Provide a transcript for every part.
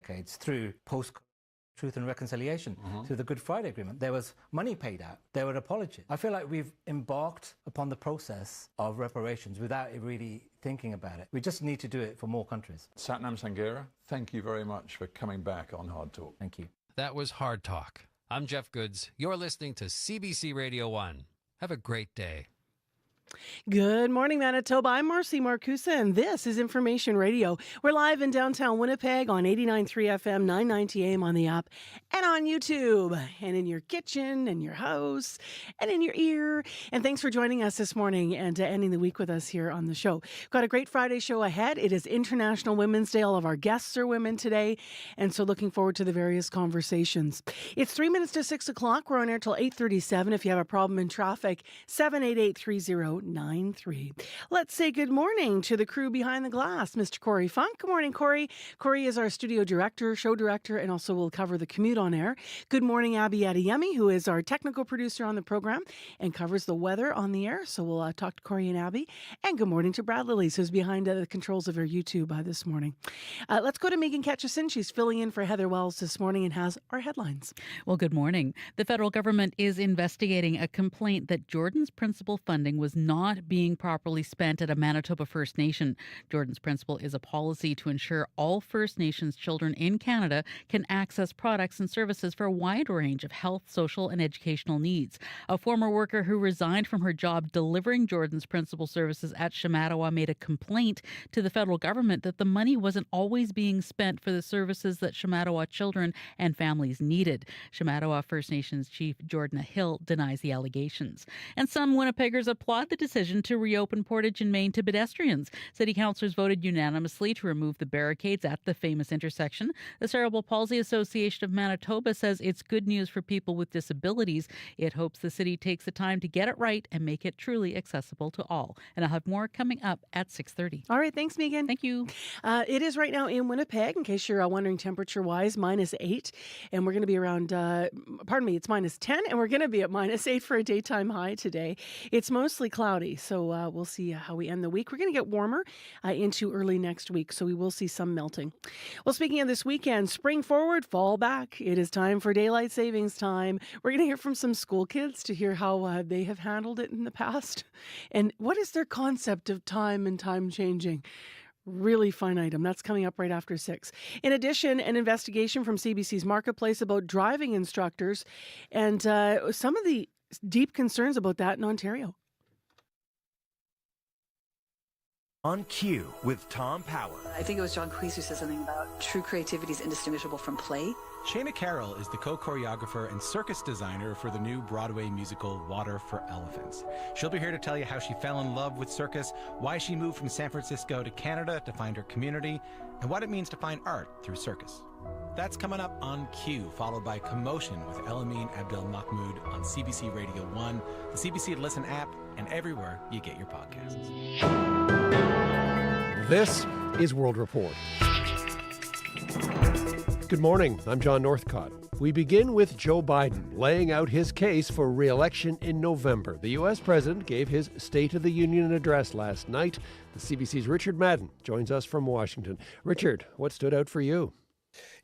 decades through post-Truth and Reconciliation, through the Good Friday Agreement. There was money paid out. There were apologies. I feel like we've embarked upon the process of reparations without really thinking about it. We just need to do it for more countries. Satnam Sanghera, thank you very much for coming back on Hard Talk. Thank you. That was Hard Talk. I'm Jeff Goods. You're listening to CBC Radio 1. Have a great day. Good morning, Manitoba. I'm Marcy Marcusa, and this is Information Radio. We're live in downtown Winnipeg on 89.3 FM, 990 AM on the app, and on YouTube, and in your kitchen, and your house, and in your ear. And thanks for joining us this morning and ending the week with us here on the show. We've got a great Friday show ahead. It is International Women's Day. All of our guests are women today, and so looking forward to the various conversations. It's 3 minutes to 6 o'clock. We're on air till 8:37. If you have a problem in traffic, 788-3093. Let's say good morning to the crew behind the glass, Mr. Corey Funk. Good morning, Corey. Corey is our studio director, show director, and also will cover the commute on air. Good morning, Abby Adeyemi, who is our technical producer on the program and covers the weather on the air. So we'll talk to Corey and Abby. And good morning to Brad Lillies, who's behind the controls of our YouTube this morning. Let's go to Megan Ketchison. She's filling in for Heather Wells this morning and has our headlines. Well, good morning. The federal government is investigating a complaint that Jordan's Principle funding was not being properly spent at a Manitoba First Nation. Jordan's Principle is a policy to ensure all First Nations children in Canada can access products and services for a wide range of health, social, and educational needs. A former worker who resigned from her job delivering Jordan's Principle services at Shamattawa made a complaint to the federal government that the money wasn't always being spent for the services that Shamattawa children and families needed. Shamattawa First Nations Chief Jordan Hill denies the allegations. And some Winnipeggers applaud the decision to reopen Portage and Main to pedestrians. City councillors voted unanimously to remove the barricades at the famous intersection. The Cerebral Palsy Association of Manitoba says it's good news for people with disabilities. It hopes the city takes the time to get it right and make it truly accessible to all. And I'll have more coming up at 6:30. All right, thanks, Megan. Thank you. It is right now in Winnipeg, in case you're wondering temperature-wise, -8. And we're going to be around, it's -10, and we're going to be at -8 for a daytime high today. It's mostly cloudy, so we'll see how we end the week. We're going to get warmer into early next week, so we will see some melting. Well, speaking of this weekend, spring forward, fall back. It is time for daylight savings time. We're going to hear from some school kids to hear how they have handled it in the past. And what is their concept of time and time changing? Really fun item. That's coming up right after 6. In addition, an investigation from CBC's Marketplace about driving instructors and some of the deep concerns about that in Ontario. On Cue with Tom Power. I think it was John Cleese who said something about true creativity is indistinguishable from play. Shayna Carroll is the co-choreographer and circus designer for the new Broadway musical Water for Elephants. She'll be here to tell you how she fell in love with circus, why she moved from San Francisco to Canada to find her community, and what it means to find art through circus. That's coming up on Cue, followed by Commotion with Elamine Abdel Mahmoud on CBC Radio 1, the CBC Listen app, and everywhere you get your podcasts. This is World Report. Good morning. I'm John Northcott. We begin with Joe Biden laying out his case for re-election in November. The U.S. president gave his State of the Union address last night. The CBC's Richard Madden joins us from Washington. Richard, what stood out for you?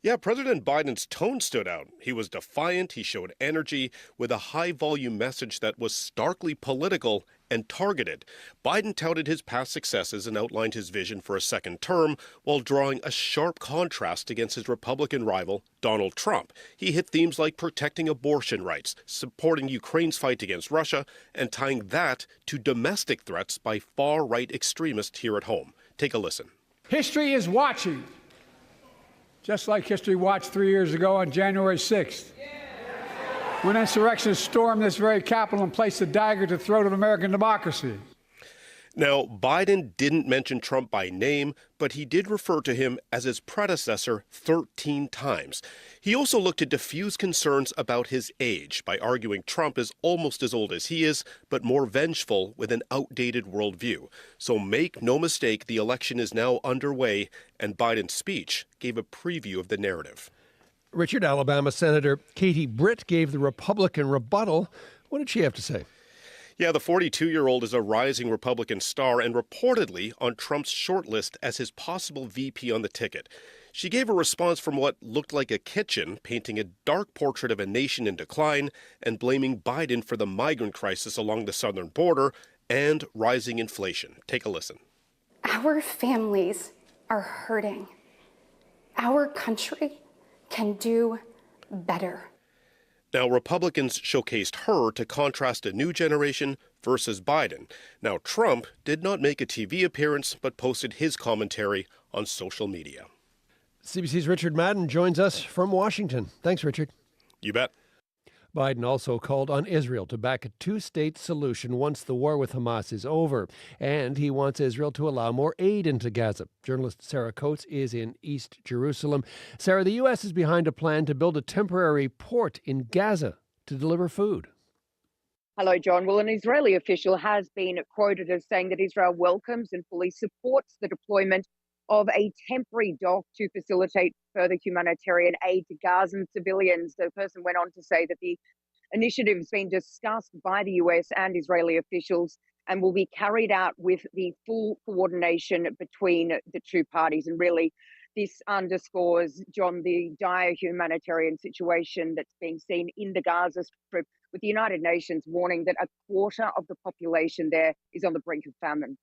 Yeah, President Biden's tone stood out. He was defiant, he showed energy with a high-volume message that was starkly political and targeted. Biden touted his past successes and outlined his vision for a second term while drawing a sharp contrast against his Republican rival, Donald Trump. He hit themes like protecting abortion rights, supporting Ukraine's fight against Russia, and tying that to domestic threats by far-right extremists here at home. Take a listen. History is watching. Just like history watched 3 years ago on January 6th, when insurrectionists stormed this very Capitol and placed a dagger to the throat of American democracy. Now, Biden didn't mention Trump by name, but he did refer to him as his predecessor 13 times. He also looked to diffuse concerns about his age by arguing Trump is almost as old as he is, but more vengeful with an outdated worldview. So make no mistake, the election is now underway, and Biden's speech gave a preview of the narrative. Richard, Alabama Senator Katie Britt gave the Republican rebuttal. What did she have to say? Yeah, the 42-year-old is a rising Republican star and reportedly on Trump's shortlist as his possible VP on the ticket. She gave a response from what looked like a kitchen, painting a dark portrait of a nation in decline and blaming Biden for the migrant crisis along the southern border and rising inflation. Take a listen. Our families are hurting. Our country can do better. Now, Republicans showcased her to contrast a new generation versus Biden. Now, Trump did not make a TV appearance, but posted his commentary on social media. CBC's Richard Madden joins us from Washington. Thanks, Richard. You bet. Biden also called on Israel to back a two-state solution once the war with Hamas is over. And he wants Israel to allow more aid into Gaza. Journalist Sarah Coates is in East Jerusalem. Sarah, the U.S. is behind a plan to build a temporary port in Gaza to deliver food. Hello, John. Well, an Israeli official has been quoted as saying that Israel welcomes and fully supports the deployment of a temporary dock to facilitate further humanitarian aid to Gazan civilians. The person went on to say that the initiative has been discussed by the US and Israeli officials and will be carried out with the full coordination between the two parties. And really, this underscores, John, the dire humanitarian situation that's being seen in the Gaza Strip, with the United Nations warning that a quarter of the population there is on the brink of famine.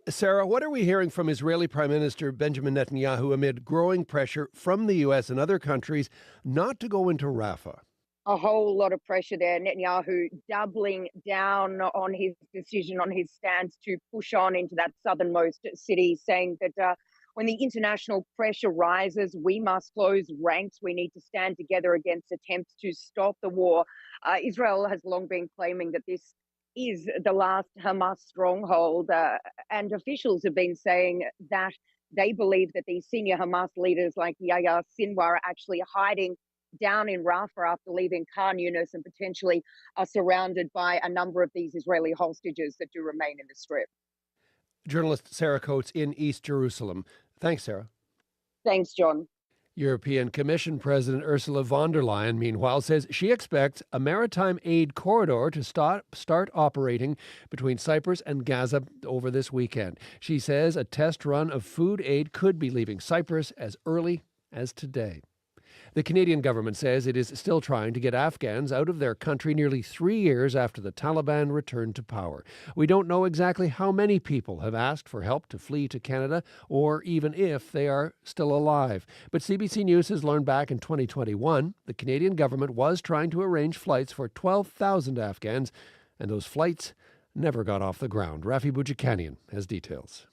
Sarah, what are we hearing from Israeli Prime Minister Benjamin Netanyahu amid growing pressure from the U.S. and other countries not to go into Rafah? A whole lot of pressure there. Netanyahu doubling down on his decision, on his stance to push on into that southernmost city, saying that when the international pressure rises, we must close ranks. We need to stand together against attempts to stop the war. Israel has long been claiming that this is the last Hamas stronghold, and officials have been saying that they believe that these senior Hamas leaders like Yahya Sinwar are actually hiding down in Rafah after leaving Khan Yunis and potentially are surrounded by a number of these Israeli hostages that do remain in the Strip. Journalist Sarah Coates in East Jerusalem. Thanks, Sarah. Thanks, John. European Commission President Ursula von der Leyen, meanwhile, says she expects a maritime aid corridor to start operating between Cyprus and Gaza over this weekend. She says a test run of food aid could be leaving Cyprus as early as today. The Canadian government says it is still trying to get Afghans out of their country nearly 3 years after the Taliban returned to power. We don't know exactly how many people have asked for help to flee to Canada or even if they are still alive. But CBC News has learned back in 2021 the Canadian government was trying to arrange flights for 12,000 Afghans, and those flights never got off the ground. Rafi Boudjikanian has details.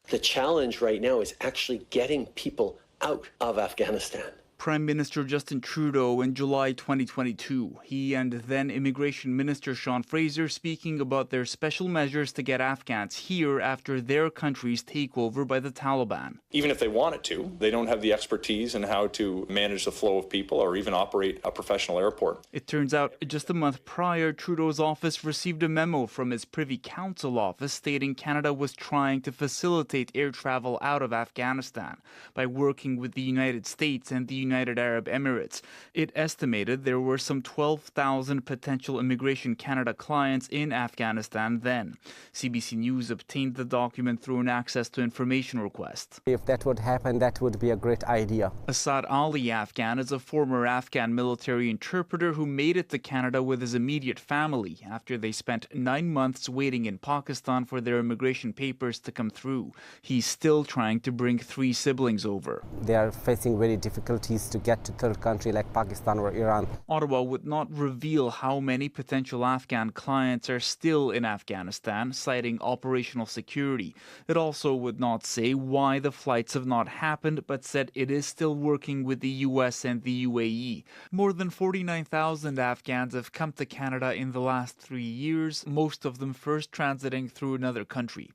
The challenge right now is actually getting people out of Afghanistan. Prime Minister Justin Trudeau in July 2022. He and then Immigration Minister Sean Fraser speaking about their special measures to get Afghans here after their country's takeover by the Taliban. Even if they wanted to, they don't have the expertise in how to manage the flow of people or even operate a professional airport. It turns out just a month prior, Trudeau's office received a memo from his Privy Council office stating Canada was trying to facilitate air travel out of Afghanistan by working with the United States and the United Arab Emirates. It estimated there were some 12,000 potential Immigration Canada clients in Afghanistan then. CBC News obtained the document through an access to information request. If that would happen, that would be a great idea. Asad Ali Afghan is a former Afghan military interpreter who made it to Canada with his immediate family after they spent 9 months waiting in Pakistan for their immigration papers to come through. He's still trying to bring 3 siblings over. They are facing very difficulties to get to third country like Pakistan or Iran. Ottawa would not reveal how many potential Afghan clients are still in Afghanistan, citing operational security. It also would not say why the flights have not happened, but said it is still working with the US and the UAE. More than 49,000 Afghans have come to Canada in the last 3 years, most of them first transiting through another country.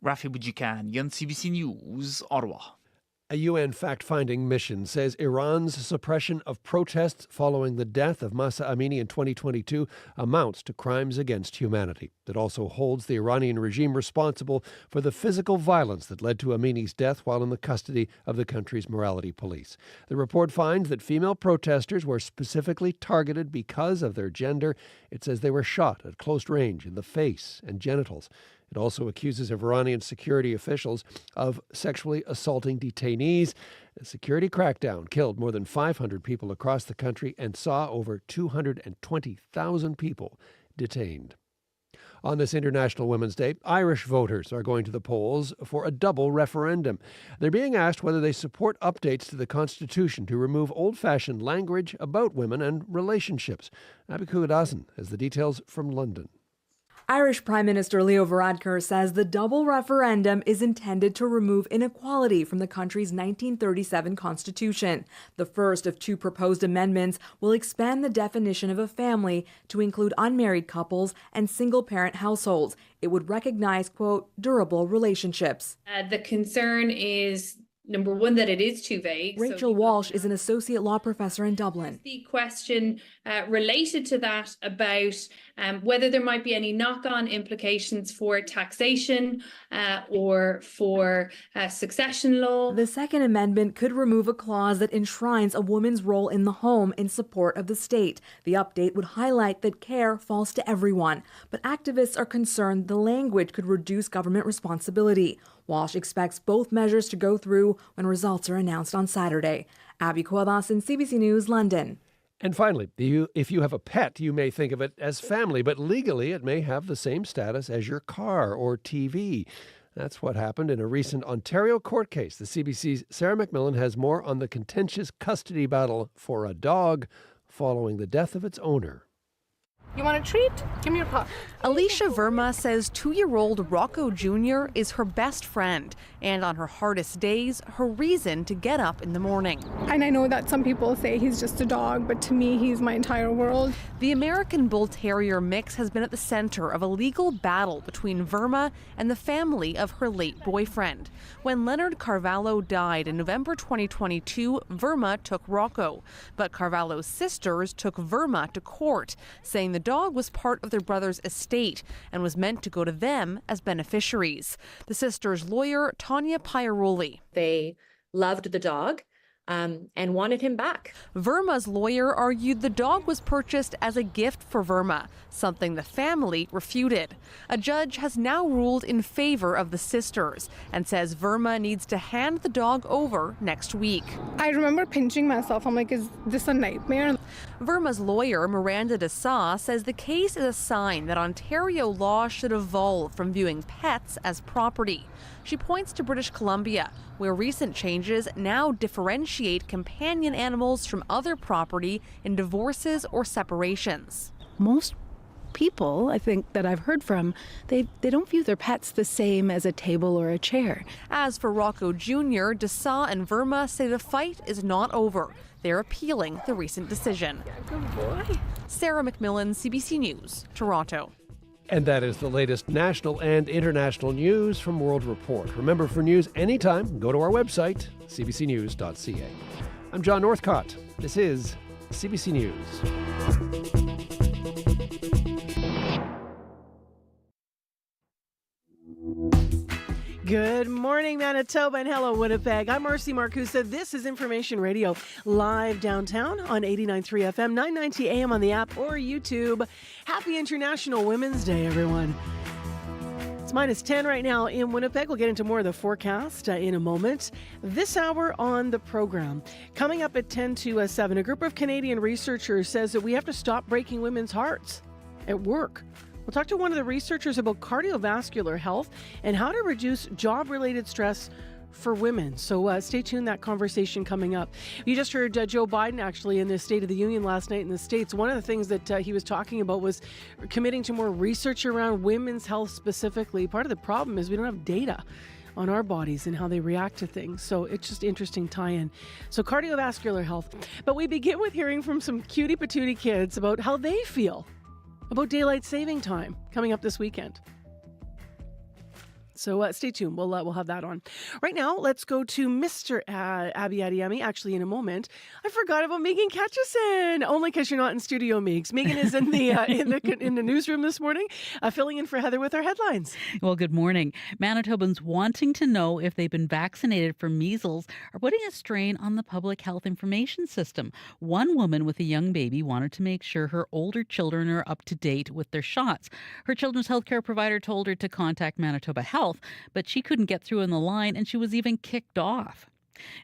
Rafi Boudjikanian, CBC News, Ottawa. A UN fact-finding mission says Iran's suppression of protests following the death of Mahsa Amini in 2022 amounts to crimes against humanity. It also holds the Iranian regime responsible for the physical violence that led to Amini's death while in the custody of the country's morality police. The report finds that female protesters were specifically targeted because of their gender. It says they were shot at close range in the face and genitals. It also accuses Iranian security officials of sexually assaulting detainees. A security crackdown killed more than 500 people across the country and saw over 220,000 people detained. On this International Women's Day, Irish voters are going to the polls for a double referendum. They're being asked whether they support updates to the Constitution to remove old-fashioned language about women and relationships. Abby Kudasan has the details from London. Irish Prime Minister Leo Varadkar says the double referendum is intended to remove inequality from the country's 1937 constitution. The first of two proposed amendments will expand the definition of a family to include unmarried couples and single-parent households. It would recognize, quote, durable relationships. The concern is, number one, that it is too vague. Rachel Walsh is an associate law professor in Dublin. The question related to that about whether there might be any knock-on implications for taxation or for succession law. The Second Amendment could remove a clause that enshrines a woman's role in the home in support of the state. The update would highlight that care falls to everyone, but activists are concerned the language could reduce government responsibility. Walsh expects both measures to go through when results are announced on Saturday. Abby Kuadasin, CBC News, London. And finally, if you have a pet, you may think of it as family, but legally it may have the same status as your car or TV. That's what happened in a recent Ontario court case. The CBC's Sarah McMillan has more on the contentious custody battle for a dog following the death of its owner. You want a treat? Give me your paw. Alicia Verma says 2-year-old Rocco Jr. is her best friend, and on her hardest days, her reason to get up in the morning. And I know that some people say he's just a dog, but to me, he's my entire world. The American Bull Terrier mix has been at the center of a legal battle between Verma and the family of her late boyfriend. When Leonard Carvalho died in November 2022, Verma took Rocco, but Carvalho's sisters took Verma to court, saying the dog was part of their brother's estate and was meant to go to them as beneficiaries. The sisters' lawyer, Tanya Piaroli. They loved the dog and wanted him back. Verma's lawyer argued the dog was purchased as a gift for Verma, something the family refuted. A judge has now ruled in favor of the sisters and says Verma needs to hand the dog over next week. I remember pinching myself. I'm like, is this a nightmare? Verma's lawyer, Miranda Dessau, says the case is a sign that Ontario law should evolve from viewing pets as property. She points to British Columbia, where recent changes now differentiate companion animals from other property in divorces or separations. Most people, I think, that I've heard from, they don't view their pets the same as a table or a chair. As for Rocco Jr., Dessau and Verma say the fight is not over. They're appealing the recent decision. Good boy. Sarah McMillan, CBC News, Toronto. And that is the latest national and international news from World Report. Remember, for news anytime, go to our website, cbcnews.ca. I'm John Northcott. This is CBC News. Good morning, Manitoba, and hello, Winnipeg. I'm Marcy Marcusa. This is Information Radio, live downtown on 89.3 FM, 990 AM on the app or YouTube. Happy International Women's Day, everyone. It's -10 right now in Winnipeg. We'll get into more of the forecast in a moment. This hour on the program, coming up at 10 to 7, a group of Canadian researchers says that we have to stop breaking women's hearts at work. We'll talk to one of the researchers about cardiovascular health and how to reduce job-related stress for women. So stay tuned, that conversation coming up. You just heard Joe Biden actually in the State of the Union last night in the States. One of the things that he was talking about was committing to more research around women's health specifically. Part of the problem is we don't have data on our bodies and how they react to things. So it's just interesting tie-in. So cardiovascular health. But we begin with hearing from some cutie patootie kids about how they feel about daylight saving time coming up this weekend. So stay tuned. We'll have that on. Right now, let's go to Mr. Abby Adiemi. Actually, in a moment, I forgot about Megan Ketchison. Only because you're not in studio, Megs. Megan is in the in the newsroom this morning, filling in for Heather with our headlines. Well, good morning. Manitobans wanting to know if they've been vaccinated for measles are putting a strain on the public health information system. One woman with a young baby wanted to make sure her older children are up to date with their shots. Her children's healthcare provider told her to contact Manitoba Health, but she couldn't get through in the line and she was even kicked off.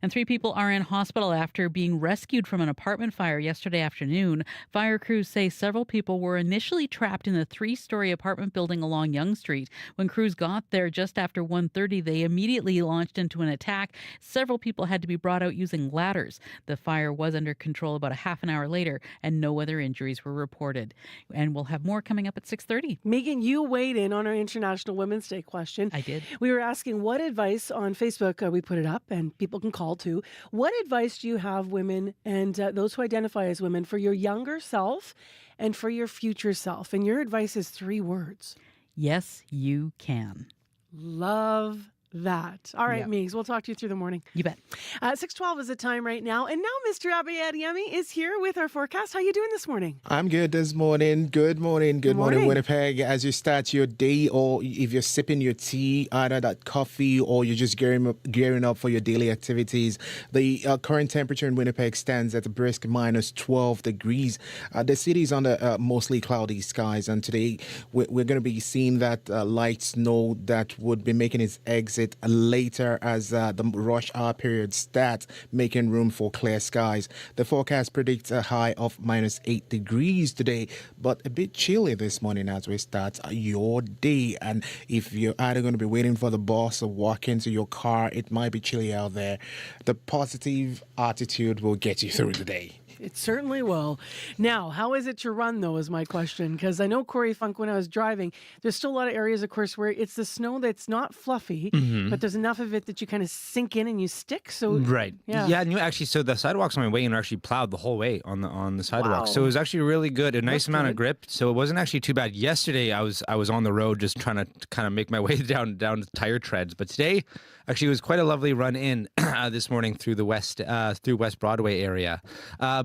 And 3 people are in hospital after being rescued from an apartment fire yesterday afternoon. Fire crews say several people were initially trapped in a 3-story apartment building along Yonge Street. When crews got there just after 1:30, they immediately launched into an attack. Several people had to be brought out using ladders. The fire was under control about a half an hour later, and no other injuries were reported. And we'll have more coming up at 6:30. Megan, you weighed in on our International Women's Day question. I did. We were asking what advice on Facebook. We put it up, and people can call too. What advice do you have, women and those who identify as women, for your younger self and for your future self? And your advice is 3 words. Yes, you can. Love that. All right, Yep. Megs, we'll talk to you through the morning. You bet. 6:12 is the time right now. And now Mr. Abby Adiemi is here with our forecast. How you doing this morning? I'm good this morning. Good morning, Winnipeg. As you start your day, or if you're sipping your tea, either that coffee or you're just gearing up for your daily activities, the current temperature in Winnipeg stands at a brisk minus 12 degrees. The city is under mostly cloudy skies, and today we're going to be seeing that light snow that would be making its exit later as the rush hour period starts, making room for clear skies. The forecast predicts a high of minus 8 degrees today, but a bit chilly this morning as we start your day. And if you're either going to be waiting for the bus or walk into your car, it might be chilly out there. The positive attitude will get you through the day. It certainly will. Now, how is it to run, though, is my question. Because I know, Corey Funk, when I was driving, there's still a lot of areas, of course, where it's the snow that's not fluffy, but there's enough of it that you kind of sink in and you stick. So Right. Yeah, and so the sidewalks on my way in were actually plowed the whole way on the sidewalk. Wow. So it was actually really good, a nice That's amount good. of grip. So it wasn't actually too bad. Yesterday, I was on the road just trying to kind of make my way down the tire treads. But today, actually, it was quite a lovely run in this morning through the West Broadway area.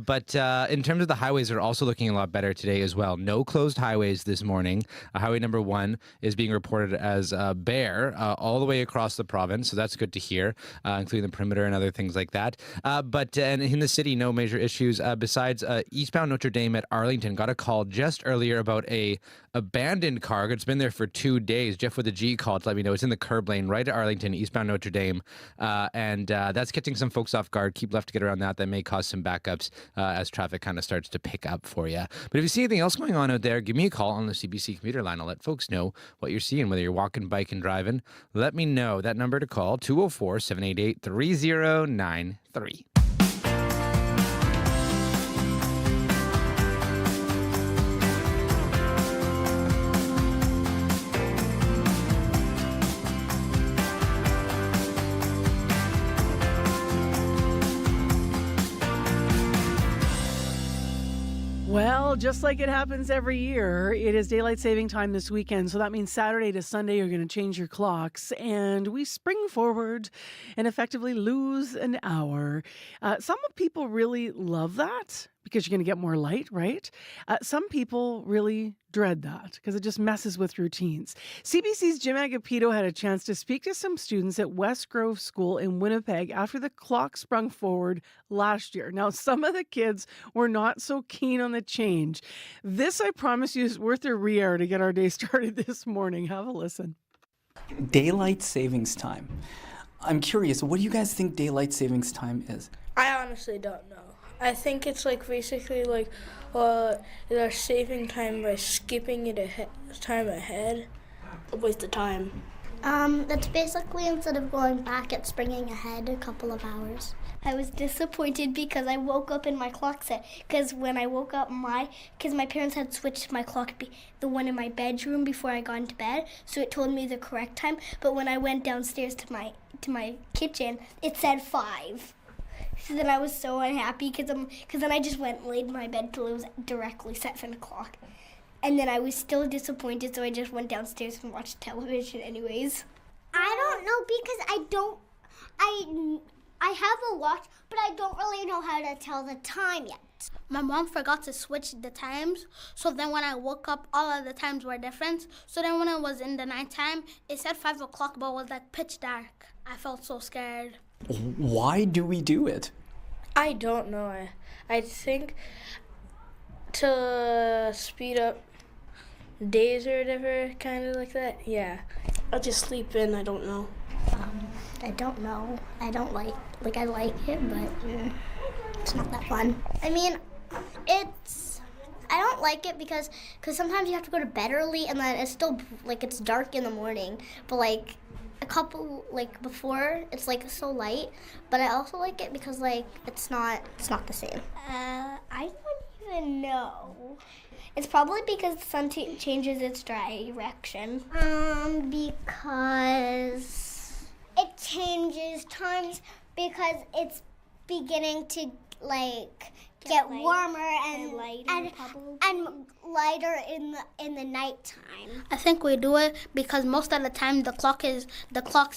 But in terms of the highways, they're also looking a lot better today as well. No closed highways this morning. Highway number 1 is being reported as bare all the way across the province, so that's good to hear, including the perimeter and other things like that. But in the city, no major issues. Besides, eastbound Notre Dame at Arlington got a call just earlier about a abandoned car. It's been there for 2 days. Jeff with a G called to let me know it's in the curb lane right at Arlington, eastbound Notre Dame, and that's catching some folks off guard. Keep left to get around that. That may cause some backups as traffic kind of starts to pick up for you. But if you see anything else going on out there, give me a call on the CBC commuter line. I'll let folks know what you're seeing, whether you're walking, biking, driving. Let me know. That number to call, 204-788-3093. Well, just like it happens every year, it is daylight saving time this weekend. So that means Saturday to Sunday, you're going to change your clocks. And we spring forward and effectively lose an hour. Some people really love that because you're going to get more light, right? Some people really dread that because it just messes with routines. CBC's Jim Agapito had a chance to speak to some students at West Grove School in Winnipeg after the clock sprung forward last year. Now, some of the kids were not so keen on the change. This, I promise you, is worth a re-air to get our day started this morning. Have a listen. Daylight savings time. I'm curious, what do you guys think daylight savings time is? I honestly don't know. I think it's like basically like they're saving time by skipping it time ahead. A waste of time. It's basically instead of going back, it's bringing ahead a couple of hours. I was disappointed because I woke up in my clock set. Because when I woke up, because my parents had switched my clock, the one in my bedroom before I got into bed, so it told me the correct time. But when I went downstairs to my kitchen, it said 5. So then I was so unhappy because then I just went and laid in my bed till it was directly 7 o'clock. And then I was still disappointed, so I just went downstairs and watched television anyways. don't know because I have a watch, but I don't really know how to tell the time yet. My mom forgot to switch the times, so then when I woke up, all of the times were different. So then when it was in the nighttime, it said 5 o'clock, but it was like pitch dark. I felt so scared. Why do we do it? I don't know. I think to speed up days or whatever, kind of like that. Yeah. I'll just sleep in. I don't know. I don't know. I don't like I like it, but it's not that fun. I mean, I don't like it because sometimes you have to go to bed early and then it's still it's dark in the morning. But a couple before it's so light. But I also like it because it's not the same. I don't even know. It's probably because the sun changes its direction. Because it changes times because it's beginning to get warmer and lighter in the nighttime. I think we do it because most of the time the clocks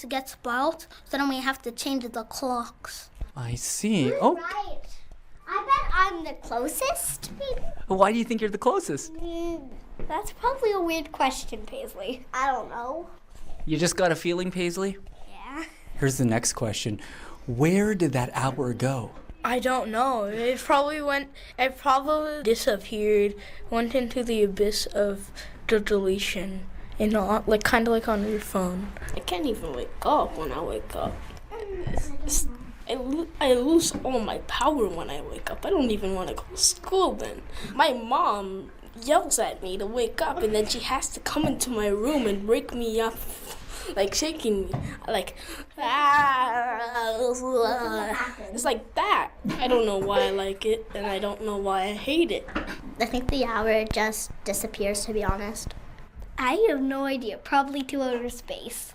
get spoiled, so then we have to change the clocks. I see. You're right. I bet I'm the closest. Why do you think you're the closest? That's probably a weird question, Paisley. I don't know. You just got a feeling, Paisley? Yeah. Here's the next question. Where did that hour go? I don't know. It probably disappeared, went into the abyss of the deletion, and kind of on your phone. I can't even wake up when I wake up. I lose all my power when I wake up. I don't even want to go to school then. My mom yells at me to wake up, and then she has to come into my room and wake me up, shaking me, it's like that. I don't know why I like it, and I don't know why I hate it. I think the hour just disappears, to be honest. I have no idea. Probably to outer space.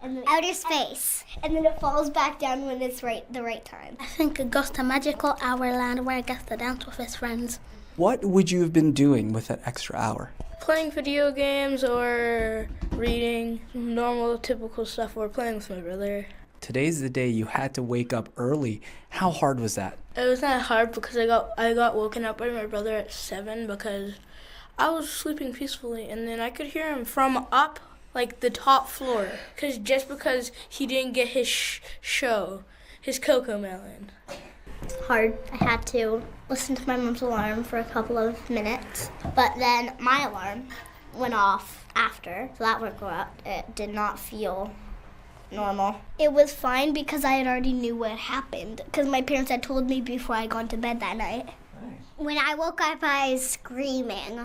Outer space. And then it falls back down when it's the right time. I think it goes to magical hour land where it gets to dance with his friends. What would you have been doing with that extra hour? Playing video games or reading, normal, typical stuff, or playing with my brother. Today's the day you had to wake up early. How hard was that? It was not hard because I got woken up by my brother at 7 because I was sleeping peacefully, and then I could hear him from up the top floor, because he didn't get his his cocoa melon. Hard. I had to listen to my mom's alarm for a couple of minutes, but then my alarm went off after, so that woke up. It did not feel normal. It was fine because I already knew what happened, because my parents had told me before I got to bed that night. Nice. When I woke up, I was screaming.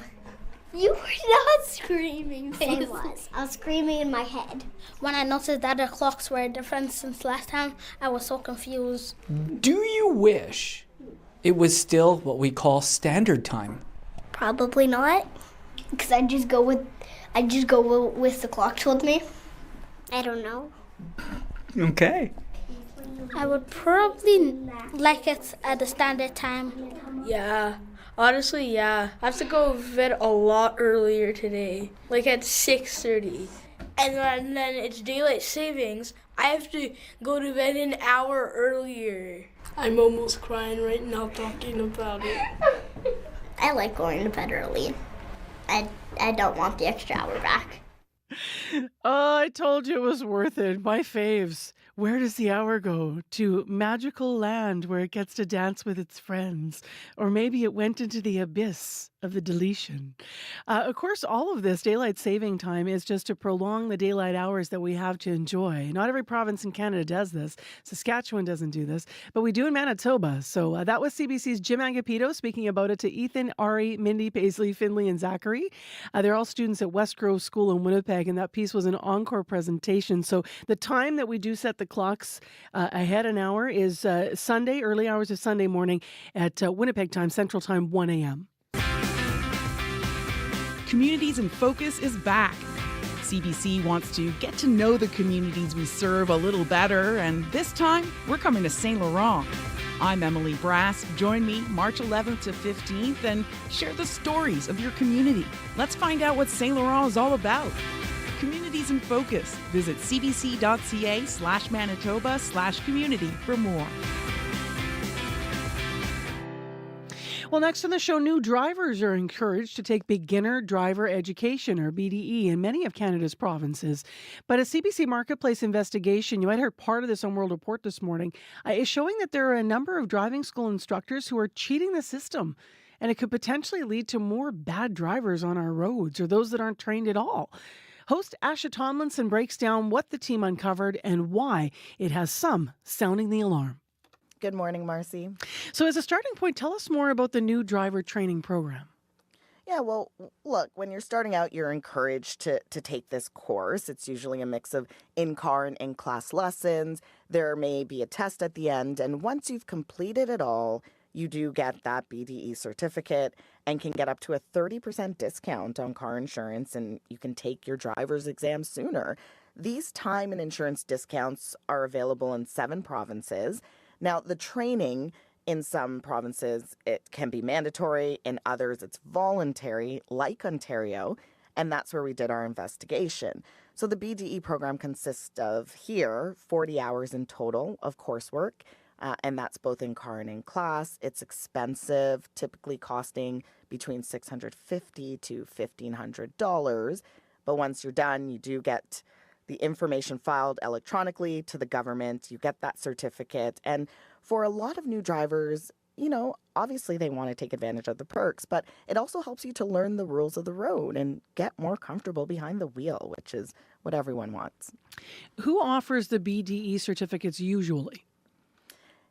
You were not screaming. I was. I was screaming in my head. When I noticed that the clocks were different since last time, I was so confused. Do you wish it was still what we call standard time? Probably not, because I just go with the clock told me. I don't know. Okay. I would probably like it at the standard time. Yeah. Honestly, yeah. I have to go to bed a lot earlier today, at 6:30. And then it's daylight savings. I have to go to bed an hour earlier. I'm almost crying right now talking about it. I like going to bed early. I don't want the extra hour back. Oh, I told you it was worth it. My faves. Where does the hour go? To magical land where it gets to dance with its friends. Or maybe it went into the abyss of the deletion. Of course, all of this daylight saving time is just to prolong the daylight hours that we have to enjoy. Not every province in Canada does this. Saskatchewan doesn't do this, but we do in Manitoba. So that was CBC's Jim Agapito speaking about it to Ethan, Ari, Mindy, Paisley, Finley, and Zachary. They're all students at West Grove School in Winnipeg, and that piece was an encore presentation. So the time that we do set the clocks ahead an hour is Sunday, early hours of Sunday morning at Winnipeg time, Central Time, 1 a.m. Communities in Focus is back. CBC wants to get to know the communities we serve a little better, and this time we're coming to St. Laurent. I'm Emily Brass. Join me March 11th to 15th and share the stories of your community. Let's find out what St. Laurent is all about. Communities Communities in Focus. Visit cbc.ca/Manitoba/community for more. Well, next on the show, new drivers are encouraged to take beginner driver education, or BDE, in many of Canada's provinces. But a CBC Marketplace investigation, you might have heard part of this on World Report this morning, is showing that there are a number of driving school instructors who are cheating the system. And it could potentially lead to more bad drivers on our roads, or those that aren't trained at all. Host Asha Tomlinson breaks down what the team uncovered and why it has some sounding the alarm. Good morning, Marcy. So as a starting point, tell us more about the new driver training program. Yeah, well, look, when you're starting out, you're encouraged to take this course. It's usually a mix of in-car and in-class lessons. There may be a test at the end, and once you've completed it all, you do get that BDE certificate and can get up to a 30% discount on car insurance, and you can take your driver's exam sooner. These time and insurance discounts are available in 7 provinces. Now, the training in some provinces, it can be mandatory. In others, it's voluntary, like Ontario, and that's where we did our investigation. So the BDE program consists of 40 hours in total of coursework, and that's both in car and in class. It's expensive, typically costing between $650 to $1,500. But once you're done, you do get the information filed electronically to the government. You get that certificate. And for a lot of new drivers, obviously they want to take advantage of the perks, but it also helps you to learn the rules of the road and get more comfortable behind the wheel, which is what everyone wants. Who offers the BDE certificates usually?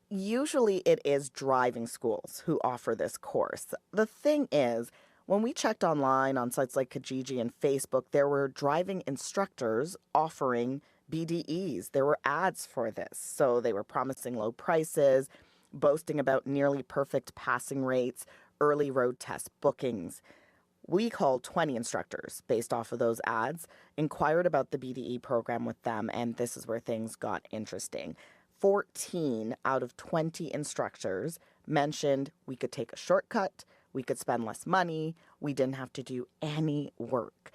Usually it is driving schools who offer this course. The thing is, when we checked online on sites like Kijiji and Facebook, there were driving instructors offering BDEs. There were ads for this. So they were promising low prices, boasting about nearly perfect passing rates, early road test bookings. We called 20 instructors based off of those ads, inquired about the BDE program with them, and this is where things got interesting. 14 out of 20 instructors mentioned we could take a shortcut, we could spend less money, we didn't have to do any work.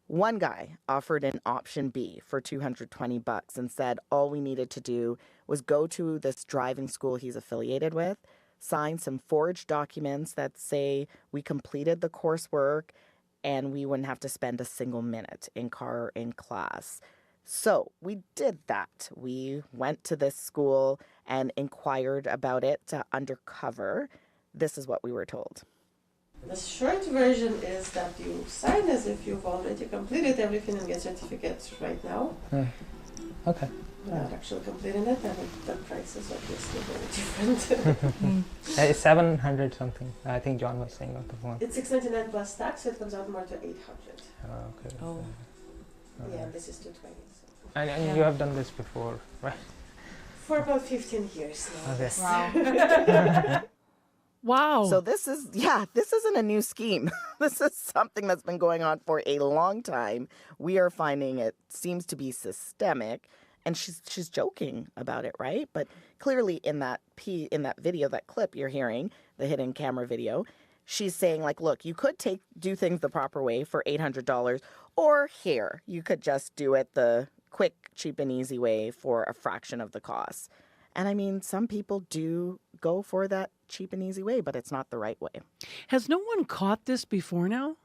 One guy offered an option B for $220 and said all we needed to do was go to this driving school he's affiliated with, sign some forged documents that say we completed the coursework, and we wouldn't have to spend a single minute in car or in class. So we did that. We went to this school and inquired about it undercover. This is what we were told. The short version is that you sign as if you've already completed everything and get certificates right now. Okay. Without actually completing it, and the price is obviously very different. It's 700 something. I think John was saying on the phone. It's $699 plus tax, so it comes out more to $800. Okay. Oh. Yeah, this is $220. So. And you have done this before, right? For about 15 years now. Okay. Wow. Wow. So this isn't a new scheme. This is something that's been going on for a long time. We are finding it seems to be systemic, and she's joking about it, right? But clearly in that video, that clip you're hearing, the hidden camera video, she's saying like, look, you could do things the proper way for $800, or here, you could just do it the quick, cheap, and easy way for a fraction of the cost. And I mean, some people do go for that cheap and easy way, but it's not the right way. Has no one caught this before now?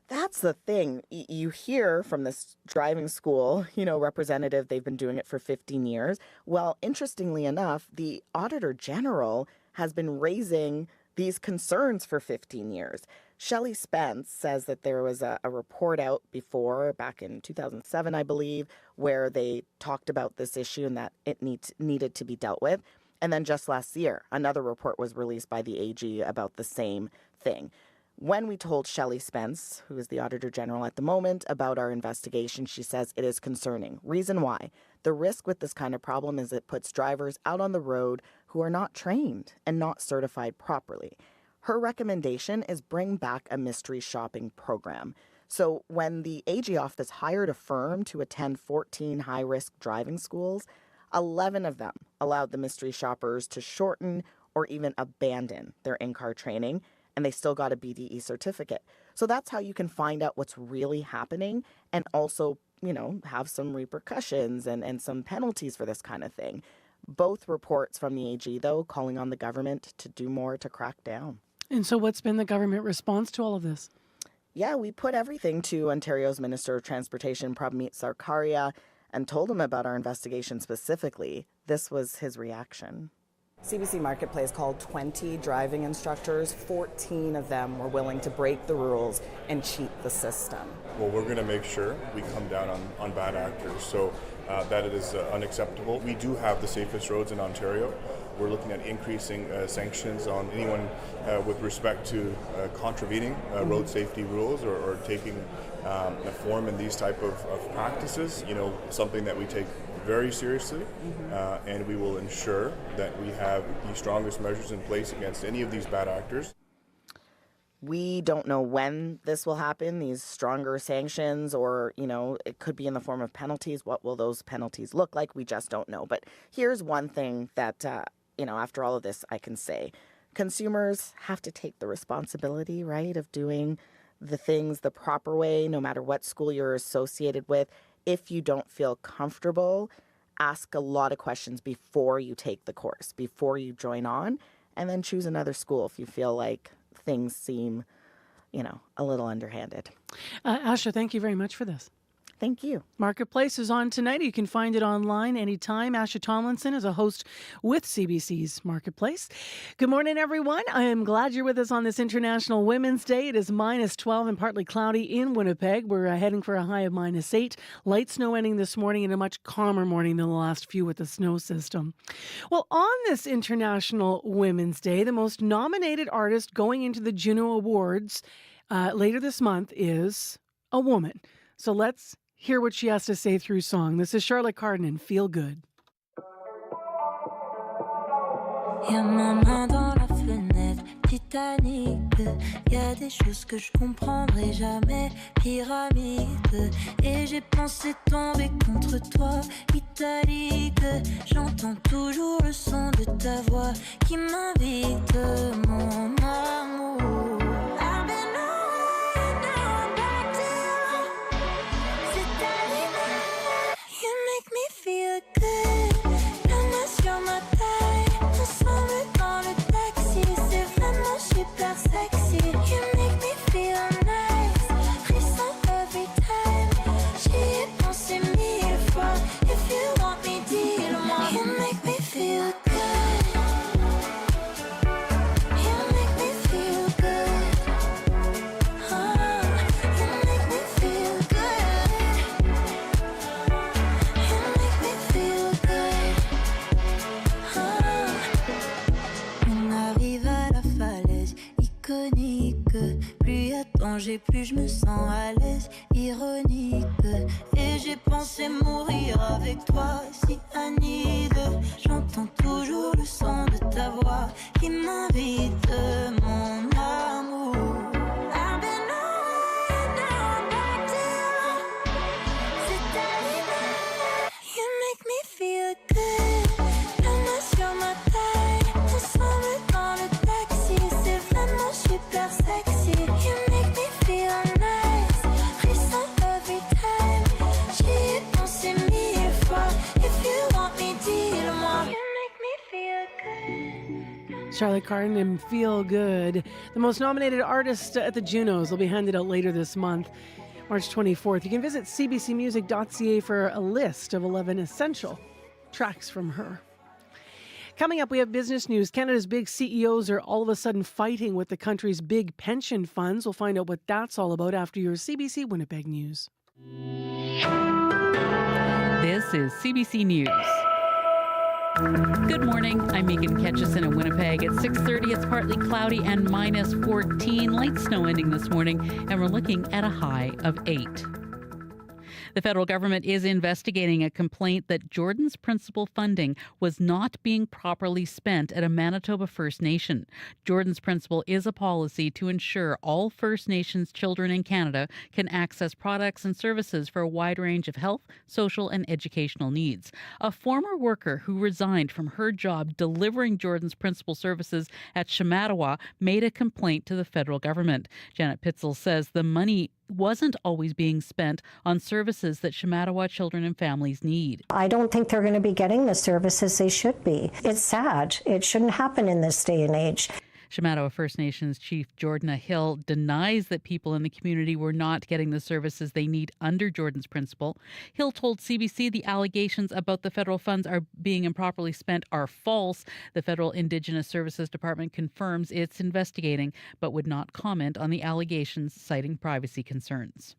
That's the thing. You hear from this driving school, representative, they've been doing it for 15 years. Well, interestingly enough, the Auditor General has been raising these concerns for 15 years. Shelley Spence says that there was a report out before, back in 2007, I believe, where they talked about this issue and that it needed to be dealt with. And then just last year, another report was released by the AG about the same thing. When we told Shelley Spence, who is the Auditor General at the moment, about our investigation, she says it is concerning. Reason why? The risk with this kind of problem is it puts drivers out on the road who are not trained and not certified properly. Her recommendation is bring back a mystery shopping program. So when the AG office hired a firm to attend 14 high-risk driving schools, 11 of them allowed the mystery shoppers to shorten or even abandon their in-car training, and they still got a BDE certificate. So that's how you can find out what's really happening and also have some repercussions and some penalties for this kind of thing. Both reports from the AG, though, calling on the government to do more to crack down. And so what's been the government response to all of this? Yeah, we put everything to Ontario's Minister of Transportation, Prabmeet Sarkaria, and told him about our investigation specifically. This was his reaction. CBC Marketplace called 20 driving instructors. 14 of them were willing to break the rules and cheat the system. Well, we're going to make sure we come down on bad actors, so that it is unacceptable. We do have the safest roads in Ontario. We're looking at increasing sanctions on anyone with respect to contravening road safety rules or taking a form in these type of practices, something that we take very seriously, and we will ensure that we have the strongest measures in place against any of these bad actors. We don't know when this will happen, these stronger sanctions, or, it could be in the form of penalties. What will those penalties look like? We just don't know. But here's one thing that, after all of this, I can say. Consumers have to take the responsibility, right, of doing the things the proper way, no matter what school you're associated with. If you don't feel comfortable, ask a lot of questions before you take the course, before you join on, and then choose another school if you feel like things seem, a little underhanded. Asha, thank you very much for this. Thank you. Marketplace is on tonight. You can find it online anytime. Asha Tomlinson is a host with CBC's Marketplace. Good morning, everyone. I am glad you're with us on this International Women's Day. It is -12 and partly cloudy in Winnipeg. We're heading for a high of -8. Light snow ending this morning and a much calmer morning than the last few with the snow system. Well, on this International Women's Day, the most nominated artist going into the Juno Awards later this month is a woman. So let's hear what she has to say through song. This is Charlotte Cardin and Feel Good. Y'a ma main dans la fenêtre, Titanic. Y'a des choses que je comprendrai jamais, pyramide. Et j'ai pensé tomber contre toi, italique. J'entends toujours le son de ta voix qui m'invite, mon amour. Feel good, la main sur ma taille, ensemble dans le taxi, c'est vraiment super sexy. You make me feel nice, frisson every time. J'y ai pensé 1000 fois, if you want me, dis-le-moi. You make me feel good, you make me feel good, oh, you make me feel good. Plus y a danger, plus je me sens à l'aise, ironique. Et j'ai pensé mourir avec toi, si Anide. J'entends toujours le son de ta voix qui m'invite, mon amour. I've been away, now I'm back to you. C'est terminé. You make me feel good. La main sur ma taille, ensemble dans le taxi, c'est vraiment super sexy. You make me feel nice, frisson every time. J'y ai pensé 1000 fois, if you want me, dis-le-moi. You make me feel good. Charlotte Cardin and Feel Good. The most nominated artist at the Junos will be handed out later this month, March 24th. You can visit cbcmusic.ca for a list of 11 essential tracks from her. Coming up, we have business news. Canada's big CEOs are all of a sudden fighting with the country's big pension funds. We'll find out what that's all about after your CBC Winnipeg news. This is CBC News. Good morning. I'm Megan Ketchison in Winnipeg. At 6:30, it's partly cloudy and -14. Light snow ending this morning, and we're looking at a high of 8. The federal government is investigating a complaint that Jordan's principal funding was not being properly spent at a Manitoba First Nation. Jordan's principal is a policy to ensure all First Nations children in Canada can access products and services for a wide range of health, social, and educational needs. A former worker who resigned from her job delivering Jordan's principal services at Shamattawa made a complaint to the federal government. Janet Pitzel says the money wasn't always being spent on services that Shamattawa children and families need. I don't think they're going to be getting the services they should be. It's sad. It shouldn't happen in this day and age. Shamattawa First Nations Chief Jordan Hill denies that people in the community were not getting the services they need under Jordan's principle. Hill told CBC the allegations about the federal funds are being improperly spent are false. The Federal Indigenous Services Department confirms it's investigating, but would not comment on the allegations, citing privacy concerns.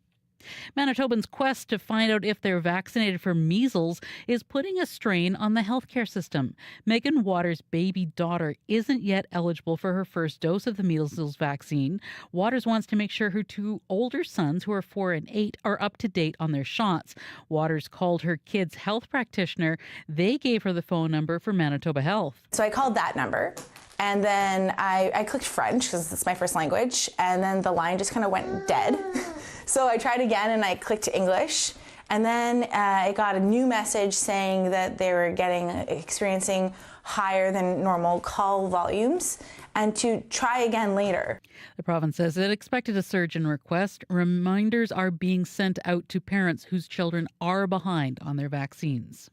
Manitobans' quest to find out if they're vaccinated for measles is putting a strain on the healthcare system. Megan Waters' baby daughter isn't yet eligible for her first dose of the measles vaccine. Waters wants to make sure her two older sons, who are 4 and 8, are up to date on their shots. Waters called her kid's health practitioner. They gave her the phone number for Manitoba Health. So I called that number. And then I clicked French because it's my first language, and then the line just kind of went dead. So I tried again and I clicked English, and then I got a new message saying that they were experiencing higher than normal call volumes and to try again later. The province says it expected a surge in requests. Reminders are being sent out to parents whose children are behind on their vaccines.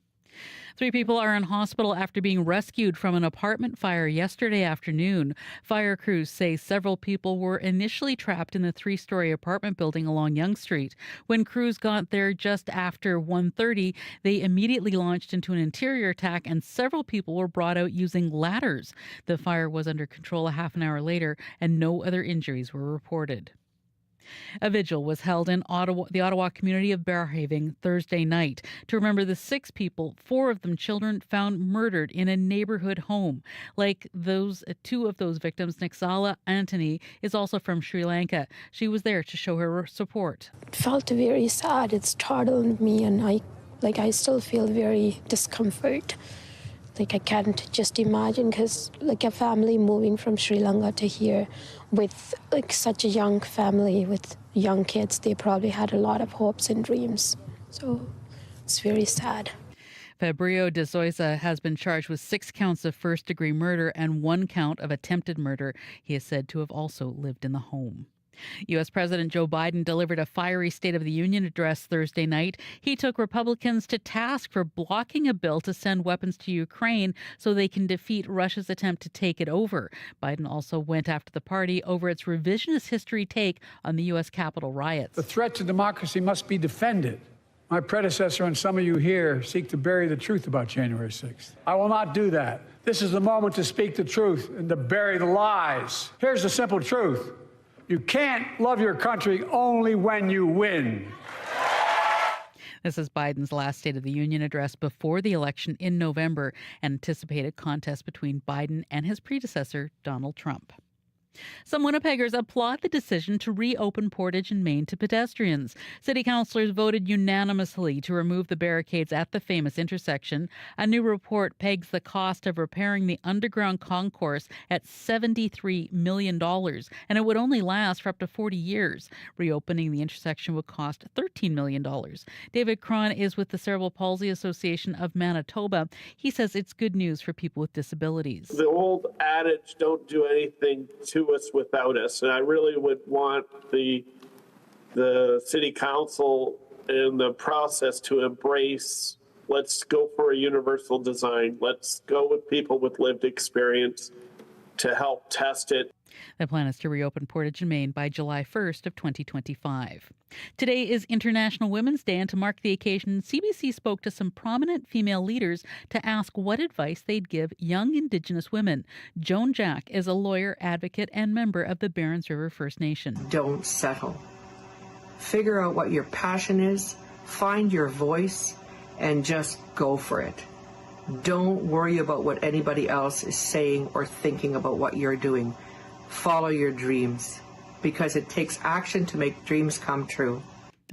3 people are in hospital after being rescued from an apartment fire yesterday afternoon. Fire crews say several people were initially trapped in the 3-story apartment building along Yonge Street. When crews got there just after 1:30, they immediately launched into an interior attack and several people were brought out using ladders. The fire was under control a half an hour later and no other injuries were reported. A vigil was held in the Ottawa community of Bearhaven Thursday night to remember the 6 people, 4 of them children, found murdered in a neighborhood home. Like those 2 of those victims, Nixala Antony is also from Sri Lanka. She was there to show her support. It felt very sad. It startled me, and I still feel very discomfort. I can't just imagine, because a family moving from Sri Lanka to here with such a young family with young kids, they probably had a lot of hopes and dreams. So it's very sad. Fabio de Souza has been charged with 6 counts of first-degree murder and 1 count of attempted murder. He is said to have also lived in the home. U.S. President Joe Biden delivered a fiery State of the Union address Thursday night. He took Republicans to task for blocking a bill to send weapons to Ukraine so they can defeat Russia's attempt to take it over. Biden also went after the party over its revisionist history take on the U.S. Capitol riots. The threat to democracy must be defended. My predecessor and some of you here seek to bury the truth about January 6th. I will not do that. This is the moment to speak the truth and to bury the lies. Here's the simple truth. You can't love your country only when you win. This is Biden's last State of the Union address before the election in November, an anticipated contest between Biden and his predecessor, Donald Trump. Some Winnipeggers applaud the decision to reopen Portage in Maine to pedestrians. City councillors voted unanimously to remove the barricades at the famous intersection. A new report pegs the cost of repairing the underground concourse at $73 million, and it would only last for up to 40 years. Reopening the intersection would cost $13 million. David Cron is with the Cerebral Palsy Association of Manitoba. He says it's good news for people with disabilities. The old adage, don't do anything to us without us, and I really would want the city council and the process to embrace, let's go for a universal design. Let's go with people with lived experience to help test it. The plan is to reopen Portage in Maine by July 1st of 2025. Today is International Women's Day, and to mark the occasion, CBC spoke to some prominent female leaders to ask what advice they'd give young Indigenous women. Joan Jack is a lawyer, advocate, and member of the Barons River First Nation. Don't settle. Figure out what your passion is, find your voice, and just go for it. Don't worry about what anybody else is saying or thinking about what you're doing. Follow your dreams, because it takes action to make dreams come true.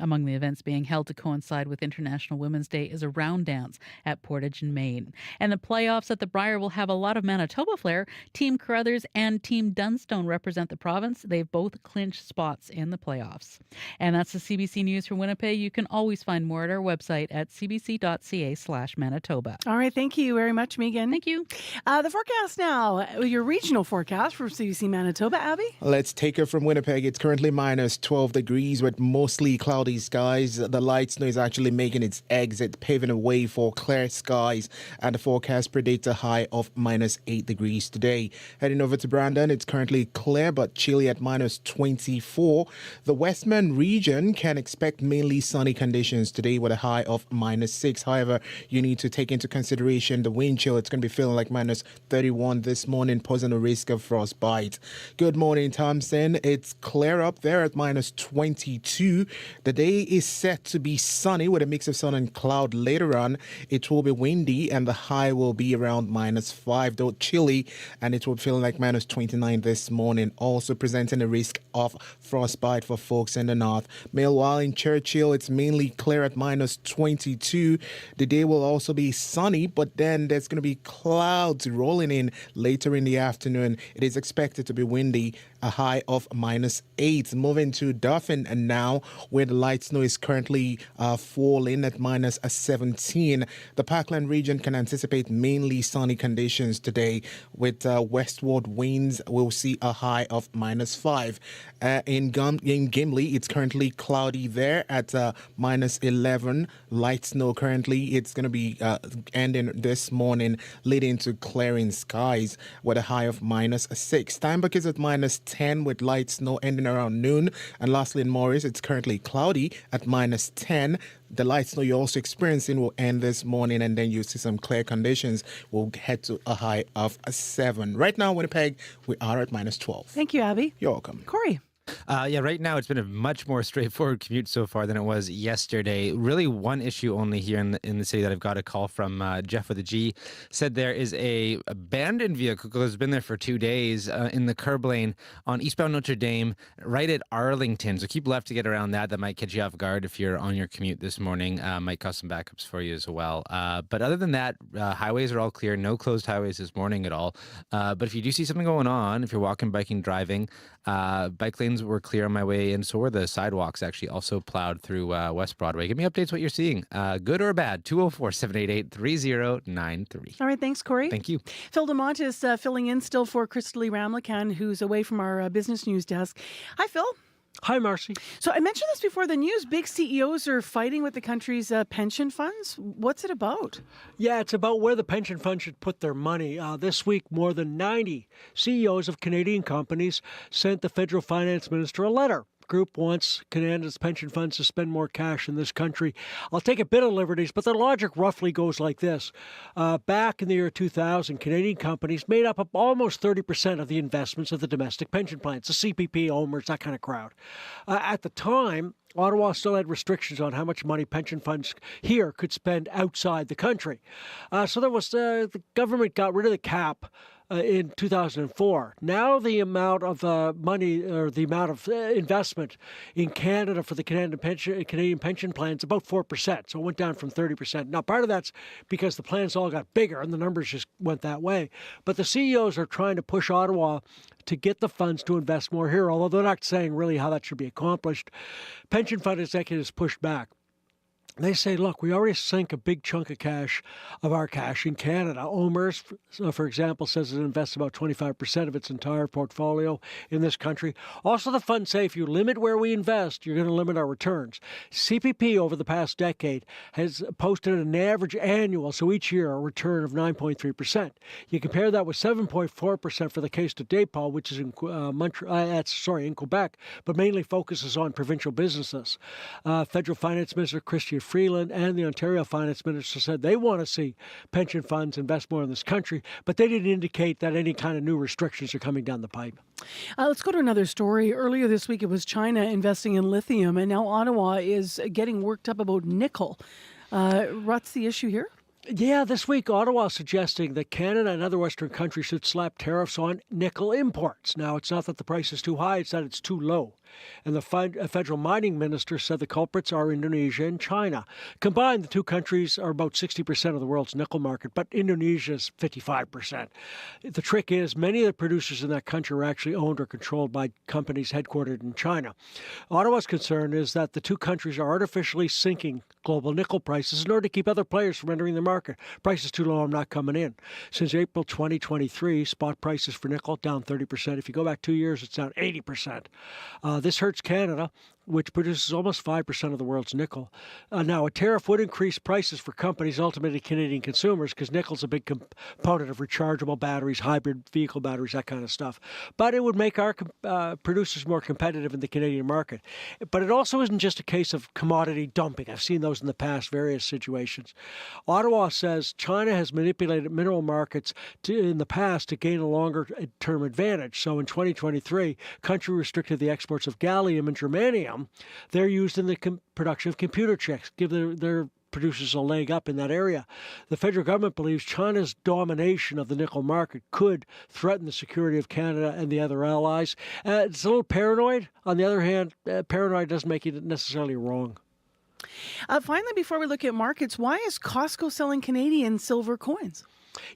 Among the events being held to coincide with International Women's Day is a round dance at Portage in Maine. And the playoffs at the Briar will have a lot of Manitoba flair. Team Carruthers and Team Dunstone represent the province. They've both clinched spots in the playoffs. And that's the CBC News from Winnipeg. You can always find more at our website at cbc.ca/Manitoba. All right, thank you very much, Megan. Thank you. The forecast now, your regional forecast for CBC Manitoba, Abby? Let's take it from Winnipeg. It's currently minus 12 degrees with mostly cloudy skies. The light snow is actually making its exit, paving a way for clear skies, and the forecast predicts a high of minus 8 degrees today. Heading over to Brandon, it's currently clear but chilly at minus 24. The Westman region can expect mainly sunny conditions today with a high of minus 6. However, you need to take into consideration the wind chill. It's going to be feeling like minus 31 this morning, posing a risk of frostbite. Good morning, Thompson. It's clear up there at minus 22. The day is set to be sunny with a mix of sun and cloud later on. It will be windy and the high will be around minus 5, though chilly, and it will feel like minus 29 this morning, also presenting a risk of frostbite for folks in the north. Meanwhile, in Churchill, it's mainly clear at minus 22. The day will also be sunny, but then there's going to be clouds rolling in later in the afternoon. It is expected to be windy, a high of minus 8. Moving to Dauphin and now, where the light snow is currently falling at minus 17. The Parkland region can anticipate mainly sunny conditions today with westward winds. We'll see a high of minus 5. In Gimli, it's currently cloudy there at minus 11. Light snow currently. It's going to be ending this morning, leading to clearing skies with a high of minus 6. Steinbach is at minus 10 with light snow ending around noon. And lastly, in Morris, it's currently cloudy at minus 10. The light snow you're also experiencing will end this morning, and then you'll see some clear conditions. We'll head to a high of 7. Right now, Winnipeg, we are at minus 12. Thank you, Abby. You're welcome. Corey. Right now it's been a much more straightforward commute so far than it was yesterday. Really one issue only here in the city that I've got a call from Jeff with a G. Said there is a abandoned vehicle that's been there for 2 days in the curb lane on eastbound Notre Dame right at Arlington. So keep left to get around that. That might catch you off guard if you're on your commute this morning. Might cause some backups for you as well. But other than that, highways are all clear. No closed highways this morning at all. But if you do see something going on, if you're walking, biking, driving, bike lanes were clear on my way in, so were the sidewalks actually also plowed through West Broadway. Give me updates what you're seeing, good or bad. 204-788-3093. All right, thanks, Corey. Thank you. Phil DeMont is filling in still for Crystalie Ramlakan, who's away from our business news desk. Hi, Phil. Hi, Marcy. So I mentioned this before the news. Big CEOs are fighting with the country's pension funds. What's it about? Yeah, it's about where the pension funds should put their money. This week, more than 90 CEOs of Canadian companies sent the federal finance minister a letter. Group wants Canada's pension funds to spend more cash in this country. I'll take a bit of liberties, but the logic roughly goes like this. Back in the year 2000, Canadian companies made up almost 30% of the investments of the domestic pension plans, the CPP, OMERS, that kind of crowd. At the time, Ottawa still had restrictions on how much money pension funds here could spend outside the country. So there was the government got rid of the cap in 2004. Now the amount of money or the amount of investment in Canada for the Canadian pension plans is about 4%. So it went down from 30%. Now part of that's because the plans all got bigger and the numbers just went that way. But the CEOs are trying to push Ottawa to get the funds to invest more here, although they're not saying really how that should be accomplished. Pension fund executives pushed back. They say, look, we already sink a big chunk of our cash in Canada. OMERS, for example, says it invests about 25% of its entire portfolio in this country. Also, the funds say if you limit where we invest, you're going to limit our returns. CPP over the past decade has posted an average annual, so each year, a return of 9.3%. You compare that with 7.4% for the Caisse de dépôt, which is in Quebec, but mainly focuses on provincial businesses. Federal Finance Minister Chrystia Freeland and the Ontario Finance Minister said they want to see pension funds invest more in this country, but they didn't indicate that any kind of new restrictions are coming down the pipe. Let's go to another story. Earlier this week, it was China investing in lithium, and now Ottawa is getting worked up about nickel. What's the issue here? Yeah, this week, Ottawa is suggesting that Canada and other Western countries should slap tariffs on nickel imports. Now, it's not that the price is too high, it's that it's too low. And the federal mining minister said the culprits are Indonesia and China. Combined, the two countries are about 60% of the world's nickel market, but Indonesia's 55%. The trick is many of the producers in that country are actually owned or controlled by companies headquartered in China. Ottawa's concern is that the two countries are artificially sinking global nickel prices in order to keep other players from entering the market. Prices too low, I'm not coming in. Since April 2023, spot prices for nickel down 30%. If you go back 2 years, it's down 80%. This hurts Canada, which produces almost 5% of the world's nickel. Now, a tariff would increase prices for companies, ultimately Canadian consumers, because nickel's a big component of rechargeable batteries, hybrid vehicle batteries, that kind of stuff. But it would make our producers more competitive in the Canadian market. But it also isn't just a case of commodity dumping. I've seen those in the past, various situations. Ottawa says China has manipulated mineral markets in the past to gain a longer-term advantage. So in 2023, country restricted the exports of gallium and germanium. They're used in the production of computer chips, give their producers a leg up in that area. The federal government believes China's domination of the nickel market could threaten the security of Canada and the other allies. It's a little paranoid. On the other hand, paranoid doesn't make it necessarily wrong. Finally, before we look at markets, why is Costco selling Canadian silver coins?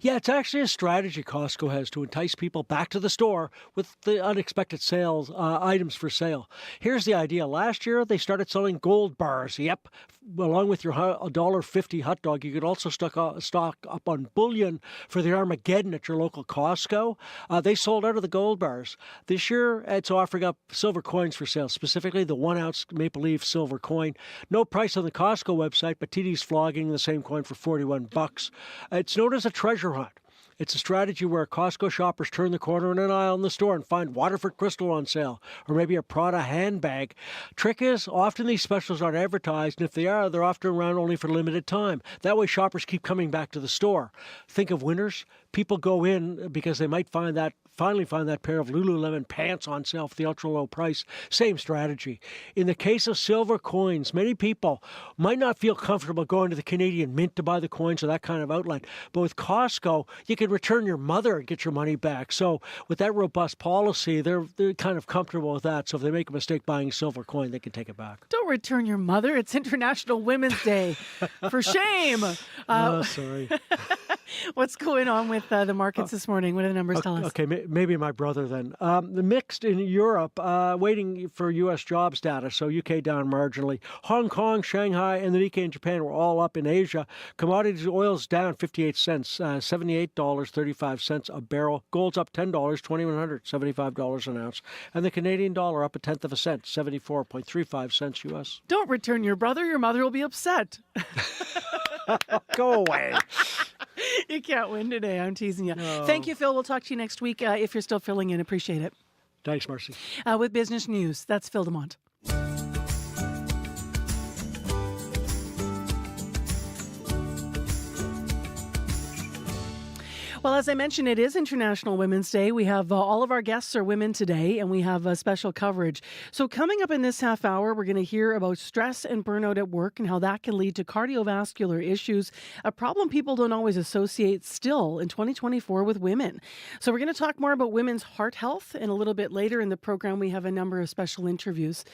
Yeah, it's actually a strategy Costco has to entice people back to the store with the unexpected sales items for sale. Here's the idea. Last year, they started selling gold bars. Yep, along with your $1.50 hot dog, you could also stock up on bullion for the Armageddon at your local Costco. They sold out of the gold bars. This year, it's offering up silver coins for sale, specifically the 1-ounce maple leaf silver coin. No price on the Costco website, but TD's flogging the same coin for $41. It's known as a treasure hunt. It's a strategy where Costco shoppers turn the corner in an aisle in the store and find Waterford crystal on sale, or maybe a Prada handbag. Trick is, often these specials aren't advertised, and if they are, they're often around only for limited time. That way shoppers keep coming back to the store. Think of winners. People go in because they might finally find that pair of Lululemon pants on sale for the ultra low price. Same strategy. In the case of silver coins, many people might not feel comfortable going to the Canadian Mint to buy the coins or that kind of outlet. But with Costco, you can return your mother and get your money back. So with that robust policy, they're kind of comfortable with that. So if they make a mistake buying a silver coin, they can take it back. Don't return your mother. It's International Women's Day. For shame. Oh, sorry. What's going on with the markets this morning? What do the numbers tell us? Okay, maybe my brother then. The mixed in Europe, waiting for U.S. jobs data, so UK down marginally. Hong Kong, Shanghai, and the Nikkei in Japan were all up in Asia. Commodities, oil's down 58 cents, $78.35 a barrel. Gold's up $10, $2,175 an ounce. And the Canadian dollar up 1/10 of a cent, 74.35 cents U.S. Don't return your brother. Your mother will be upset. Go away. You can't win today. I'm teasing you. No. Thank you, Phil. We'll talk to you next week if you're still filling in. Appreciate it. Thanks, Marcy. With business news, that's Phil DeMont. Well, as I mentioned, it is International Women's Day. We have all of our guests are women today, and we have special coverage. So coming up in this half hour, we're going to hear about stress and burnout at work and how that can lead to cardiovascular issues, a problem people don't always associate still in 2024 with women. So we're going to talk more about women's heart health, and a little bit later in the program, we have a number of special interviews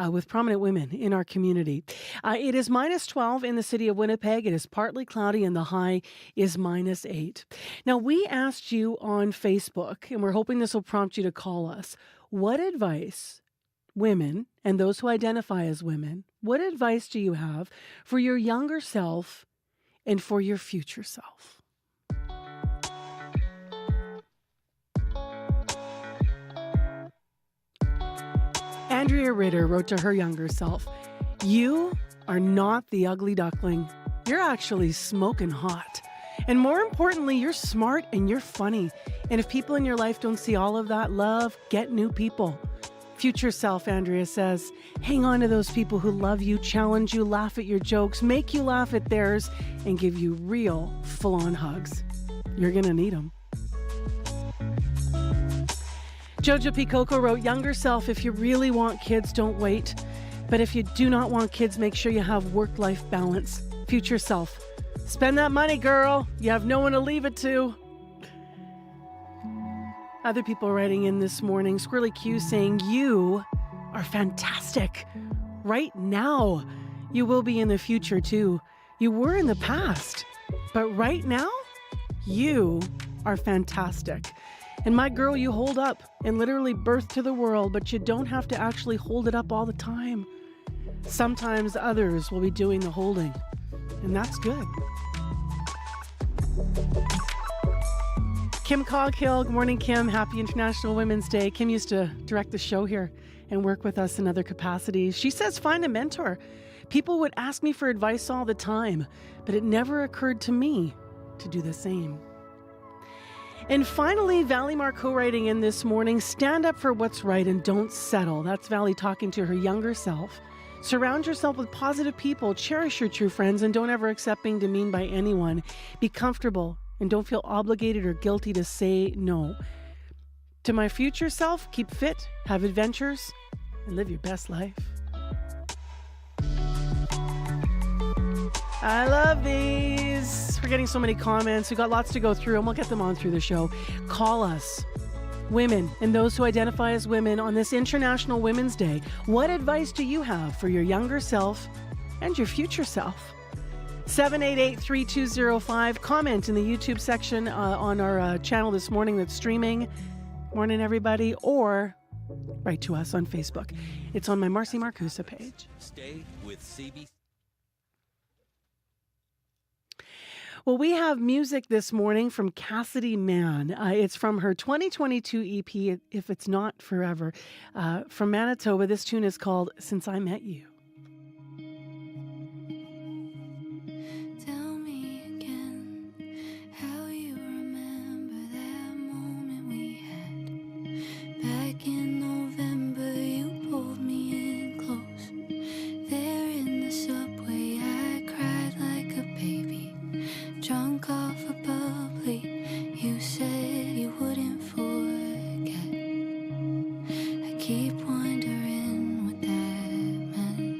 with prominent women in our community. It is -12 in the city of Winnipeg. It is partly cloudy, and the high is -8. Now, we asked you on Facebook, and we're hoping this will prompt you to call us. What advice, women and those who identify as women, what advice do you have for your younger self and for your future self? Andrea Ritter wrote to her younger self, "You are not the ugly duckling. You're actually smoking hot. And more importantly, you're smart and you're funny. And if people in your life don't see all of that love, get new people." Future self, Andrea says, hang on to those people who love you, challenge you, laugh at your jokes, make you laugh at theirs, and give you real full-on hugs. You're going to need them. Jojo Picoco wrote, "Younger self, if you really want kids, don't wait. But if you do not want kids, make sure you have work-life balance." Future self, spend that money, girl. You have no one to leave it to. Other people writing in this morning, Squirrely Q saying, "You are are fantastic. Right now, you will be in the future too. You were in the past, but right now, you are fantastic. And my girl, you hold up and literally birth to the world, but you don't have to actually hold it up all the time. Sometimes others will be doing the holding, and that's good. Kim Coghill, good morning, Kim. Happy International Women's Day. Kim used to direct the show here and work with us in other capacities. She says, find a mentor. People would ask me for advice all the time, but it never occurred to me to do the same. And finally, Valley Marco writing in this morning, stand up for what's right and don't settle. That's Valley talking to her younger self. Surround yourself with positive people, cherish your true friends, and don't ever accept being demeaned by anyone. Be comfortable and don't feel obligated or guilty to say no. To my future self, keep fit, have adventures, and live your best life. I love these. We're getting so many comments. We've got lots to go through, and we'll get them on through the show. Call us, women and those who identify as women, on this International Women's Day. What advice do you have for your younger self and your future self? 788-3205. Comment in the YouTube section on our channel this morning that's streaming. Morning, everybody. Or write to us on Facebook. It's on my Marcy Marcusa page. Stay with CBC. Well, we have music this morning from Cassidy Mann. It's from her 2022 EP, If It's Not Forever. From Manitoba, this tune is called Since I Met You. Tell me again how you remember that moment we had. Back in November, you pulled me in close. There in the subway, I cried like a baby. Drunk off a bubbly, you said you wouldn't forget. I keep wondering what that meant.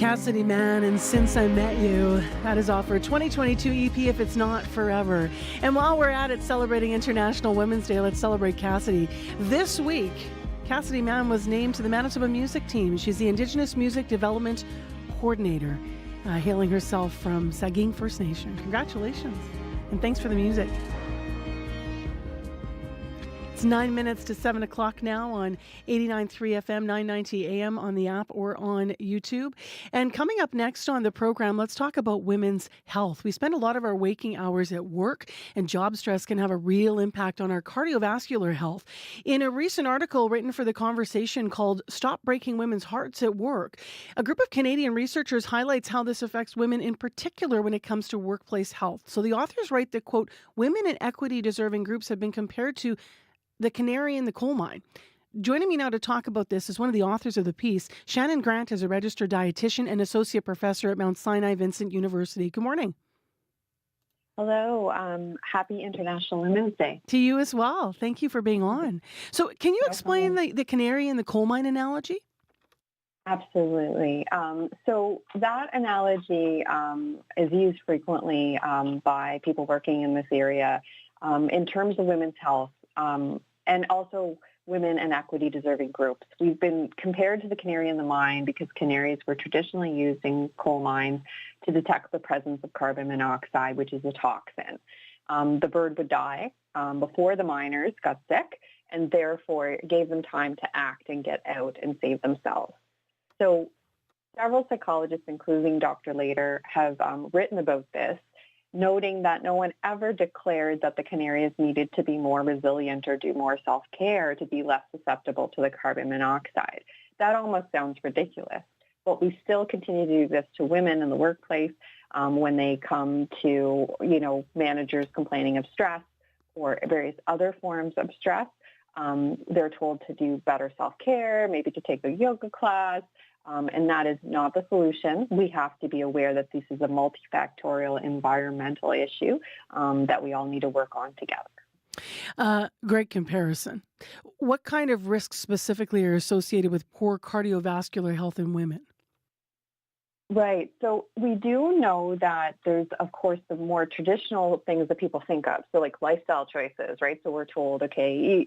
Cassidy Mann and Since I Met You. That is off her 2022 EP, If It's Not Forever. And while we're at it celebrating International Women's Day, let's celebrate Cassidy. This week, Cassidy Mann was named to the Manitoba Music Team. She's the Indigenous Music Development Coordinator, hailing herself from Saging First Nation. Congratulations, and thanks for the music. It's 9 minutes to 7 o'clock now on 89.3 FM, 990 AM on the app or on YouTube. And coming up next on the program, let's talk about women's health. We spend a lot of our waking hours at work, and job stress can have a real impact on our cardiovascular health. In a recent article written for The Conversation called Stop Breaking Women's Hearts at Work, a group of Canadian researchers highlights how this affects women in particular when it comes to workplace health. So the authors write that, quote, women in equity-deserving groups have been compared to the canary in the coal mine. Joining me now to talk about this is one of the authors of the piece. Shannon Grant is a registered dietitian and associate professor at Mount Sinai Vincent University. Good morning. Hello. Happy International Women's Day. To you as well. Thank you for being on. So can you explain the canary in the coal mine analogy? Absolutely. So that analogy is used frequently by people working in this area in terms of women's health. And also women and equity-deserving groups. We've been compared to the canary in the mine because canaries were traditionally used in coal mines to detect the presence of carbon monoxide, which is a toxin. The bird would die before the miners got sick, and therefore it gave them time to act and get out and save themselves. So several psychologists, including Dr. Lader, have written about this, noting that no one ever declared that the canaries needed to be more resilient or do more self-care to be less susceptible to the carbon monoxide. That almost sounds ridiculous, but we still continue to do this to women in the workplace when they come to, managers complaining of stress or various other forms of stress. They're told to do better self-care, maybe to take a yoga class, and that is not the solution. We have to be aware that this is a multifactorial environmental issue that we all need to work on together. Great comparison. What kind of risks specifically are associated with poor cardiovascular health in women? Right. So we do know that there's, of course, the more traditional things that people think of. So like lifestyle choices, right? So we're told, okay,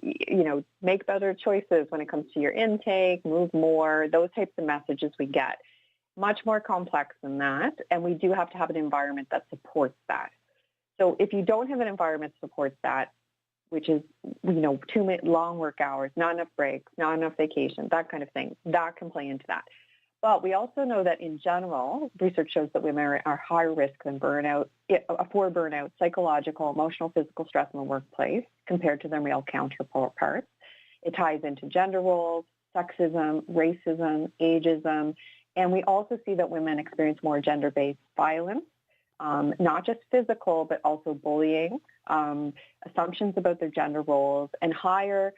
make better choices when it comes to your intake, move more, those types of messages we get. Much more complex than that. And we do have to have an environment that supports that. So if you don't have an environment that supports that, which is, too long work hours, not enough breaks, not enough vacation, that kind of thing, that can play into that. But we also know that in general, research shows that women are higher risk than for burnout, psychological, emotional, physical stress in the workplace compared to their male counterparts. It ties into gender roles, sexism, racism, ageism, and we also see that women experience more gender-based violence, not just physical, but also bullying, assumptions about their gender roles, and higher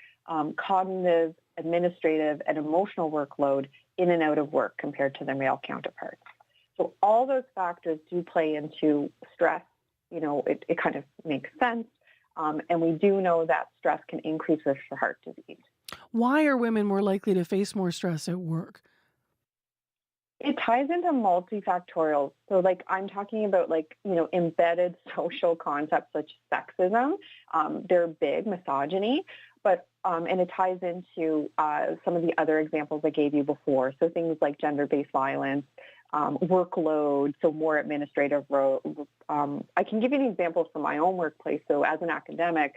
cognitive, administrative, and emotional workload in and out of work compared to their male counterparts. So all those factors do play into stress. It kind of makes sense. And we do know that stress can increase risk for heart disease. Why are women more likely to face more stress at work? It ties into multifactorial. So I'm talking about embedded social concepts such as sexism. They're big, misogyny, but and it ties into some of the other examples I gave you before. So things like gender-based violence, workload, so more administrative I can give you an example from my own workplace. So as an academic,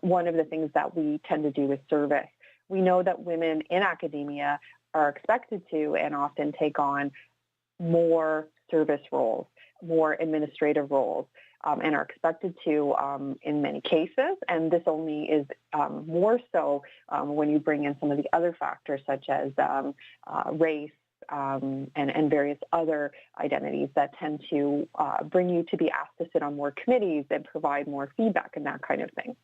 one of the things that we tend to do is service. We know that women in academia are expected to and often take on more service roles, more administrative roles, and are expected to in many cases. And this only is more so when you bring in some of the other factors such as race and various other identities that tend to bring you to be asked to sit on more committees and provide more feedback and that kind of thing.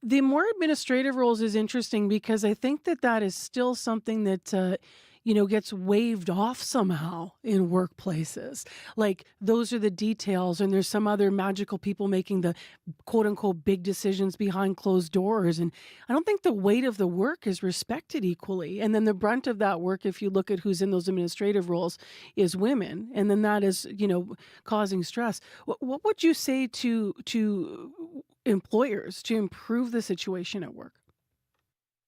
The more administrative roles is interesting because I think that is still something that gets waved off somehow in workplaces. Like those are the details, and there's some other magical people making the quote unquote big decisions behind closed doors. And I don't think the weight of the work is respected equally. And then the brunt of that work, if you look at who's in those administrative roles, is women. And then that is, causing stress. What would you say to employers to improve the situation at work?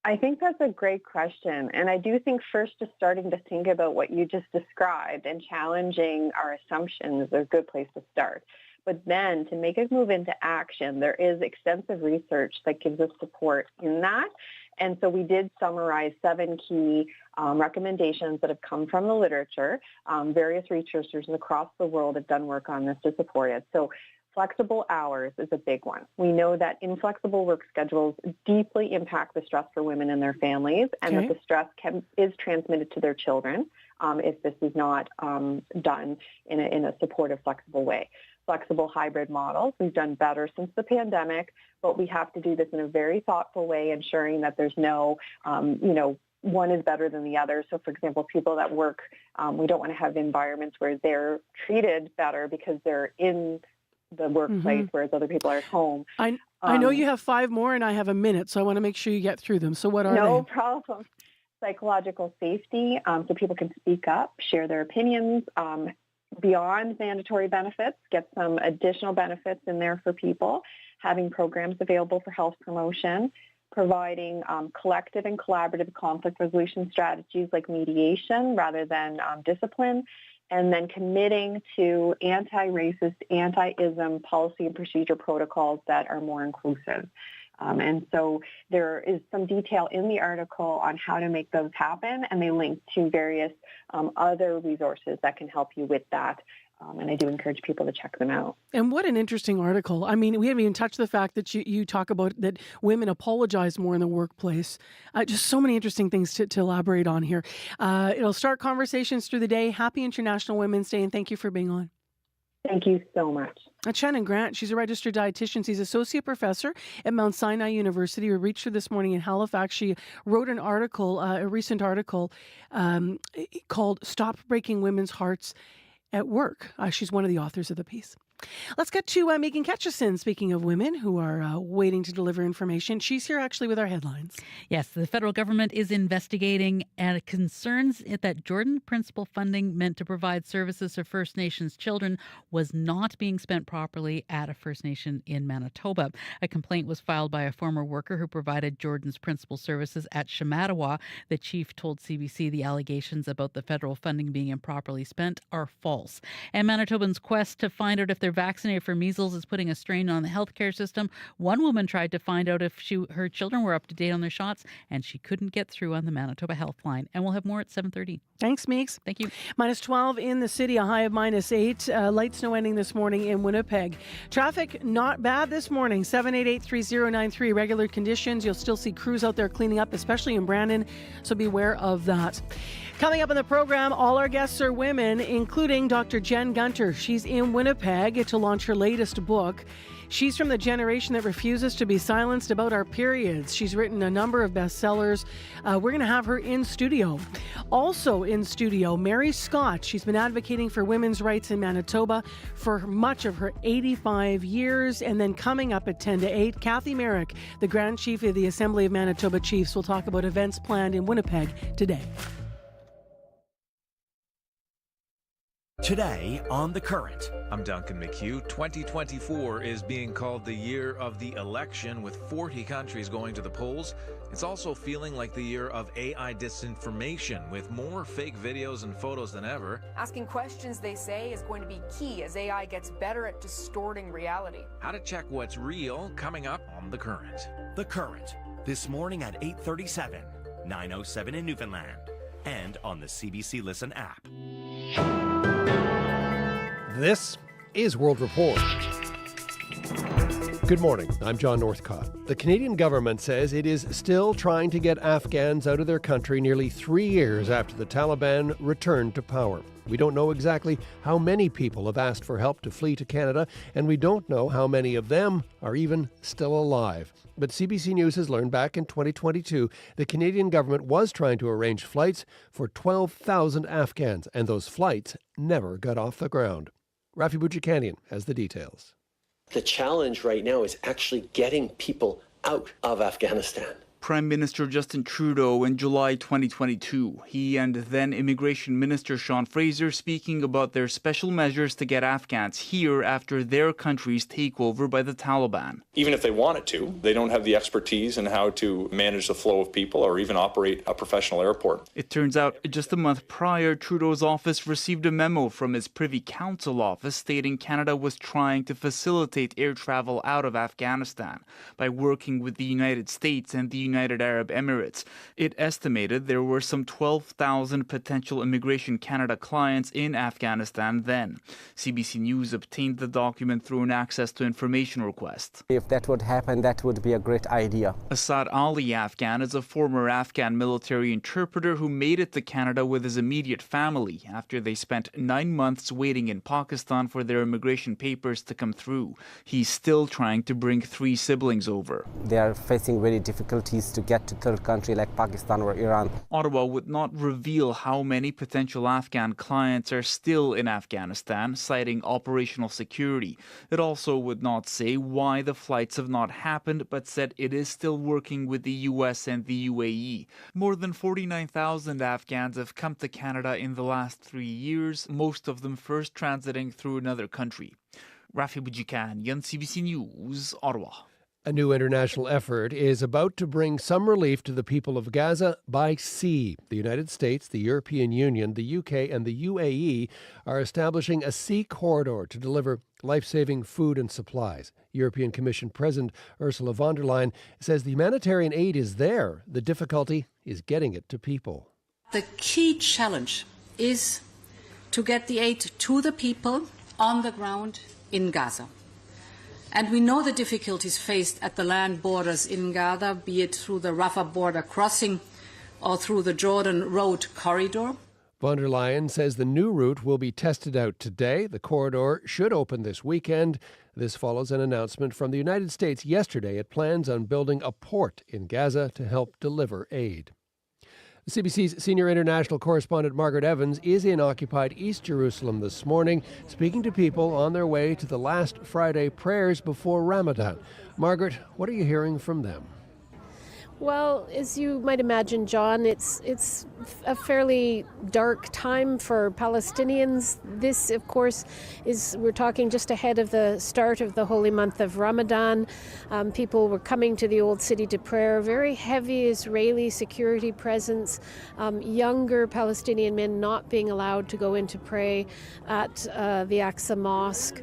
I think that's a great question. And I do think first just starting to think about what you just described and challenging our assumptions is a good place to start. But then to make it move into action, there is extensive research that gives us support in that. And so we did summarize 7 key recommendations that have come from the literature. Various researchers across the world have done work on this to support it. So flexible hours is a big one. We know that inflexible work schedules deeply impact the stress for women and their families, and that the stress is transmitted to their children if this is not done in a supportive, flexible way. Flexible hybrid models, we've done better since the pandemic, but we have to do this in a very thoughtful way, ensuring that there's no, one is better than the other. So, for example, people that work, we don't want to have environments where they're treated better because they're in the workplace, whereas other people are at home. I know you have 5 more and I have a minute, so I want to make sure you get through them. So what are they? No problem. Psychological safety, so people can speak up, share their opinions, beyond mandatory benefits, get some additional benefits in there for people, having programs available for health promotion, providing collective and collaborative conflict resolution strategies like mediation rather than discipline, and then committing to anti-racist, anti-ism policy and procedure protocols that are more inclusive. And so there is some detail in the article on how to make those happen, and they link to various other resources that can help you with that. And I do encourage people to check them out. And what an interesting article. I mean, we haven't even touched the fact that you talk about that women apologize more in the workplace. Just so many interesting things to elaborate on here. It'll start conversations through the day. Happy International Women's Day, and thank you for being on. Thank you so much. Shannon Grant, she's a registered dietitian. She's associate professor at Mount Sinai University. We reached her this morning in Halifax. She wrote an article, a recent article called Stop Breaking Women's Hearts at Work. She's one of the authors of the piece. Let's get to Megan Ketchison. Speaking of women who are waiting to deliver information, she's here actually with our headlines. Yes, the federal government is investigating concerns that Jordan Principle funding meant to provide services to First Nations children was not being spent properly at a First Nation in Manitoba. A complaint was filed by a former worker who provided Jordan's Principle services at Shamattawa. The chief told CBC the allegations about the federal funding being improperly spent are false. And Manitobans' quest to find out if they're vaccinated for measles is putting a strain on the healthcare system. One woman tried to find out if her children were up to date on their shots, and she couldn't get through on the Manitoba Health Line. And we'll have more at 7:30. Thanks, Meeks. Thank you. Minus 12 in the city, a high of minus 8. Light snow ending this morning in Winnipeg. Traffic not bad this morning. 788-3093. Regular conditions. You'll still see crews out there cleaning up, especially in Brandon, so beware of that. Coming up in the program, all our guests are women, including Dr. Jen Gunter. She's in Winnipeg to launch her latest book. She's from the generation that refuses to be silenced about our periods. She's written a number of bestsellers. We're going to have her in studio. Also in studio, Mary Scott. She's been advocating for women's rights in Manitoba for much of her 85 years. And then coming up at 10 to 8, Kathy Merrick, the Grand Chief of the Assembly of Manitoba Chiefs, will talk about events planned in Winnipeg today. Today on The Current. I'm Duncan McHugh. 2024 is being called the year of the election, with 40 countries going to the polls. It's also feeling like the year of AI disinformation, with more fake videos and photos than ever. Asking questions, they say, is going to be key as AI gets better at distorting reality. How to check what's real, coming up on The Current. The Current, this morning at 8:37, 9:07 in Newfoundland, and on the CBC Listen app. This is World Report. Good morning. I'm John Northcott. The Canadian government says it is still trying to get Afghans out of their country nearly 3 years after the Taliban returned to power. We don't know exactly how many people have asked for help to flee to Canada, and we don't know how many of them are even still alive. But CBC News has learned back in 2022 the Canadian government was trying to arrange flights for 12,000 Afghans, and those flights never got off the ground. Rafi Boudjikanian has the details. The challenge right now is actually getting people out of Afghanistan. Prime Minister Justin Trudeau in July 2022. He and then Immigration Minister Sean Fraser speaking about their special measures to get Afghans here after their country's takeover by the Taliban. Even if they wanted to, they don't have the expertise in how to manage the flow of people or even operate a professional airport. It turns out just a month prior, Trudeau's office received a memo from his Privy Council office stating Canada was trying to facilitate air travel out of Afghanistan by working with the United States and the United Arab Emirates. It estimated there were some 12,000 potential Immigration Canada clients in Afghanistan then. CBC News obtained the document through an access to information request. If that would happen, that would be a great idea. Asad Ali Afghan is a former Afghan military interpreter who made it to Canada with his immediate family after they spent 9 months waiting in Pakistan for their immigration papers to come through. He's still trying to bring 3 siblings over. They are facing very difficulties to get to third country like Pakistan or Iran. Ottawa would not reveal how many potential Afghan clients are still in Afghanistan, citing operational security. It also would not say why the flights have not happened, but said it is still working with the US and the UAE. More than 49,000 Afghans have come to Canada in the last 3 years, most of them first transiting through another country. Rafi Boudjikanian, CBC News, Ottawa. A new international effort is about to bring some relief to the people of Gaza by sea. The United States, the European Union, the UK, and the UAE are establishing a sea corridor to deliver life-saving food and supplies. European Commission President Ursula von der Leyen says the humanitarian aid is there. The difficulty is getting it to people. The key challenge is to get the aid to the people on the ground in Gaza. And we know the difficulties faced at the land borders in Gaza, be it through the Rafah border crossing or through the Jordan Road corridor. Von der Leyen says the new route will be tested out today. The corridor should open this weekend. This follows an announcement from the United States yesterday. It plans on building a port in Gaza to help deliver aid. CBC's senior international correspondent Margaret Evans is in occupied East Jerusalem this morning, speaking to people on their way to the last Friday prayers before Ramadan. Margaret, what are you hearing from them? Well, as you might imagine, John, it's a fairly dark time for Palestinians. This, of course, we're talking just ahead of the start of the holy month of Ramadan. People were coming to the Old City to prayer. Very heavy Israeli security presence. Younger Palestinian men not being allowed to go in to pray at the Aqsa Mosque.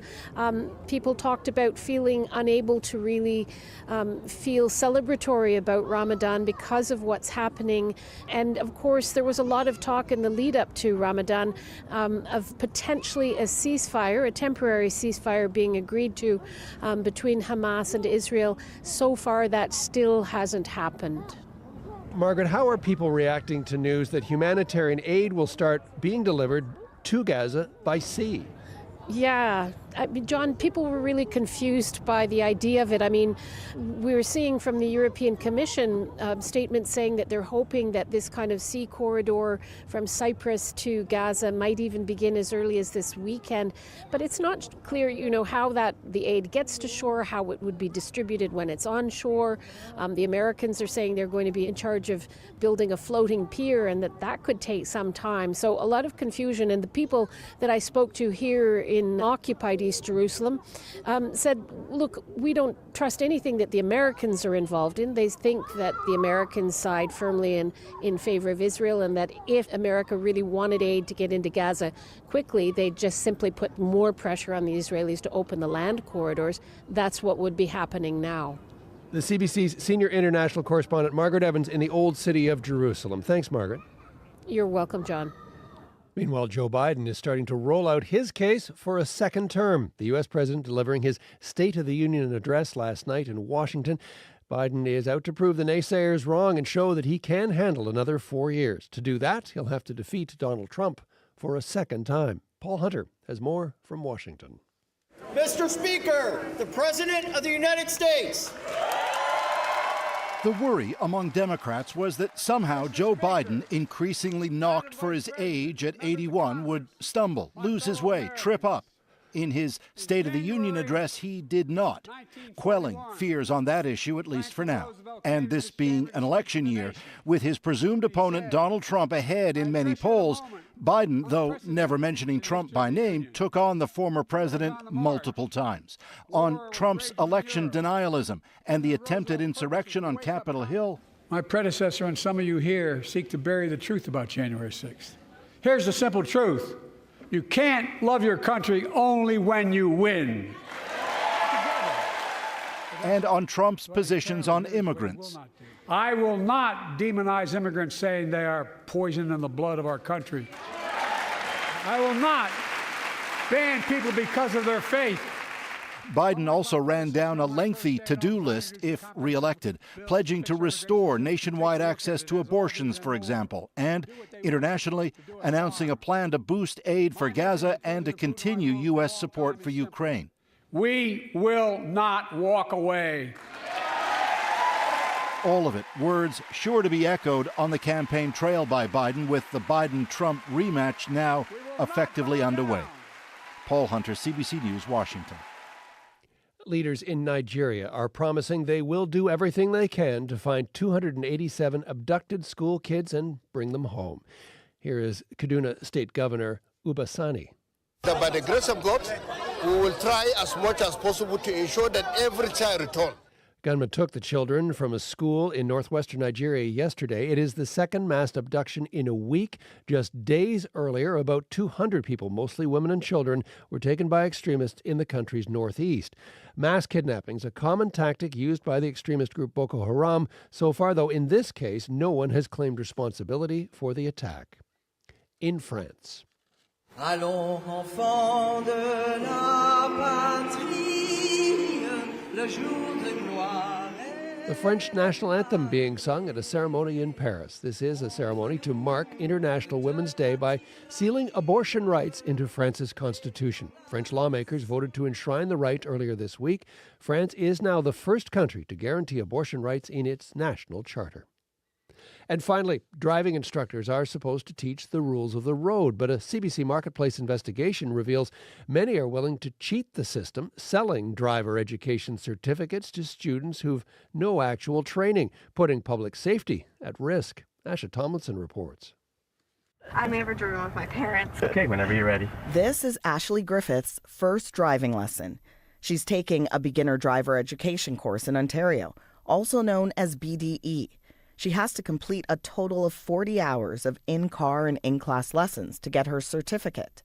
People talked about feeling unable to really feel celebratory about Ramadan because of what's happening. And of course, there was a lot of talk in the lead up to Ramadan of potentially a ceasefire, a temporary ceasefire being agreed to between Hamas and Israel. So far, that still hasn't happened. Margaret, how are people reacting to news that humanitarian aid will start being delivered to Gaza by sea? Yeah, I mean, John, people were really confused by the idea of it. I mean, we were seeing from the European Commission statements saying that they're hoping that this kind of sea corridor from Cyprus to Gaza might even begin as early as this weekend. But it's not clear, how the aid gets to shore, how it would be distributed when it's on shore. The Americans are saying they're going to be in charge of building a floating pier and that could take some time. So a lot of confusion. And the people that I spoke to here in occupied East Jerusalem said, look, we don't trust anything that the Americans are involved in. They think that the Americans side firmly in favor of Israel, and that if America really wanted aid to get into Gaza quickly, they'd just simply put more pressure on the Israelis to open the land corridors. That's what would be happening now. The CBC's senior international correspondent Margaret Evans in the Old City of Jerusalem. Thanks, Margaret. You're welcome, John. Meanwhile, Joe Biden is starting to roll out his case for a second term. The U.S. president delivering his State of the Union address last night in Washington. Biden is out to prove the naysayers wrong and show that he can handle another 4 years. To do that, he'll have to defeat Donald Trump for a second time. Paul Hunter has more from Washington. Mr. Speaker, the President of the United States. The worry among Democrats was that somehow Joe Biden, increasingly knocked for his age at 81, would stumble, lose his way, trip up. In his State of the Union address, he did not, quelling fears on that issue, at least for now. And this being an election year, with his presumed opponent Donald Trump ahead in many polls, Biden, though never mentioning Trump by name, took on the former president multiple times. On Trump's election denialism and the attempted insurrection on Capitol Hill. My predecessor and some of you here seek to bury the truth about January 6th. Here's the simple truth. You can't love your country only when you win. And on Trump's positions on immigrants. I will not demonize immigrants saying they are poison in the blood of our country. I will not ban people because of their faith. Biden also ran down a lengthy to-do list if reelected, pledging to restore nationwide access to abortions, for example, and internationally announcing a plan to boost aid for Gaza and to continue U.S. support for Ukraine. We will not walk away. All of it, words sure to be echoed on the campaign trail by Biden, with the Biden-Trump rematch now effectively underway. Paul Hunter, CBC News, Washington. Leaders in Nigeria are promising they will do everything they can to find 287 abducted school kids and bring them home. Here is Kaduna State Governor Uba Sani. By the grace of God, we will try as much as possible to ensure that every child returns. Gunmen took the children from a school in northwestern Nigeria yesterday. It is the second mass abduction in a week. Just days earlier, about 200 people, mostly women and children, were taken by extremists in the country's northeast. Mass kidnappings, a common tactic used by the extremist group Boko Haram. So far, though, in this case, no one has claimed responsibility for the attack. In France. Allons, enfants de la patrie, le jour de gloire. The French national anthem being sung at a ceremony in Paris. This is a ceremony to mark International Women's Day by sealing abortion rights into France's constitution. French lawmakers voted to enshrine the right earlier this week. France is now the first country to guarantee abortion rights in its national charter. And finally, driving instructors are supposed to teach the rules of the road, but a CBC Marketplace investigation reveals many are willing to cheat the system, selling driver education certificates to students who've no actual training, putting public safety at risk. Asha Tomlinson reports. I've never driven with my parents. Okay, whenever you're ready. This is Ashley Griffith's first driving lesson. She's taking a beginner driver education course in Ontario, also known as BDE. She has to complete a total of 40 hours of in-car and in-class lessons to get her certificate.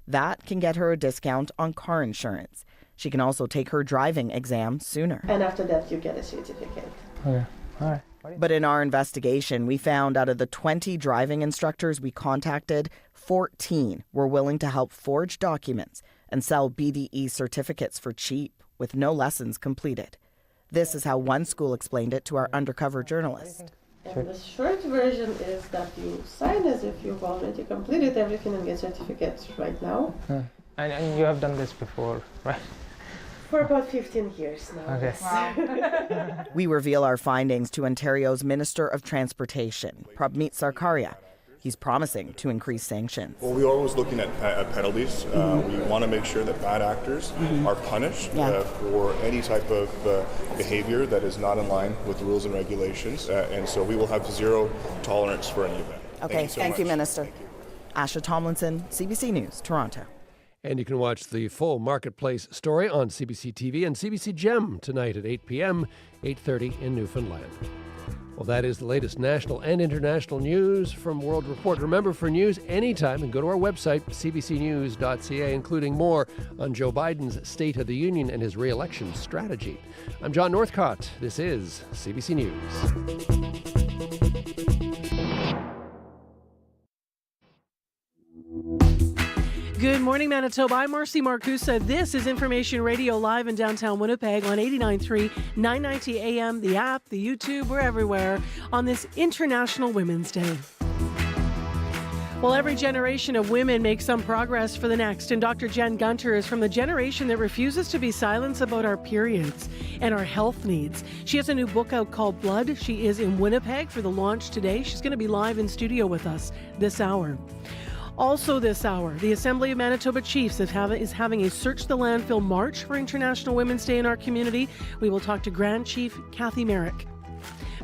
That can get her a discount on car insurance. She can also take her driving exam sooner. And after that, you get a certificate. Okay, all right. But in our investigation, we found out of the 20 driving instructors we contacted, 14 were willing to help forge documents and sell BDE certificates for cheap with no lessons completed. This is how one school explained it to our undercover journalist. And the short version is that you sign as if you've already completed everything and get certificates right now. And you have done this before, right? For about 15 years now. Okay. Wow. We reveal our findings to Ontario's Minister of Transportation, Prabmeet Sarkaria. He's promising to increase sanctions. Well, we're always looking at penalties. We want to make sure that bad actors are punished for any type of behavior that is not in line with the rules and regulations. And so we will have zero tolerance for any of that. Okay, thank you, Minister. Thank you. Asha Tomlinson, CBC News, Toronto. And you can watch the full Marketplace story on CBC TV and CBC Gem tonight at 8 p.m., 8:30 in Newfoundland. Well, that is the latest national and international news from World Report. Remember, for news anytime, and go to our website, cbcnews.ca, including more on Joe Biden's State of the Union and his re-election strategy. I'm John Northcott. This is CBC News. Good morning, Manitoba. I'm Marcy Marcusa. This is Information Radio live in downtown Winnipeg on 89.3, 990 AM, the app, the YouTube, we're everywhere on this International Women's Day. Well, every generation of women makes some progress for the next, and Dr. Jen Gunter is from the generation that refuses to be silenced about our periods and our health needs. She has a new book out called Blood. She is in Winnipeg for the launch today. She's going to be live in studio with us this hour. Also this hour, the Assembly of Manitoba Chiefs is having a Search the Landfill March for International Women's Day in our community. We will talk to Grand Chief Kathy Merrick.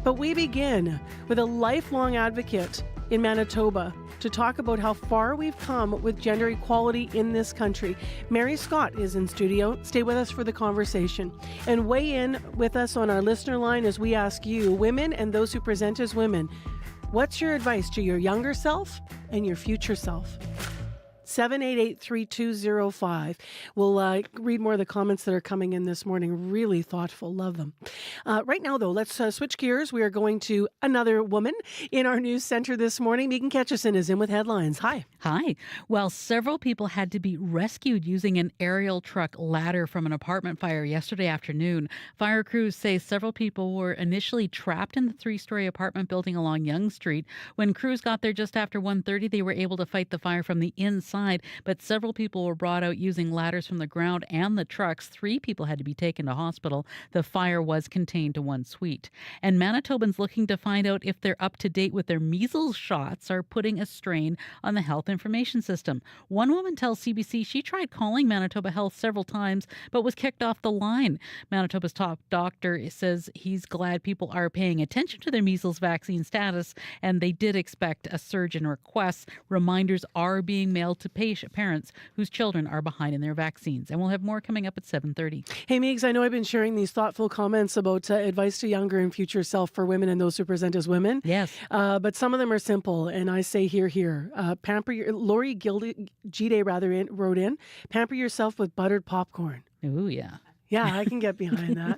But we begin with a lifelong advocate in Manitoba to talk about how far we've come with gender equality in this country. Mary Scott is in studio. Stay with us for the conversation. And weigh in with us on our listener line as we ask you, women and those who present as women, what's your advice to your younger self and your future self? 788-3205. We'll read more of the comments that are coming in this morning. Really thoughtful. Love them. Right now, though, let's switch gears. We are going to another woman in our news center this morning. Megan Ketchison is in with headlines. Hi. Hi. Well, several people had to be rescued using an aerial truck ladder from an apartment fire yesterday afternoon. Fire crews say several people were initially trapped in the three-story apartment building along Yonge Street. When crews got there just after 1:30, they were able to fight the fire from the inside, but several people were brought out using ladders from the ground and the trucks. 3 people had to be taken to hospital. The fire was contained to one suite. And Manitobans looking to find out if they're up to date with their measles shots are putting a strain on the health information system. One woman tells CBC she tried calling Manitoba Health several times but was kicked off the line. Manitoba's top doctor says he's glad people are paying attention to their measles vaccine status, and they did expect a surge in requests. Reminders are being mailed to parents whose children are behind in their vaccines. And we'll have more coming up at 7:30. Hey, Meeks, I know I've been sharing these thoughtful comments about advice to younger and future self for women and those who present as women. Yes. But some of them are simple, and I say here. Pamper your... Lori Gide wrote in, pamper yourself with buttered popcorn. Ooh, yeah. Yeah, I can get behind that.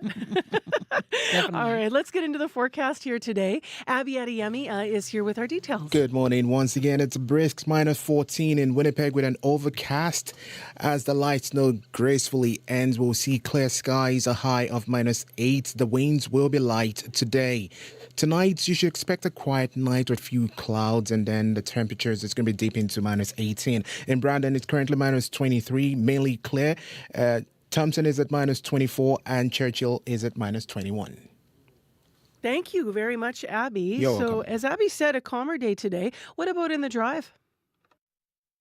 All right, let's get into the forecast here today. Abby Adeyemi is here with our details. Good morning. Once again, it's a brisk -14 in Winnipeg with an overcast. As the light snow gracefully ends, we'll see clear skies, a high of -8. The winds will be light today. Tonight, you should expect a quiet night with few clouds, and then the temperatures is going to be deep into -18. In Brandon, it's currently -23, mainly clear. Thompson is at -24 and Churchill is at -21. Thank you very much, Abby. You're so, welcome. as Abby said, a calmer day today. What about in the drive?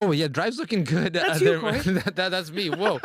Oh, yeah, drive's looking good. That's you, Corey. That's me. Whoa.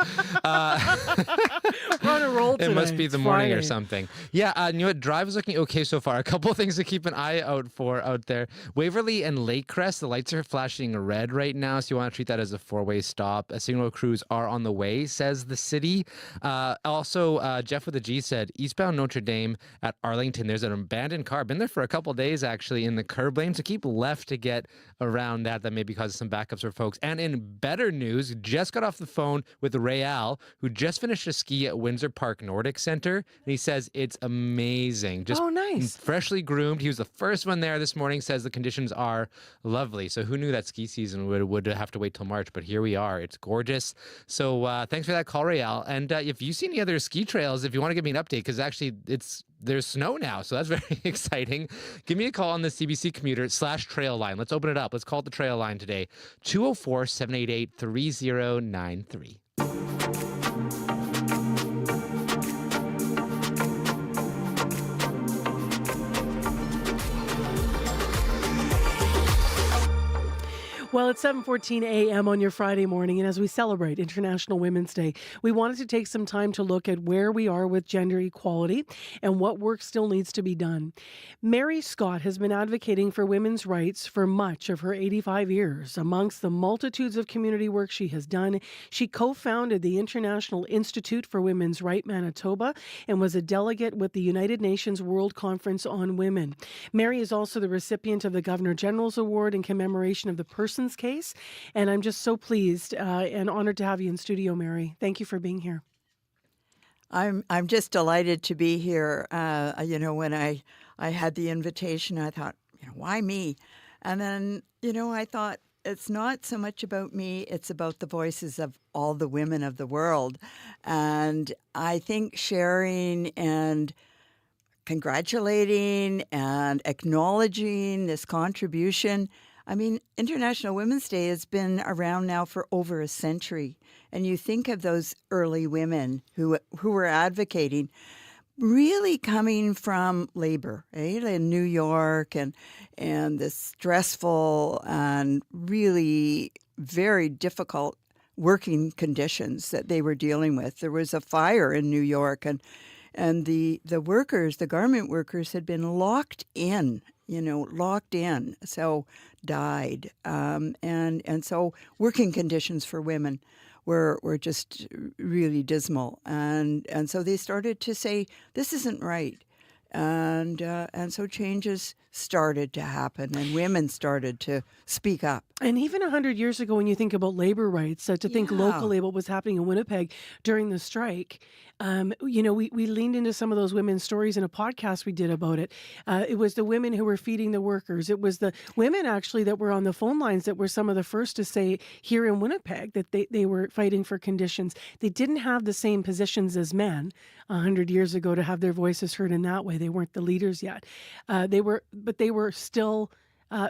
We're on a roll today. It must be the morning Friday. or something. Yeah, you know what? Drive is looking okay so far. A couple of things to keep an eye out for out there. Waverly and Lakecrest, the lights are flashing red right now, so you want to treat that as a 4-way stop. Signal crews are on the way, says the city. Also, Jeff with a G said, eastbound Notre Dame at Arlington, there's an abandoned car. Been there for a couple of days, actually, in the curb lane, so keep left to get around that. That maybe causes some backups for folks. And in better news, just got off the phone with Rayal, who just finished a ski at Windsor Park Nordic Center, and he says it's amazing. Just nice. Freshly groomed. He was the first one there this morning, says the conditions are lovely. So who knew that ski season would have to wait till March, but here we are. It's gorgeous. So thanks for that call, Rayal. And if you see any other ski trails, if you want to give me an update, because actually there's snow now, so that's very exciting. Give me a call on the CBC commuter /trail line. Let's open it up. Let's call it the trail line today. 204-788-3093. Well, it's 7:14 a.m. on your Friday morning, and as we celebrate International Women's Day, we wanted to take some time to look at where we are with gender equality and what work still needs to be done. Mary Scott has been advocating for women's rights for much of her 85 years. Amongst the multitudes of community work she has done, she co-founded the International Institute for Women's Rights Manitoba and was a delegate with the United Nations World Conference on Women. Mary is also the recipient of the Governor General's Award in commemoration of the Persons case, and I'm just so pleased and honored to have you in studio, Mary. Thank you for being here. I'm just delighted to be here. When I had the invitation, I thought, why me? And then, I thought, it's not so much about me, it's about the voices of all the women of the world. And I think sharing and congratulating and acknowledging this contribution. I mean, International Women's Day has been around now for over a century. And you think of those early women who were advocating, really coming from labor, in New York and the stressful and really very difficult working conditions that they were dealing with. There was a fire in New York, and the workers, the garment workers, had been locked in, so died. And so working conditions for women were just really dismal. And so they started to say, this isn't right. And so changes started to happen, and women started to speak up. And even 100 years ago, when you think about labor rights, to think locally about what's happening in Winnipeg during the strike, we leaned into some of those women's stories in a podcast we did about it. It was the women who were feeding the workers. It was the women actually that were on the phone lines that were some of the first to say here in Winnipeg that they were fighting for conditions. They didn't have the same positions as men 100 years ago to have their voices heard in that way. They weren't the leaders yet. But they were still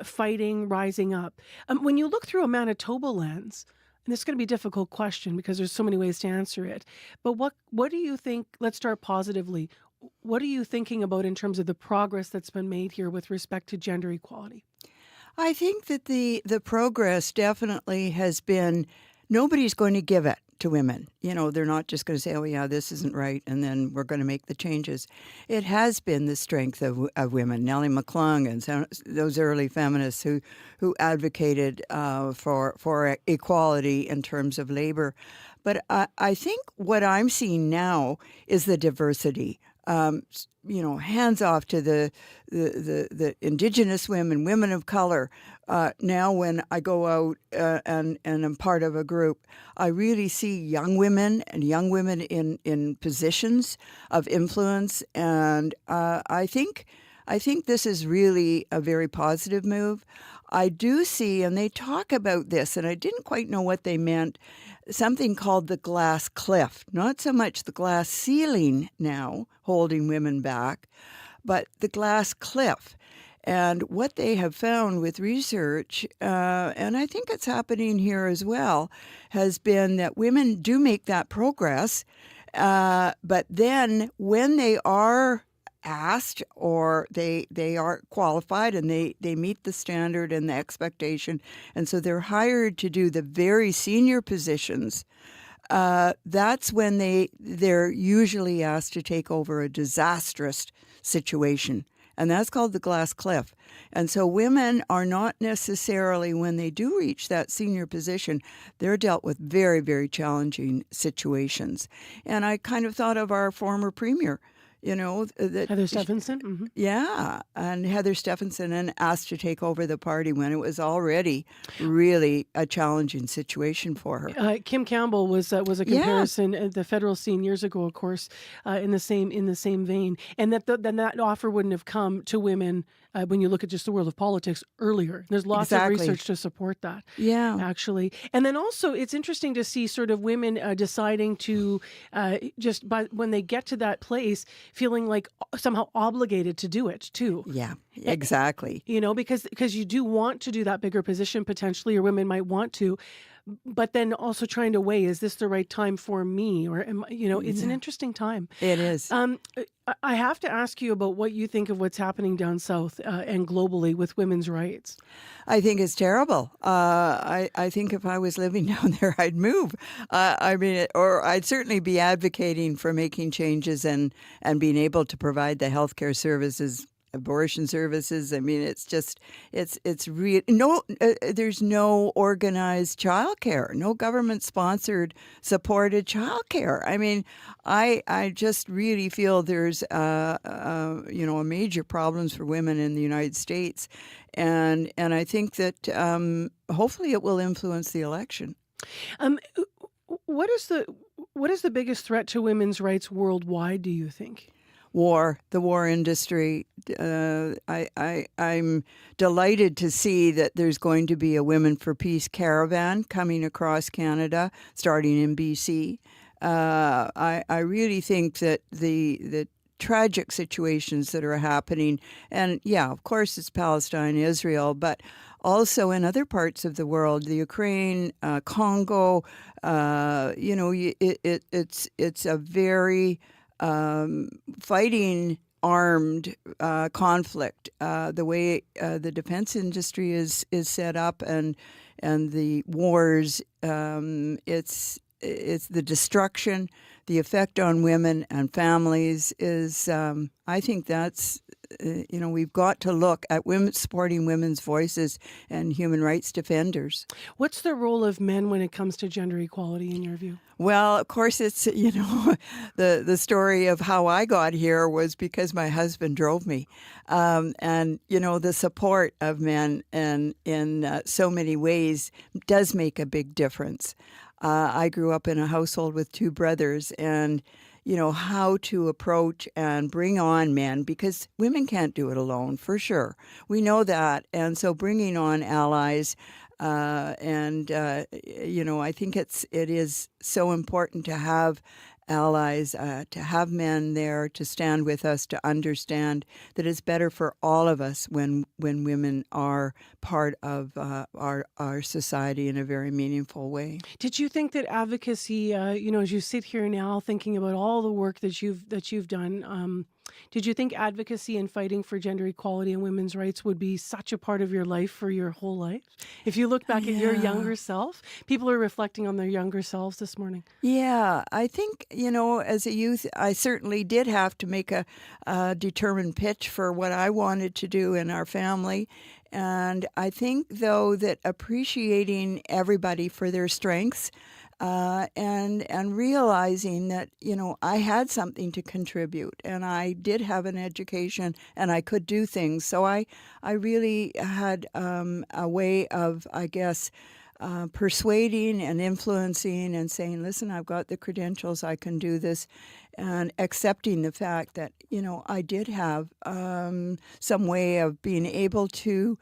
fighting, rising up. When you look through a Manitoba lens, and this is going to be a difficult question because there's so many ways to answer it, but what do you think, let's start positively, what are you thinking about in terms of the progress that's been made here with respect to gender equality? I think that the progress definitely has been, nobody's going to give it to women. They're not just going to say, oh, yeah, this isn't right, and then we're going to make the changes. It has been the strength of women. Nellie McClung and those early feminists who advocated for equality in terms of labor. But I think what I'm seeing now is the diversity. Hands off to the Indigenous women of color. Now when I go out and I'm part of a group, I really see young women in positions of influence. And I think this is really a very positive move. I do see, and they talk about this, and I didn't quite know what they meant, something called the glass cliff. Not so much the glass ceiling now holding women back, but the glass cliff. And what they have found with research, and I think it's happening here as well, has been that women do make that progress, but then when they are asked or they are qualified and they meet the standard and the expectation, and so they're hired to do the very senior positions, that's when they're usually asked to take over a disastrous situation. And that's called the glass cliff. And so women are not necessarily, when they do reach that senior position, they're dealt with very, very challenging situations. And I kind of thought of our former premier, Heather Stephenson? Mm-hmm. Yeah, and Heather Stephenson, and asked to take over the party when it was already really a challenging situation for her. Kim Campbell was a comparison at the federal scene years ago, of course, in the same vein, and that offer wouldn't have come to women when you look at just the world of politics earlier. There's lots of research to support that. Yeah, actually, and then also it's interesting to see sort of women deciding to when they get to that place, feeling like somehow obligated to do it too. Yeah, exactly. Because you do want to do that bigger position potentially, or women might want to, but then also trying to weigh, is this the right time for me? Or, it's an interesting time. It is. I have to ask you about what you think of what's happening down south and globally with women's rights. I think it's terrible. I think if I was living down there, I'd move. Or I'd certainly be advocating for making changes and being able to provide the healthcare services, abortion services. I mean, it's real. There's no organized childcare, no government-sponsored, supported childcare. I mean, I just really feel there's a major problems for women in the United States, and I think that hopefully it will influence the election. What is the biggest threat to women's rights worldwide, do you think? the war industry. I'm delighted to see that there's going to be a Women for Peace caravan coming across Canada, starting in BC. I really think that the tragic situations that are happening, and yeah, of course it's Palestine, Israel, but also in other parts of the world, the Ukraine, Congo, it's a very fighting armed conflict. The way the defense industry is set up and the wars, it's the destruction, the effect on women and families is, I think that's, we've got to look at women, supporting women's voices and human rights defenders. What's the role of men when it comes to gender equality in your view? Well, of course, it's, the story of how I got here was because my husband drove me. And, the support of men and in so many ways does make a big difference. I grew up in a household with two brothers, and how to approach and bring on men, because women can't do it alone, for sure. We know that. And so bringing on allies, I think it is so important to have allies, to have men there to stand with us, to understand that it's better for all of us when women are part of our society in a very meaningful way. Did you think that advocacy, as you sit here now thinking about all the work that you've done, did you think advocacy and fighting for gender equality and women's rights would be such a part of your life for your whole life? If you look back at your younger self, people are reflecting on their younger selves this morning. Yeah, I think, as a youth, I certainly did have to make a determined pitch for what I wanted to do in our family. And I think, though, that appreciating everybody for their strengths, and realizing that, I had something to contribute, and I did have an education, and I could do things. So I really had a way of, I guess, persuading and influencing and saying, listen, I've got the credentials, I can do this, and accepting the fact that, I did have some way of being able to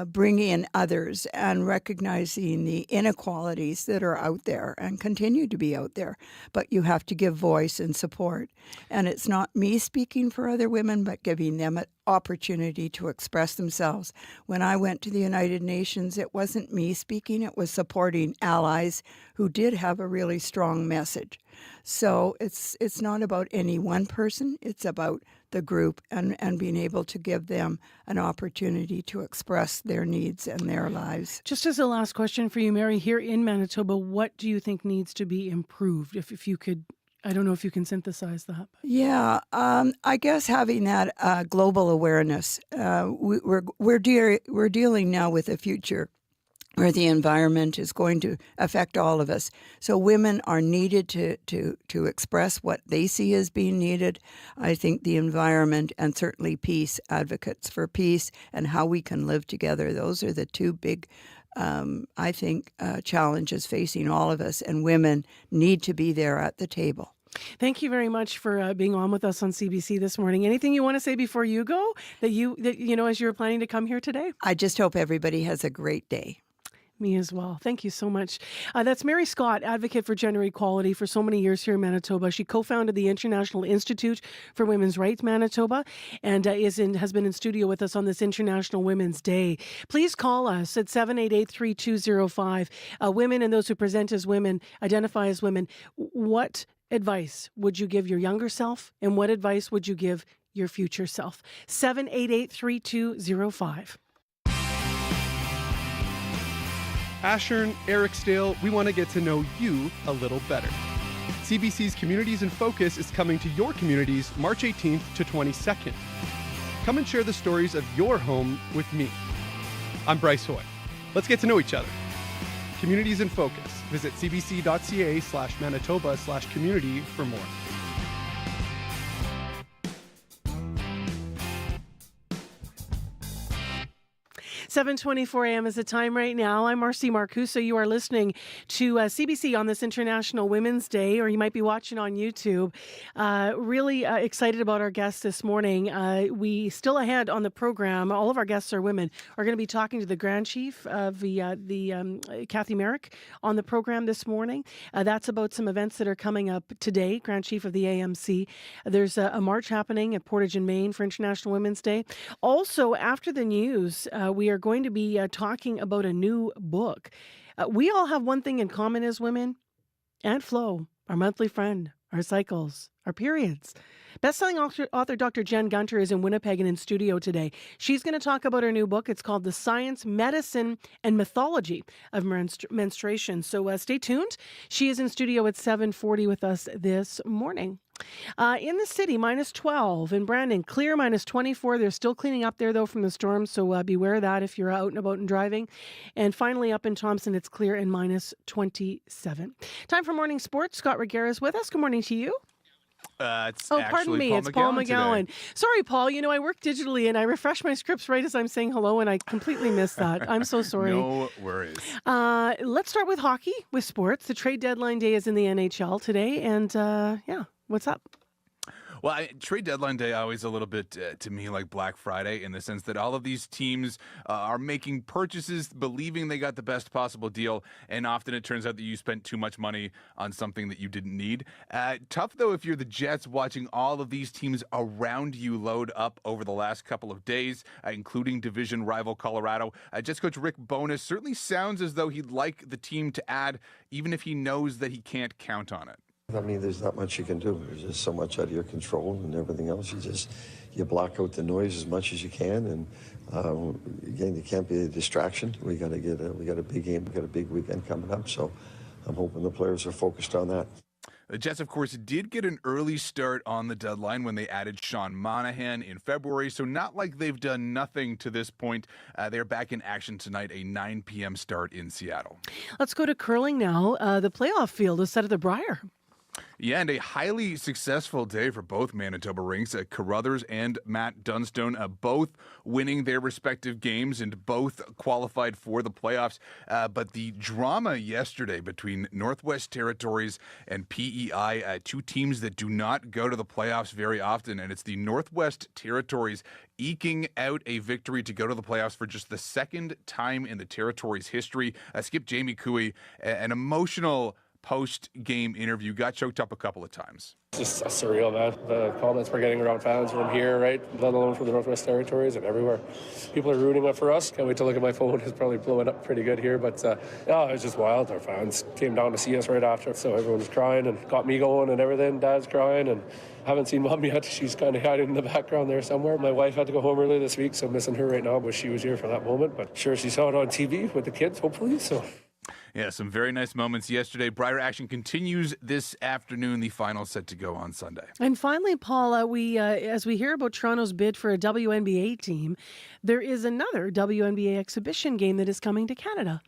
bring in others and recognizing the inequalities that are out there and continue to be out there. But you have to give voice and support. And it's not me speaking for other women, but giving them an opportunity to express themselves. When I went to the United Nations, it wasn't me speaking, it was supporting allies who did have a really strong message. So it's not about any one person, it's about the group and being able to give them an opportunity to express their needs and their lives. Just as a last question for you, Mary, here in Manitoba, what do you think needs to be improved? If you could, I don't know if you can synthesize that. Yeah, I guess having that global awareness. We're dealing now with a future where the environment is going to affect all of us. So women are needed to express what they see as being needed. I think the environment and certainly peace, advocates for peace and how we can live together, those are the two big, challenges facing all of us, and women need to be there at the table. Thank you very much for being on with us on CBC this morning. Anything you want to say before you go that as you were planning to come here today? I just hope everybody has a great day. Me as well. Thank you so much. That's Mary Scott, advocate for gender equality for so many years here in Manitoba. She co-founded the International Institute for Women's Rights Manitoba and has been in studio with us on this International Women's Day. Please call us at 788-3205. Women and those who present as women, identify as women. What advice would you give your younger self, and what advice would you give your future self? 788-3205. Ashern, Ericsdale, we want to get to know you a little better. CBC's Communities in Focus is coming to your communities March 18th to 22nd. Come and share the stories of your home with me. I'm Bryce Hoy. Let's get to know each other. Communities in Focus. Visit cbc.ca/Manitoba/community for more. 7:24 a.m. is the time right now. I'm Marcy Marcuso. You are listening to CBC on this International Women's Day, or you might be watching on YouTube. Really excited about our guests this morning. We still ahead on the program. All of our guests are women. We're going to be talking to the Grand Chief of the Kathy Merrick on the program this morning. That's about some events that are coming up today. Grand Chief of the AMC. There's a march happening at Portage in Maine for International Women's Day. Also, after the news, we are going to be talking about a new book. We all have one thing in common as women: and flow, our monthly friend, our cycles, our periods. Best-selling author Dr. Jen Gunter is in Winnipeg and in studio today. She's going to talk about her new book. It's called The Science, Medicine, and Mythology of Menstruation. So stay tuned. She is in studio at 7:40 with us this morning. In the city, -12. In Brandon, clear, -24. They're still cleaning up there, though, from the storm, so beware of that if you're out and about and driving. And finally, up in Thompson, it's clear and -27. Time for morning sports. Scott Reguera is with us. Good morning to you. It's pardon me. It's Paul McGowan. Sorry, Paul. You know, I work digitally and I refresh my scripts right as I'm saying hello, and I completely missed that. I'm so sorry. No worries. Let's start with hockey, with sports. The trade deadline day is in the NHL today, and what's up? Well, trade deadline day always a little bit to me like Black Friday, in the sense that all of these teams are making purchases believing they got the best possible deal, and often it turns out that you spent too much money on something that you didn't need. Tough, though, if you're the Jets, watching all of these teams around you load up over the last couple of days, including division rival Colorado. Jets coach Rick Bowness certainly sounds as though he'd like the team to add, even if he knows that he can't count on it. I mean, there's not much you can do. There's just so much out of your control, and everything else, you block out the noise as much as you can, and again, you can't be a distraction. We got a big game, we got a big weekend coming up, so I'm hoping the players are focused on that. The Jets, of course, did get an early start on the deadline when they added Sean Monahan in February, so not like they've done nothing to this point. They're back in action tonight, a 9 p.m. start in Seattle. Let's go to curling now. The playoff field is set at the Briar. Yeah, and a highly successful day for both Manitoba rinks. Carruthers and Matt Dunstone both winning their respective games and both qualified for the playoffs. But the drama yesterday between Northwest Territories and PEI, two teams that do not go to the playoffs very often, and it's the Northwest Territories eking out a victory to go to the playoffs for just the second time in the Territories' history. Skip Jamie Cooey, an emotional post-game interview, got choked up a couple of times. Just surreal, man. The comments we're getting around fans from here, right, let alone from the Northwest Territories and everywhere. People are rooting up for us. Can't wait to look at my phone. It's probably blowing up pretty good here, but it was just wild. Our fans came down to see us right after, so everyone's crying and got me going and everything. Dad's crying, and haven't seen Mom yet. She's kind of hiding in the background there somewhere. My wife had to go home early this week, so I'm missing her right now, but she was here for that moment. But sure, she saw it on TV with the kids, hopefully, so... Yeah, some very nice moments yesterday. Briar action continues this afternoon. The final set to go on Sunday. And finally, Paula, as we hear about Toronto's bid for a WNBA team, there is another WNBA exhibition game that is coming to Canada.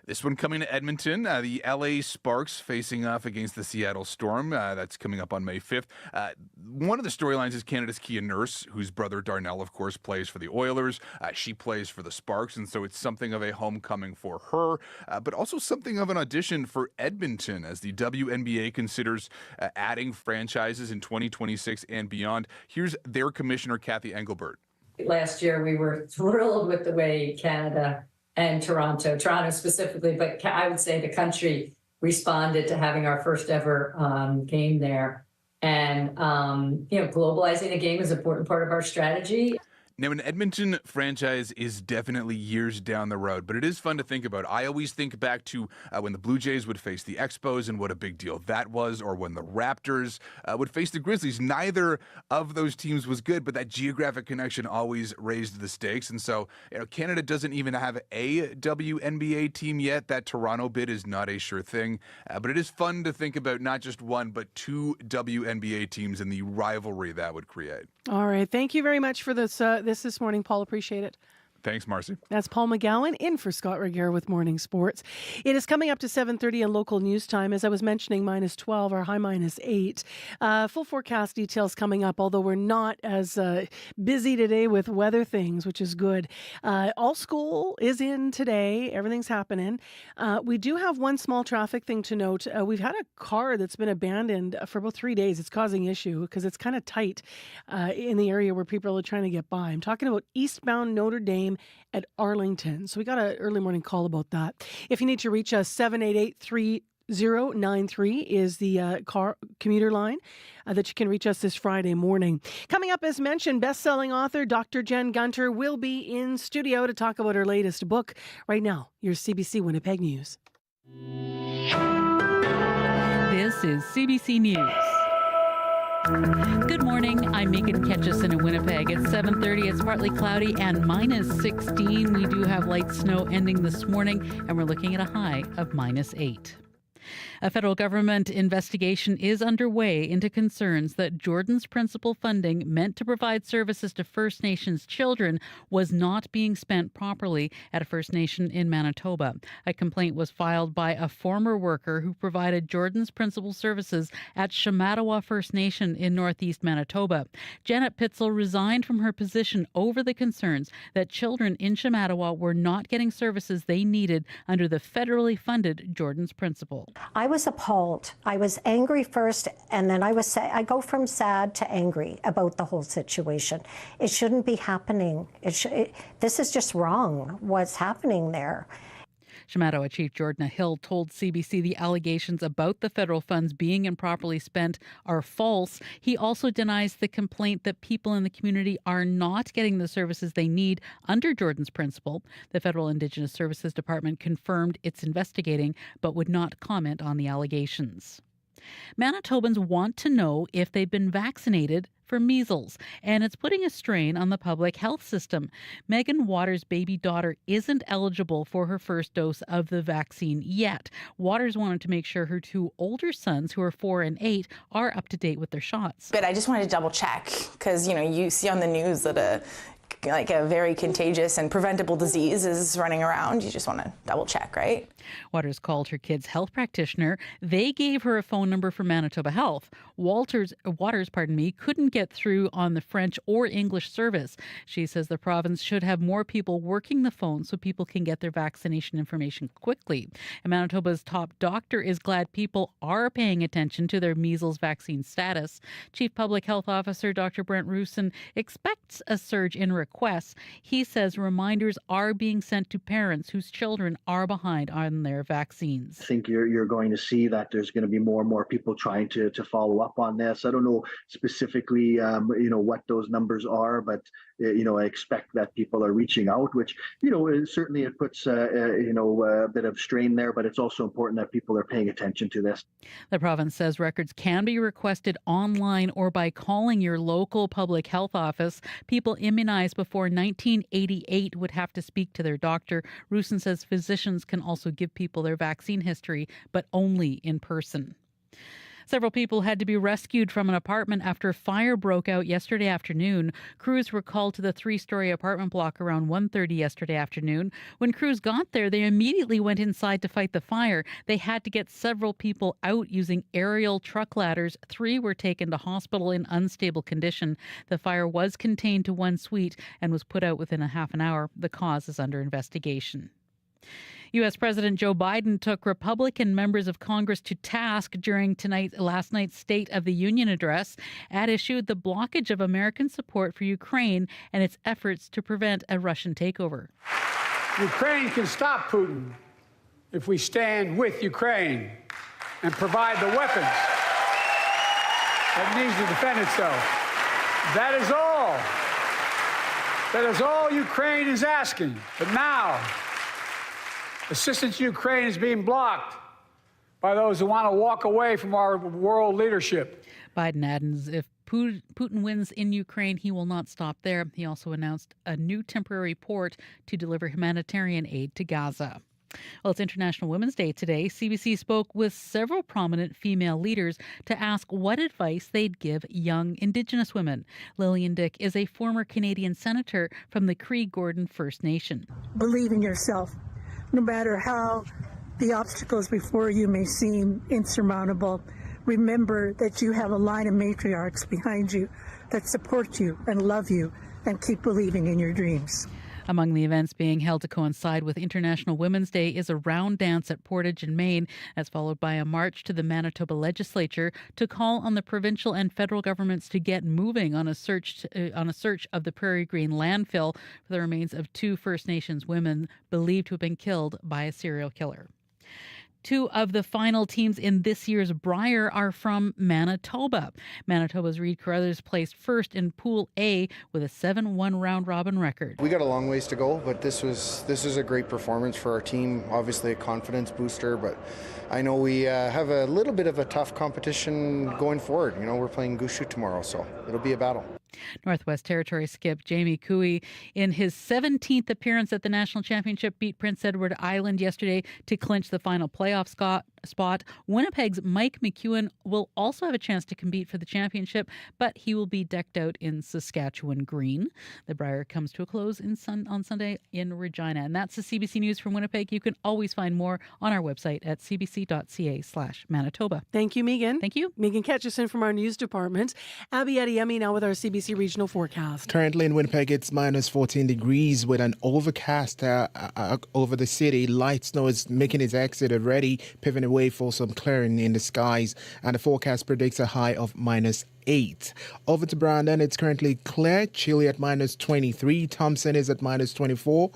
This one coming to Edmonton, the LA Sparks facing off against the Seattle Storm. That's coming up on May 5th. One of the storylines is Canada's Kia Nurse, whose brother Darnell, of course, plays for the Oilers. She plays for the Sparks, and so it's something of a homecoming for her, but also something of an audition for Edmonton as the WNBA considers adding franchises in 2026 and beyond. Here's their commissioner, Kathy Engelbert. Last year, we were thrilled with the way Canada and Toronto specifically, but I would say the country responded to having our first ever game there. And, globalizing the game is an important part of our strategy. Now, an Edmonton franchise is definitely years down the road, but it is fun to think about. I always think back to when the Blue Jays would face the Expos and what a big deal that was, or when the Raptors would face the Grizzlies. Neither of those teams was good, but that geographic connection always raised the stakes. And so, Canada doesn't even have a WNBA team yet. That Toronto bid is not a sure thing, but it is fun to think about not just one, but two WNBA teams and the rivalry that would create. All right. Thank you very much for this morning, Paul. Appreciate it. Thanks, Marcy. That's Paul McGowan in for Scott Regier with Morning Sports. It is coming up to 7:30 in local news time. As I was mentioning, -12, our high -8. Full forecast details coming up, although we're not as busy today with weather things, which is good. All school is in today. Everything's happening. We do have one small traffic thing to note. We've had a car that's been abandoned for about 3 days. It's causing issue because it's kind of tight in the area where people are trying to get by. I'm talking about eastbound Notre Dame at Arlington. So we got an early morning call about that. If you need to reach us, 788-3093 is the car commuter line that you can reach us this Friday morning. Coming up, as mentioned, best-selling author Dr. Jen Gunter will be in studio to talk about her latest book. Right now, your CBC Winnipeg News. This is CBC News. Good morning. I'm Megan Ketchison in Winnipeg. It's 7:30. It's partly cloudy and -16. We do have light snow ending this morning, and we're looking at a high of -8. A federal government investigation is underway into concerns that Jordan's principal funding meant to provide services to First Nations children was not being spent properly at a First Nation in Manitoba. A complaint was filed by a former worker who provided Jordan's principal services at Shamattawa First Nation in northeast Manitoba. Janet Pitzel resigned from her position over the concerns that children in Shamattawa were not getting services they needed under the federally funded Jordan's principal. I was appalled. I was angry first, and then I go from sad to angry about the whole situation. It shouldn't be happening. This is just wrong, what's happening there. Shamattawa Chief Jordan Hill told CBC the allegations about the federal funds being improperly spent are false. He also denies the complaint that people in the community are not getting the services they need under Jordan's principle. The Federal Indigenous Services Department confirmed it's investigating but would not comment on the allegations. Manitobans want to know if they've been vaccinated for measles, and it's putting a strain on the public health system. Megan Waters' baby daughter isn't eligible for her first dose of the vaccine yet. Waters wanted to make sure her two older sons, who are 4 and 8, are up to date with their shots. But I just wanted to double check because, you see on the news that a very contagious and preventable disease is running around. You just want to double check, right? Waters called her kid's health practitioner. They gave her a phone number for Manitoba Health. Waters, couldn't get through on the French or English service. She says the province should have more people working the phone so people can get their vaccination information quickly. And Manitoba's top doctor is glad people are paying attention to their measles vaccine status. Chief Public Health Officer Dr. Brent Rusin expects a surge in requests. He says reminders are being sent to parents whose children are behind on their vaccines. I think you're going to see that there's going to be more and more people trying to follow up on this. I don't know specifically, what those numbers are, but I expect that people are reaching out, which certainly it puts a bit of strain there, but it's also important that people are paying attention to this. The province says records can be requested online or by calling your local public health office. People immunized before 1988 would have to speak to their doctor. Rusin says physicians can also give people their vaccine history, but only in person. Several people had to be rescued from an apartment after a fire broke out yesterday afternoon. Crews were called to the 3-story apartment block around 1:30 yesterday afternoon. When crews got there, they immediately went inside to fight the fire. They had to get several people out using aerial truck ladders. 3 were taken to hospital in unstable condition. The fire was contained to one suite and was put out within a half an hour. The cause is under investigation. U.S. President Joe Biden took Republican members of Congress to task during last night's State of the Union address at issue the blockage of American support for Ukraine and its efforts to prevent a Russian takeover. Ukraine can stop Putin if we stand with Ukraine and provide the weapons that needs to defend itself. That is all. That is all Ukraine is asking. But now, assistance to Ukraine is being blocked by those who want to walk away from our world leadership. Biden adds if Putin wins in Ukraine, he will not stop there. He also announced a new temporary port to deliver humanitarian aid to Gaza. Well, it's International Women's Day today. CBC spoke with several prominent female leaders to ask what advice they'd give young Indigenous women. Lillian Dick is a former Canadian senator from the Cree-Gordon First Nation. Believe in yourself, no matter how the obstacles before you may seem insurmountable. Remember that you have a line of matriarchs behind you that support you and love you and keep believing in your dreams. Among the events being held to coincide with International Women's Day is a round dance at Portage in Maine, as followed by a march to the Manitoba legislature to call on the provincial and federal governments to get moving on a search of the Prairie Green landfill for the remains of 2 First Nations women believed to have been killed by a serial killer. 2 of the final teams in this year's Brier are from Manitoba. Manitoba's Reed Carruthers placed first in Pool A with a 7-1 round-robin record. We got a long ways to go, but this was a great performance for our team. Obviously a confidence booster, but I know we have a little bit of a tough competition going forward. You know, we're playing Gushu tomorrow, so it'll be a battle. Northwest Territory skip Jamie Cooey, in his 17th appearance at the National Championship, beat Prince Edward Island yesterday to clinch the final playoff spot. Winnipeg's Mike McEwen will also have a chance to compete for the championship, but he will be decked out in Saskatchewan green. The Brier comes to a close on Sunday in Regina. And that's the CBC News from Winnipeg. You can always find more on our website at cbc.ca/Manitoba. Thank you, Megan. Thank you. Megan Ketchison from our news department. Abby Adeyemi now with our CBC regional forecast. Currently in Winnipeg, it's minus 14 degrees with an overcast over the city. Light snow is making its exit already, paving the way for some clearing in the skies. And the forecast predicts a high of minus 8. Over to Brandon, it's currently clear. Chile at minus 23. Thompson is at minus 24.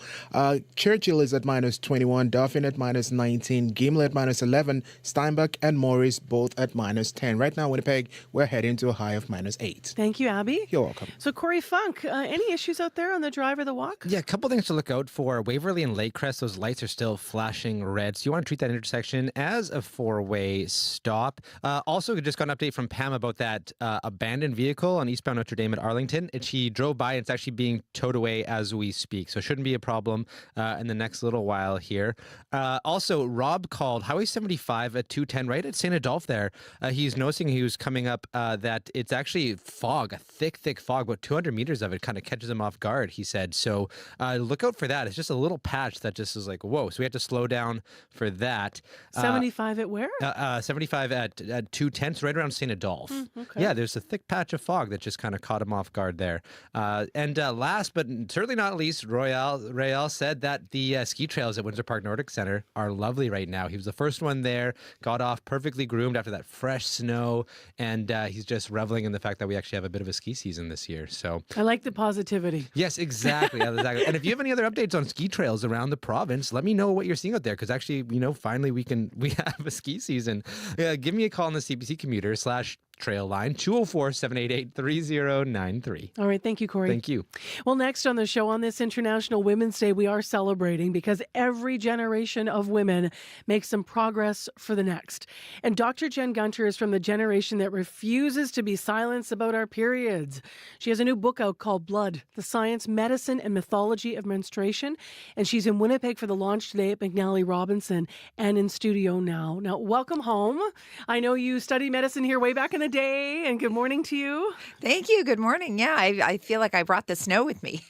Churchill is at minus 21. Dauphin at minus 19. Gimli at minus 11. Steinbach and Morris both at minus 10. Right now, Winnipeg, we're heading to a high of minus 8. Thank you, Abby. You're welcome. So, Corey Funk, any issues out there on the drive or the walk? Yeah, a couple things to look out for. Waverly and Lakecrest, those lights are still flashing red. So you want to treat that intersection as a 4-way stop. Also, we just got an update from Pam about that abandoned vehicle on eastbound Notre Dame at Arlington. She drove by and it's actually being towed away as we speak. So it shouldn't be a problem in the next little while here. Also, Rob called Highway 75 at 210 right at St. Adolphe there. He's noticing he was coming up that it's actually fog, a thick fog, about 200 meters of it kind of catches him off guard, he said. So look out for that. It's just a little patch that just is like, whoa. So we have to slow down for that. 75 at where? 75 at 210, so right around St. Adolphe. Okay. Yeah, there's a thick patch of fog that just kind of caught him off guard there. And last but certainly not least, Royale said that the ski trails at Windsor Park Nordic Center are lovely right now. He was the first one there, got off perfectly groomed after that fresh snow, and he's just reveling in the fact that we actually have a bit of a ski season this year. So I like the positivity. Yes, exactly. Exactly. And if you have any other updates on ski trails around the province, let me know what you're seeing out there, because actually, finally we have a ski season. Give me a call on the CBC Commuter /trail line, 204-788-3093. All right. Thank you, Corey. Thank you. Well, next on the show on this International Women's Day, we are celebrating because every generation of women makes some progress for the next. And Dr. Jen Gunter is from the generation that refuses to be silenced about our periods. She has a new book out called Blood, The Science, Medicine, and Mythology of Menstruation. And she's in Winnipeg for the launch today at McNally Robinson and in studio now. Now, welcome home. I know you studied medicine here way back in the day, and good morning to you. Thank you. Good morning. Yeah, I feel like I brought the snow with me.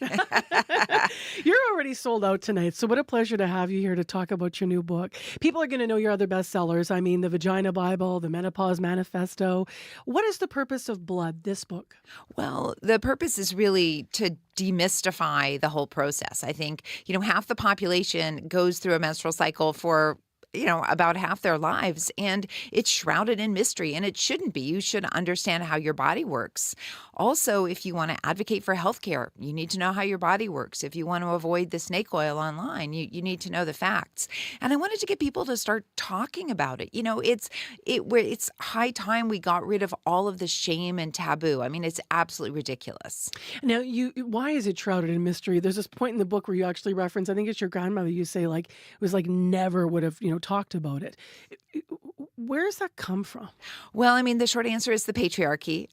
You're already sold out tonight, so what a pleasure to have you here to talk about your new book. People are going to know your other bestsellers. I mean, The Vagina Bible, The Menopause Manifesto. What is the purpose of Blood, this book? Well, the purpose is really to demystify the whole process. I think, half the population goes through a menstrual cycle for about half their lives, and it's shrouded in mystery, and it shouldn't be. You should understand how your body works. Also, if you want to advocate for healthcare, you need to know how your body works. If you want to avoid the snake oil online, you need to know the facts. And I wanted to get people to start talking about it. It's high time we got rid of all of the shame and taboo. I mean, it's absolutely ridiculous. Now, why is it shrouded in mystery? There's this point in the book where you actually reference, I think it's your grandmother, you say it was never would have, talked about it. where does that come from? Well, I mean, the short answer is the patriarchy.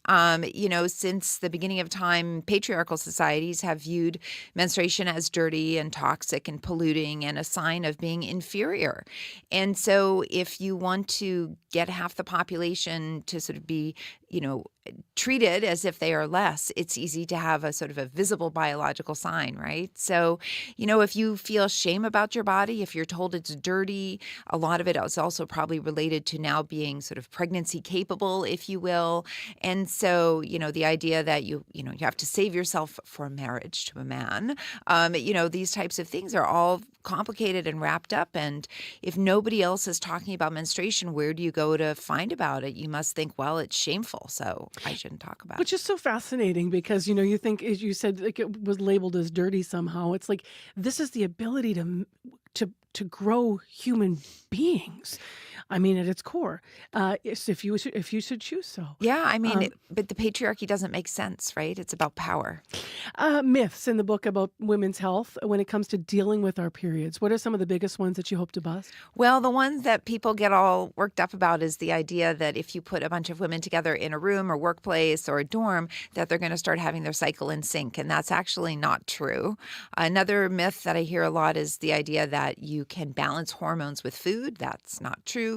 Since the beginning of time, patriarchal societies have viewed menstruation as dirty and toxic and polluting and a sign of being inferior. And so if you want to get half the population to sort of be, treated as if they are less, it's easy to have a sort of a visible biological sign, right? So, if you feel shame about your body, if you're told it's dirty, a lot of it is also probably related to now being sort of pregnancy capable, if you will. And so, the idea that you have to save yourself for marriage to a man, these types of things are all complicated and wrapped up. And if nobody else is talking about menstruation, where do you go to find about it? You must think, well, it's shameful, so I shouldn't talk about it. Which is so fascinating because, you think, as you said, like it was labeled as dirty somehow. It's like, this is the ability to grow human beings. I mean, at its core, if you should choose so. Yeah, I mean, but the patriarchy doesn't make sense, right? It's about power. Myths in the book about women's health when it comes to dealing with our periods. What are some of the biggest ones that you hope to bust? Well, the ones that people get all worked up about is the idea that if you put a bunch of women together in a room or workplace or a dorm, that they're going to start having their cycle in sync. And that's actually not true. Another myth that I hear a lot is the idea that you can balance hormones with food. That's not true.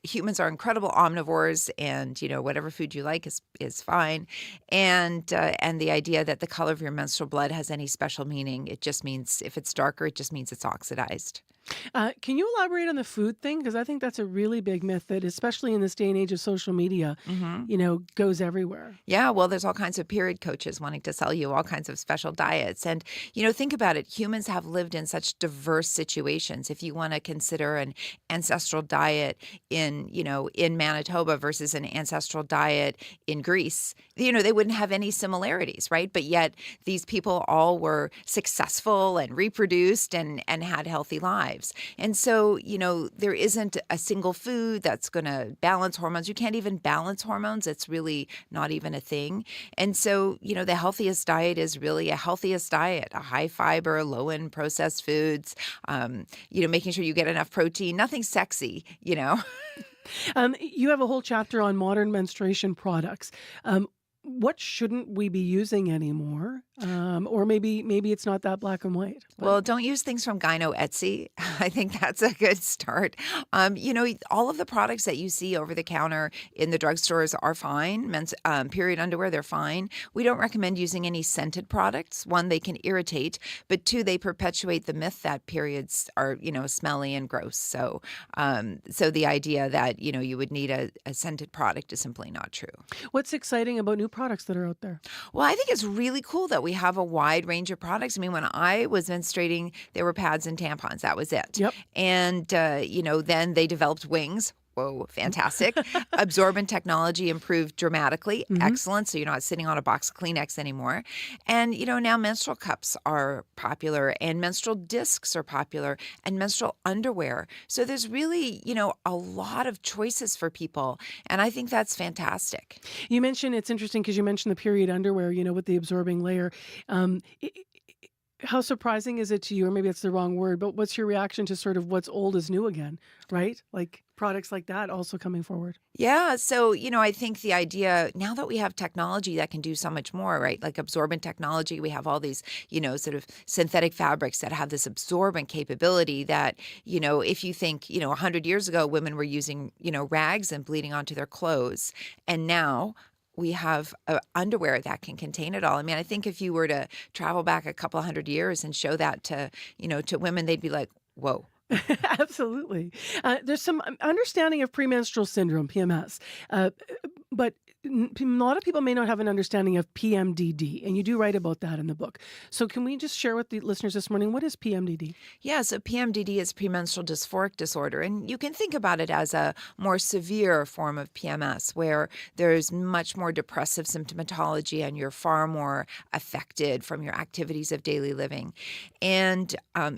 Humans are incredible omnivores, and whatever food you like is fine. And the idea that the color of your menstrual blood has any special meaning, it just means if it's darker, it just means it's oxidized. Can you elaborate on the food thing? Because I think that's a really big myth that, especially in this day and age of social media, goes everywhere. Yeah, well, there's all kinds of period coaches wanting to sell you all kinds of special diets. And, think about it. Humans have lived in such diverse situations. If you want to consider an ancestral diet in Manitoba versus an ancestral diet in Greece, they wouldn't have any similarities, right? But yet these people all were successful and reproduced and had healthy lives. And so, there isn't a single food that's going to balance hormones. You can't even balance hormones. It's really not even a thing. And so, the healthiest diet is really a healthiest diet, a high fiber, low in processed foods, making sure you get enough protein, nothing sexy, You have a whole chapter on modern menstruation products. What shouldn't we be using anymore? Or maybe it's not that black and white. Well, don't use things from Gyno Etsy. I think that's a good start. All of the products that you see over the counter in the drugstores are fine. Men's period underwear, they're fine. We don't recommend using any scented products. One, they can irritate, but two, they perpetuate the myth that periods are, smelly and gross. So the idea that, you would need a scented product is simply not true. What's exciting about new products that are out there? Well, I think it's really cool that we have a wide range of products. I mean, when I was menstruating, there were pads and tampons. That was it. Yep. And, then they developed wings. Whoa, fantastic. Absorbent technology improved dramatically. Excellent. So you're not sitting on a box of Kleenex anymore. And, now menstrual cups are popular and menstrual discs are popular and menstrual underwear. So there's really, a lot of choices for people. And I think that's fantastic. You mentioned, it's interesting because you mentioned the period underwear, with the absorbing layer. How surprising is it to you, or maybe it's the wrong word, but what's your reaction to sort of what's old is new again, right? Like products like that also coming forward. Yeah. So, I think the idea now that we have technology that can do so much more, right? Like absorbent technology, we have all these, sort of synthetic fabrics that have this absorbent capability that, if you think, 100 years ago, women were using, rags and bleeding onto their clothes. And now we have underwear that can contain it all. I mean, I think if you were to travel back a couple hundred years and show that to women, they'd be like, whoa. Absolutely. There's some understanding of premenstrual syndrome, PMS, but a lot of people may not have an understanding of PMDD, and you do write about that in the book. So can we just share with the listeners this morning, what is PMDD? Yeah, so PMDD is premenstrual dysphoric disorder, and you can think about it as a more severe form of PMS where there's much more depressive symptomatology and you're far more affected from your activities of daily living. And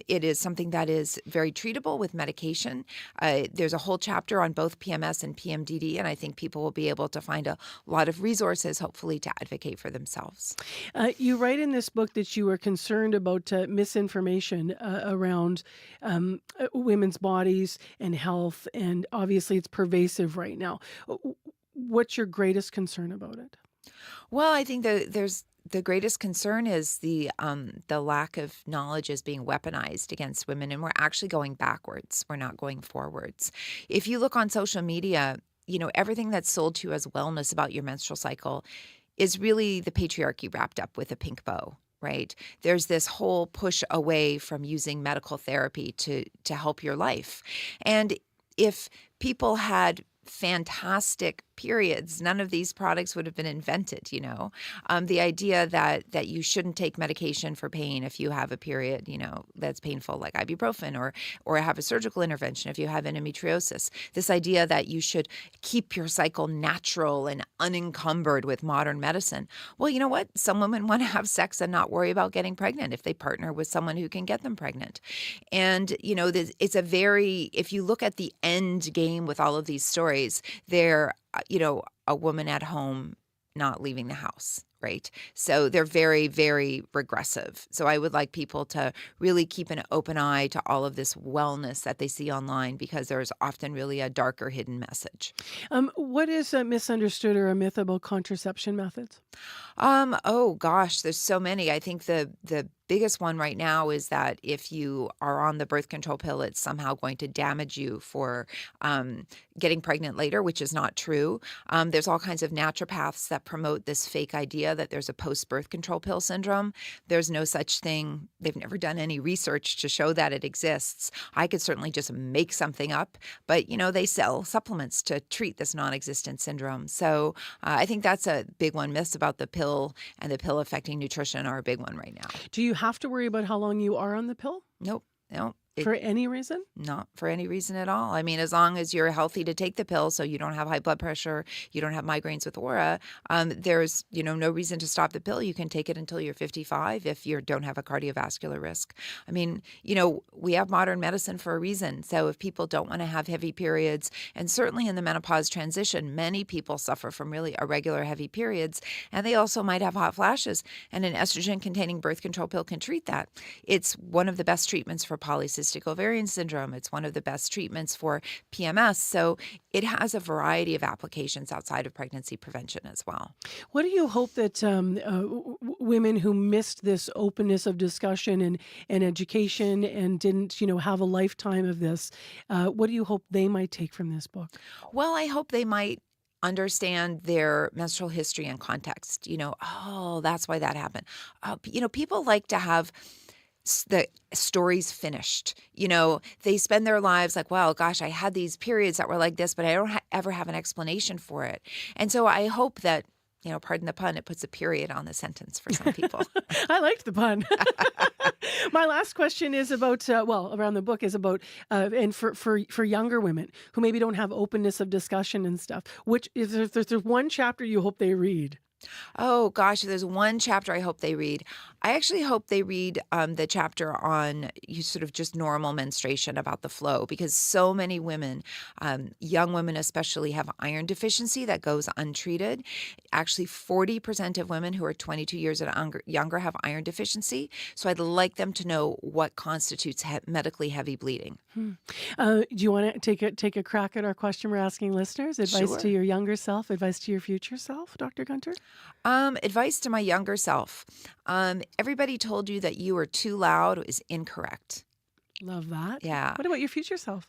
it is something that is very treatable with medication. There's a whole chapter on both PMS and PMDD, and I think people will be able to find a a lot of resources, hopefully, to advocate for themselves. You write in this book that you were concerned about misinformation around women's bodies and health, and obviously it's pervasive right now. What's your greatest concern about it? Well, I think that the greatest concern is the lack of knowledge is being weaponized against women, and we're actually going backwards. We're not going forwards. If you look on social media, everything that's sold to you as wellness about your menstrual cycle is really the patriarchy wrapped up with a pink bow, right? There's this whole push away from using medical therapy to help your life. And if people had fantastic periods, none of these products would have been invented. The idea that you shouldn't take medication for pain if you have a period, that's painful, like ibuprofen, or have a surgical intervention if you have endometriosis. This idea that you should keep your cycle natural and unencumbered with modern medicine. Well, you know what? Some women want to have sex and not worry about getting pregnant if they partner with someone who can get them pregnant. And, it's if you look at the end game with all of these stories, they're a woman at home not leaving the house, right? So they're very, very regressive. So I would like people to really keep an open eye to all of this wellness that they see online, because there's often really a darker hidden message. What is a misunderstood or a myth about contraception methods? Oh gosh, there's so many. I think the biggest one right now is that if you are on the birth control pill, it's somehow going to damage you for getting pregnant later, which is not true. There's all kinds of naturopaths that promote this fake idea that there's a post-birth control pill syndrome. There's no such thing. They've never done any research to show that it exists. I could certainly just make something up, but they sell supplements to treat this non-existent syndrome. So I think that's a big one. Myths about the pill and the pill affecting nutrition are a big one right now. Do you have to worry about how long you are on the pill? Nope. For any reason? Not for any reason at all. I mean, as long as you're healthy to take the pill, so you don't have high blood pressure, you don't have migraines with aura, there's no reason to stop the pill. You can take it until you're 55 if you don't have a cardiovascular risk. I mean, we have modern medicine for a reason. So if people don't want to have heavy periods, and certainly in the menopause transition, many people suffer from really irregular heavy periods, and they also might have hot flashes, and an estrogen-containing birth control pill can treat that. It's one of the best treatments for polycystic ovarian syndrome. It's one of the best treatments for PMS. So it has a variety of applications outside of pregnancy prevention as well. What do you hope that women who missed this openness of discussion and education and didn't, have a lifetime of this, what do you hope they might take from this book? Well, I hope they might understand their menstrual history and context. That's why that happened. People like to have the stories finished. They spend their lives like, well, gosh, I had these periods that were like this, but I don't ever have an explanation for it. And so I hope that, pardon the pun, it puts a period on the sentence for some people. I liked the pun. My last question is about, around the book is about, and for younger women who maybe don't have openness of discussion and stuff, which is, if there's one chapter you hope they read. Oh, gosh, there's one chapter I hope they read. I actually hope they read the chapter on sort of just normal menstruation, about the flow, because so many women, young women especially, have iron deficiency that goes untreated. Actually, 40% of women who are 22 years and younger have iron deficiency. So I'd like them to know what constitutes medically heavy bleeding. Do you want to take a crack at our question we're asking listeners? Advice Sure. to your younger self, advice to your future self, Dr. Gunter? Advice to my younger self. Everybody told you that you were too loud is incorrect. Love that. Yeah. What about your future self?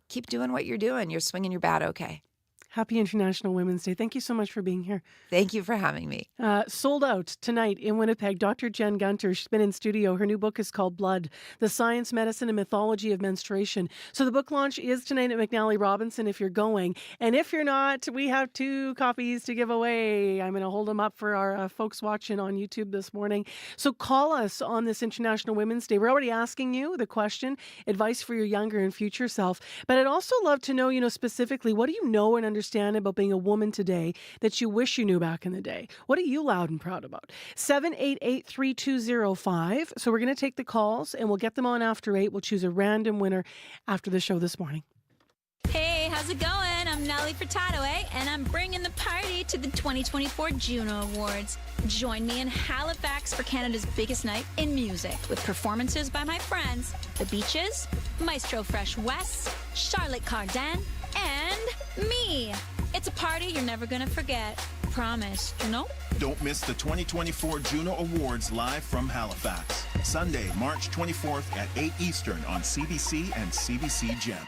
Keep doing what you're doing. You're swinging your bat okay. Happy International Women's Day. Thank you so much for being here. Thank you for having me. Sold out tonight in Winnipeg. Dr. Jen Gunter, she's been in studio. Her new book is called Blood, The Science, Medicine, and Mythology of Menstruation. So the book launch is tonight at McNally Robinson if you're going. And if you're not, we have 2 copies to give away. I'm going to hold them up for our folks watching on YouTube this morning. So call us on this International Women's Day. We're already asking you the question, advice for your younger and future self. But I'd also love to know, specifically, what do you know and understand about being a woman today that you wish you knew back in the day? What are you loud and proud about? 788-3205. So we're going to take the calls and we'll get them on after 8. We'll choose a random winner after the show this morning. Hey, how's how's it going? I'm Nellie Furtado, and I'm bringing the party to the 2024 Juno Awards. Join me in Halifax for Canada's biggest night in music with performances by my friends, The Beaches, Maestro Fresh West, Charlotte Cardin, and me. It's a party you're never gonna forget. Promise, you know? Don't miss the 2024 Juno Awards live from Halifax. Sunday, March 24th at 8 Eastern on CBC and CBC Gem.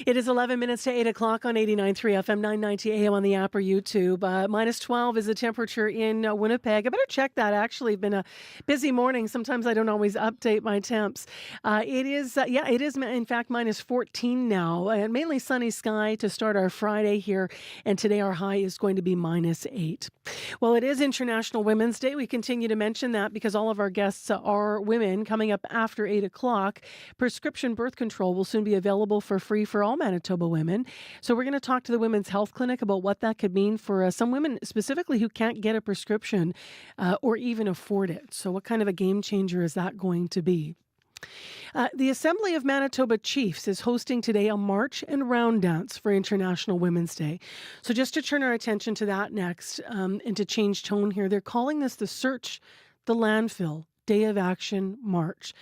It is 11 minutes to 8 o'clock on 89.3 FM, 990 AM on the app or YouTube. Minus 12 is the temperature in Winnipeg. I better check that. Actually, it's been a busy morning. Sometimes I don't always update my temps. It is in fact minus 14 now. And mainly sunny sky to start our Friday here. And today our high is going to be minus 8. Well, it is International Women's Day. We continue to mention that because all of our guests are women. Coming up after 8 o'clock, prescription birth control will soon be available for free for all Manitoba women. So we're going to talk to the Women's Health Clinic about what that could mean for some women specifically who can't get a prescription or even afford it. So what kind of a game changer is that going to be? The Assembly of Manitoba Chiefs is hosting today a march and round dance for International Women's Day. So just to turn our attention to that next and to change tone here, they're calling this the Search the Landfill Day of Action March.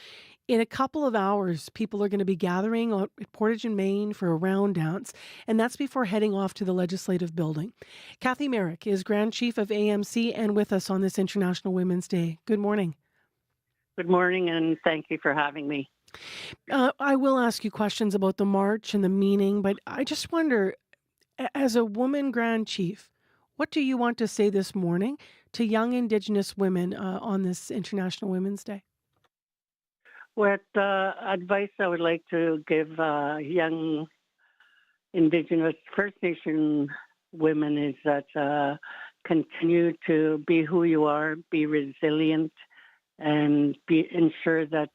In a couple of hours, people are going to be gathering at Portage in Maine for a round dance, and that's before heading off to the Legislative Building. Kathy Merrick is Grand Chief of AMC and with us on this International Women's Day. Good morning. Good morning, and thank you for having me. I will ask you questions about the march and the meaning, but I just wonder, as a woman Grand Chief, what do you want to say this morning to young Indigenous women on this International Women's Day? What advice I would like to give young Indigenous First Nation women is that continue to be who you are, be resilient, and ensure that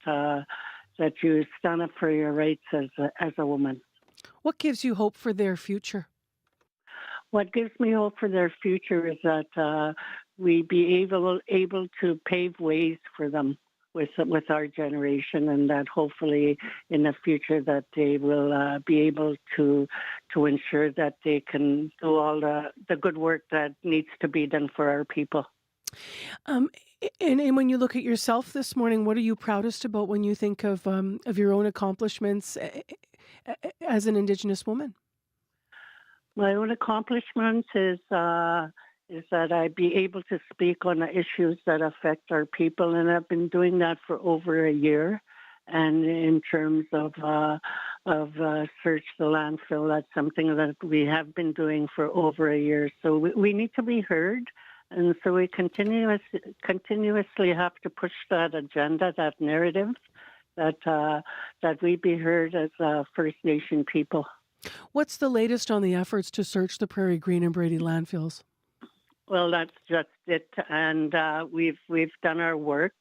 that you stand up for your rights as a woman. What gives you hope for their future? What gives me hope for their future is that we be able to pave ways for them with our generation, and that hopefully in the future that they will be able to ensure that they can do all the good work that needs to be done for our people. And when you look at yourself this morning, what are you proudest about when you think of your own accomplishments as an Indigenous woman? My own accomplishments is that I be able to speak on the issues that affect our people, and I've been doing that for over a year. And in terms of Search the Landfill, that's something that we have been doing for over a year. So we need to be heard, and so we continuously have to push that agenda, that narrative, that we be heard as First Nation people. What's the latest on the efforts to search the Prairie Green and Brady landfills? Well, that's just it, and we've done our work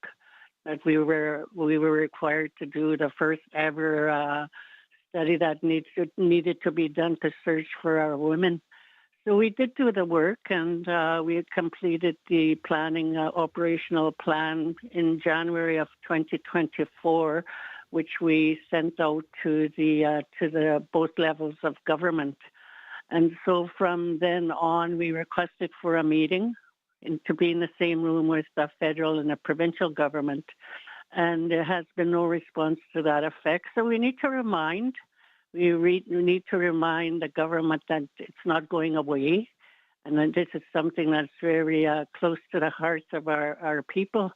that we were required to do. The first ever study that needed to be done to search for our women. So we did do the work, and we completed the planning operational plan in January of 2024, which we sent out to the both levels of government. And so from then on, we requested for a meeting to be in the same room with the federal and the provincial government. And there has been no response to that effect. So we need to remind the government that it's not going away. And that this is something that's very close to the hearts of our people.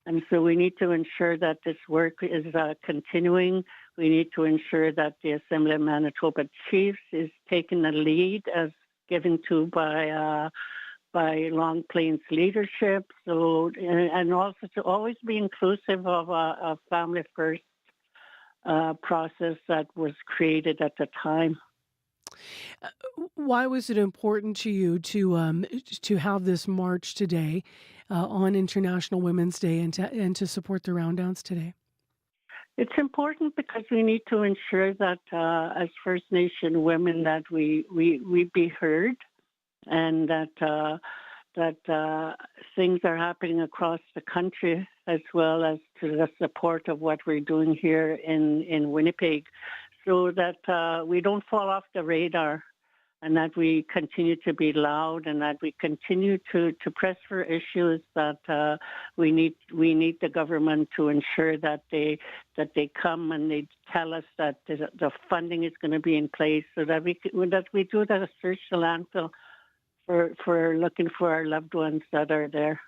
And so we need to ensure that this work is continuing. We need to ensure that the Assembly of Manitoba Chiefs is taking the lead as given to by Long Plains leadership. So, and also to always be inclusive of a family first process that was created at the time. Why was it important to you to have this march today on International Women's Day and to support the round downs today? It's important because we need to ensure that as First Nation women that we be heard, and that things are happening across the country, as well as to the support of what we're doing here in Winnipeg. so that we don't fall off the radar, and that we continue to be loud, and that we continue to press for issues that we need the government to ensure that they come and they tell us that the funding is going to be in place, so that we do that search the landfill for looking for our loved ones that are there.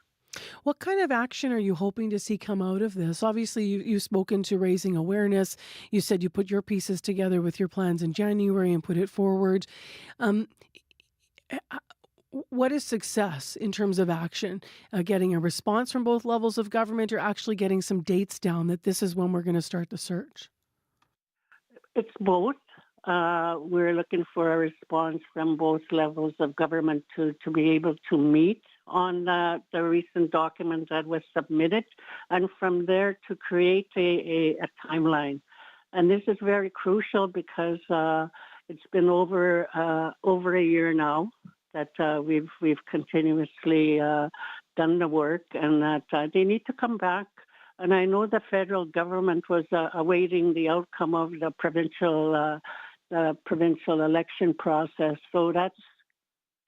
What kind of action are you hoping to see come out of this? Obviously, you've spoken to raising awareness. You said you put your pieces together with your plans in January and put it forward. What is success in terms of action? Getting a response from both levels of government, or actually getting some dates down that this is when we're going to start the search? It's both. We're looking for a response from both levels of government to be able to meet on the recent document that was submitted, and from there to create a timeline. And this is very crucial because it's been over a year now that we've continuously done the work, and that they need to come back. And I know the federal government was awaiting the outcome of the provincial election process, so that's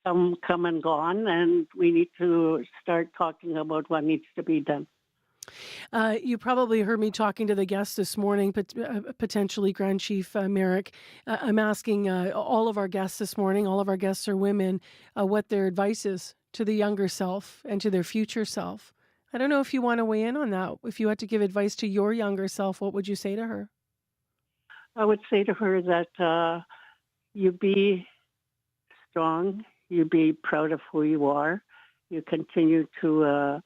come and gone, and we need to start talking about what needs to be done. You probably heard me talking to the guests this morning, potentially Grand Chief Merrick. I'm asking all of our guests this morning, all of our guests are women, what their advice is to the younger self and to their future self. I don't know if you want to weigh in on that. If you had to give advice to your younger self, what would you say to her? I would say to her that you be strong, you be proud of who you are, you continue to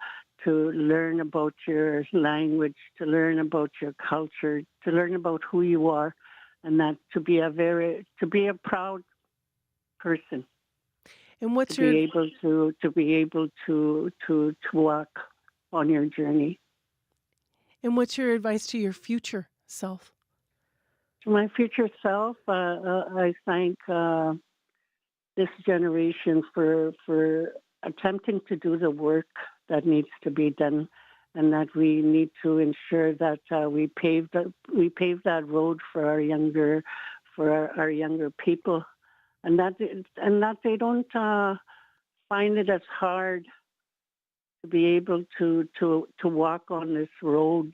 learn about your language, to learn about your culture, to learn about who you are, and that to be a proud person. And what's be able to walk on your journey. And what's your advice to your future self? To my future self, I thank this generation for attempting to do the work that needs to be done, and that we need to ensure that we pave that road for our younger people, and that they don't find it as hard to be able to walk on this road,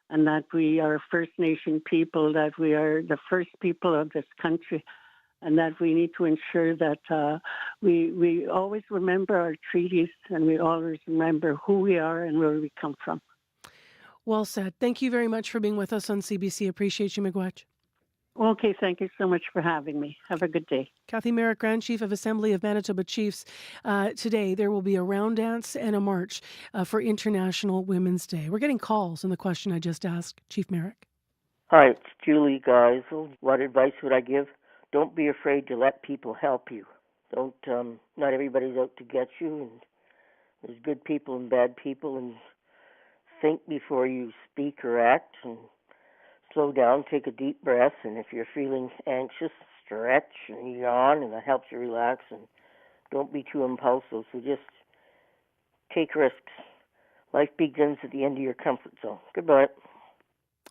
and that we are First Nation people, that we are the first people of this country, and that we need to ensure that we always remember our treaties, and we always remember who we are and where we come from. Well said. Thank you very much for being with us on CBC. Appreciate you, Miigwech. Okay, thank you so much for having me. Have a good day. Kathy Merrick, Grand Chief of Assembly of Manitoba Chiefs. Today, there will be a round dance and a march for International Women's Day. We're getting calls on the question I just asked Chief Merrick. Hi, it's Julie Geisel. What advice would I give? Don't be afraid to let people help you. Not everybody's out to get you, and there's good people and bad people, and think before you speak or act, and slow down, take a deep breath, and if you're feeling anxious, stretch and yawn, and that helps you relax, and don't be too impulsive, so just take risks. Life begins at the end of your comfort zone. Goodbye.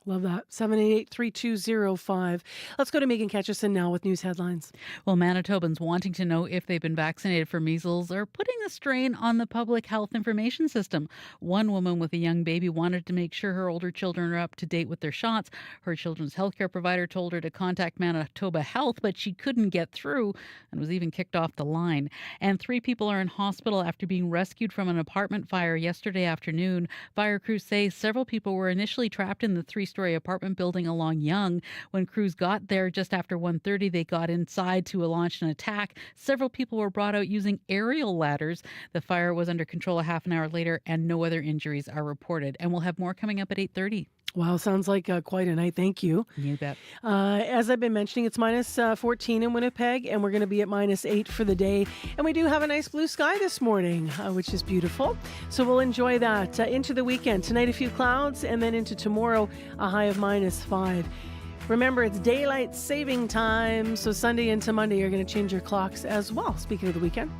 Love that. 788-3205. Let's go to Megan Ketchison now with news headlines. Well, Manitobans wanting to know if they've been vaccinated for measles are putting a strain on the public health information system. One woman with a young baby wanted to make sure her older children are up to date with their shots. Her children's healthcare provider told her to contact Manitoba Health, but she couldn't get through and was even kicked off the line. And 3 people are in hospital after being rescued from an apartment fire yesterday afternoon. Fire crews say several people were initially trapped in the 3-story apartment building along Yonge. When crews got there just after 1:30, they got inside to launch an attack. Several people were brought out using aerial ladders. The fire was under control a half an hour later, and no other injuries are reported. And we'll have more coming up at 8:30. Wow, sounds like quite a night. Thank you. You bet. As I've been mentioning, it's minus 14 in Winnipeg, and we're going to be at minus 8 for the day. And we do have a nice blue sky this morning, which is beautiful. So we'll enjoy that into the weekend. Tonight, a few clouds, and then into tomorrow, a high of minus 5. Remember, it's daylight saving time, so Sunday into Monday, you're going to change your clocks as well, speaking of the weekend.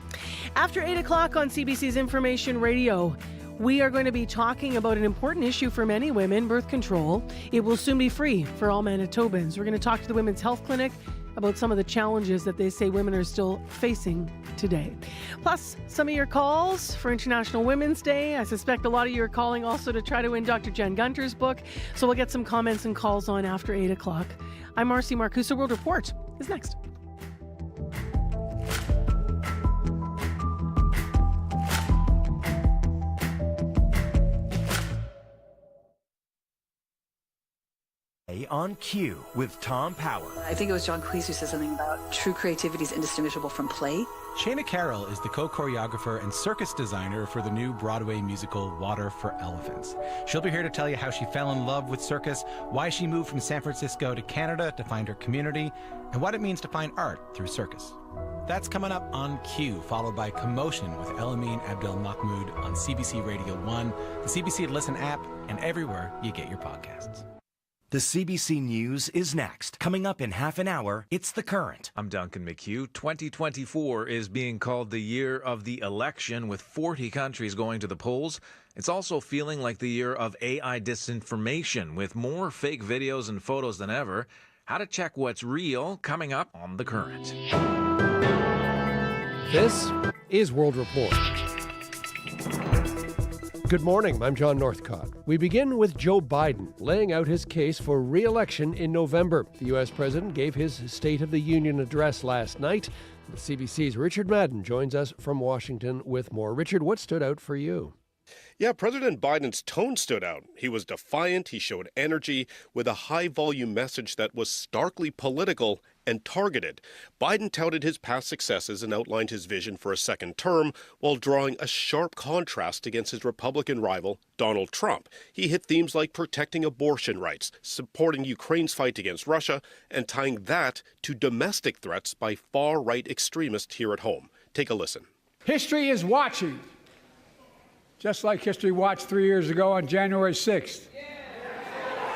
After 8 o'clock on CBC's Information Radio, We are going to be talking about an important issue for many women, birth control. It will soon be free for all Manitobans. We're going to talk to the Women's Health Clinic about some of the challenges that they say women are still facing today. Plus, some of your calls for International Women's Day. I suspect a lot of you are calling also to try to win Dr. Jen Gunter's book. So we'll get some comments and calls on after 8 o'clock. I'm Marcy Marcusa. World Report is next. On Cue with Tom Power. I think it was John Cleese who said something about true creativity is indistinguishable from play. Shayna Carroll is the co-choreographer and circus designer for the new Broadway musical Water for Elephants. She'll be here to tell you how she fell in love with circus, why she moved from San Francisco to Canada to find her community, and what it means to find art through circus. That's coming up on Cue, followed by Commotion with Elamine Abdel Mahmoud on CBC Radio 1, the CBC Listen app, and everywhere you get your podcasts. The CBC News is next. Coming up in half an hour, it's The Current. I'm Duncan McHugh. 2024 is being called the year of the election, with 40 countries going to the polls. It's also feeling like the year of AI disinformation, with more fake videos and photos than ever. How to check what's real, coming up on The Current. This is World Report. Good morning, I'm John Northcott. We begin with Joe Biden laying out his case for re-election in November. The U.S. president gave his State of the Union address last night. The CBC's Richard Madden joins us from Washington with more. Richard, what stood out for you? Yeah, President Biden's tone stood out. He was defiant, he showed energy with a high-volume message that was starkly political and targeted. Biden touted his past successes and outlined his vision for a second term while drawing a sharp contrast against his Republican rival, Donald Trump. He hit themes like protecting abortion rights, supporting Ukraine's fight against Russia, and tying that to domestic threats by far-right extremists here at home. Take a listen. History is watching. Just like history watched 3 years ago on January 6th,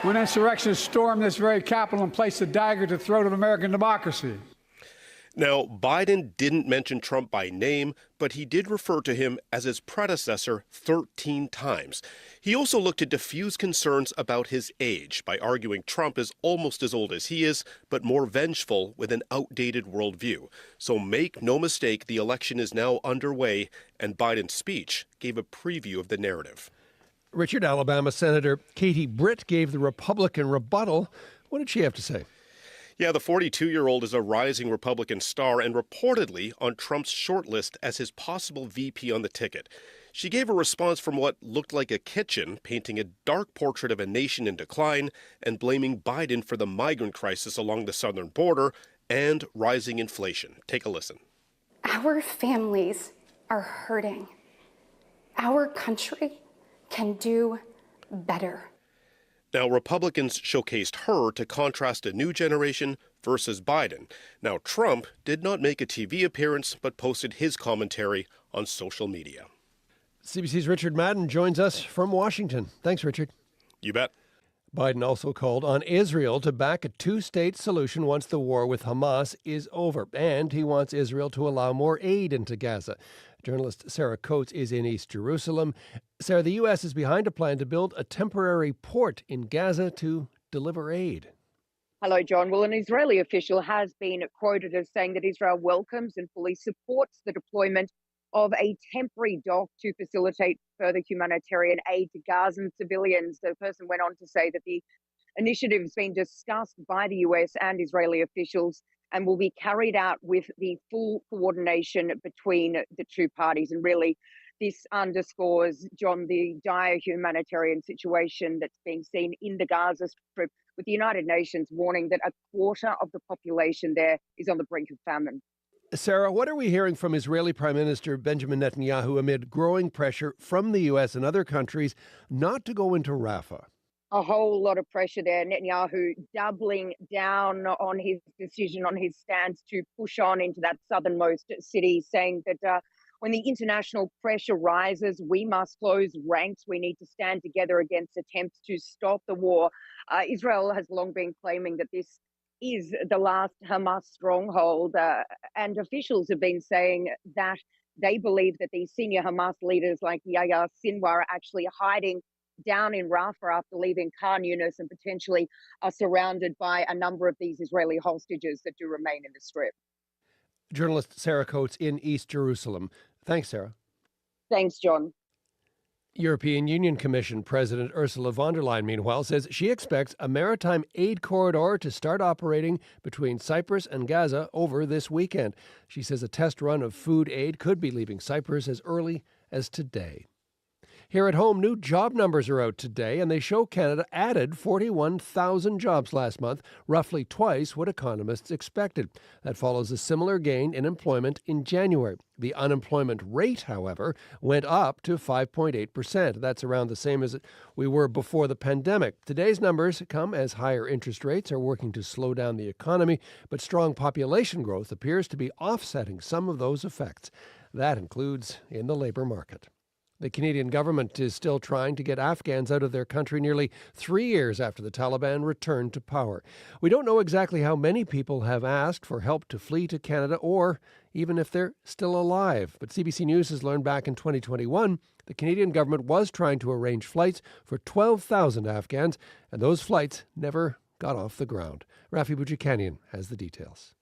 when insurrectionists stormed this very Capitol and placed a dagger to the throat of American democracy. Now, Biden didn't mention Trump by name, but he did refer to him as his predecessor 13 times. He also looked to diffuse concerns about his age by arguing Trump is almost as old as he is, but more vengeful with an outdated worldview. So make no mistake, the election is now underway, and Biden's speech gave a preview of the narrative. Richard, Alabama Senator Katie Britt gave the Republican rebuttal. What did she have to say? Yeah, the 42-year-old is a rising Republican star and reportedly on Trump's shortlist as his possible VP on the ticket. She gave a response from what looked like a kitchen, painting a dark portrait of a nation in decline and blaming Biden for the migrant crisis along the southern border and rising inflation. Take a listen. Our families are hurting. Our country can do better. Now, Republicans showcased her to contrast a new generation versus Biden. Now, Trump did not make a TV appearance, but posted his commentary on social media. CBC's Richard Madden joins us from Washington. Thanks, Richard. You bet. Biden also called on Israel to back a two-state solution once the war with Hamas is over. And he wants Israel to allow more aid into Gaza. Journalist Sarah Coates is in East Jerusalem. Sarah, the U.S. is behind a plan to build a temporary port in Gaza to deliver aid. Hello, John. Well, an Israeli official has been quoted as saying that Israel welcomes and fully supports the deployment of a temporary dock to facilitate further humanitarian aid to Gazan civilians. The person went on to say that the initiative has been discussed by the US and Israeli officials and will be carried out with the full coordination between the two parties. And really, this underscores, John, the dire humanitarian situation that's being seen in the Gaza Strip, with the United Nations warning that a quarter of the population there is on the brink of famine. Sarah, what are we hearing from Israeli Prime Minister Benjamin Netanyahu amid growing pressure from the U.S. and other countries not to go into Rafah? A whole lot of pressure there. Netanyahu doubling down on his decision, on his stance to push on into that southernmost city, saying that when the international pressure rises, we must close ranks. We need to stand together against attempts to stop the war. Israel has long been claiming that this is the last Hamas stronghold, and officials have been saying that They believe that these senior Hamas leaders like Yahya Sinwar are actually hiding down in Rafah after leaving Khan Yunis and potentially are surrounded by a number of these Israeli hostages that do remain in the Strip. Journalist Sarah Coates in East Jerusalem. Thanks, Sarah. Thanks, John. European Union Commission President Ursula von der Leyen, meanwhile, says she expects a maritime aid corridor to start operating between Cyprus and Gaza over this weekend. She says a test run of food aid could be leaving Cyprus as early as today. Here at home, new job numbers are out today, and they show Canada added 41,000 jobs last month, roughly twice what economists expected. That follows a similar gain in employment in January. The unemployment rate, however, went up to 5.8%. That's around the same as we were before the pandemic. Today's numbers come as higher interest rates are working to slow down the economy, but strong population growth appears to be offsetting some of those effects. That includes in the labor market. The Canadian government is still trying to get Afghans out of their country nearly 3 years after the Taliban returned to power. We don't know exactly how many people have asked for help to flee to Canada or even if they're still alive. But CBC News has learned back in 2021 the Canadian government was trying to arrange flights for 12,000 Afghans, and those flights never got off the ground. Rafi Boudjikanian has the details.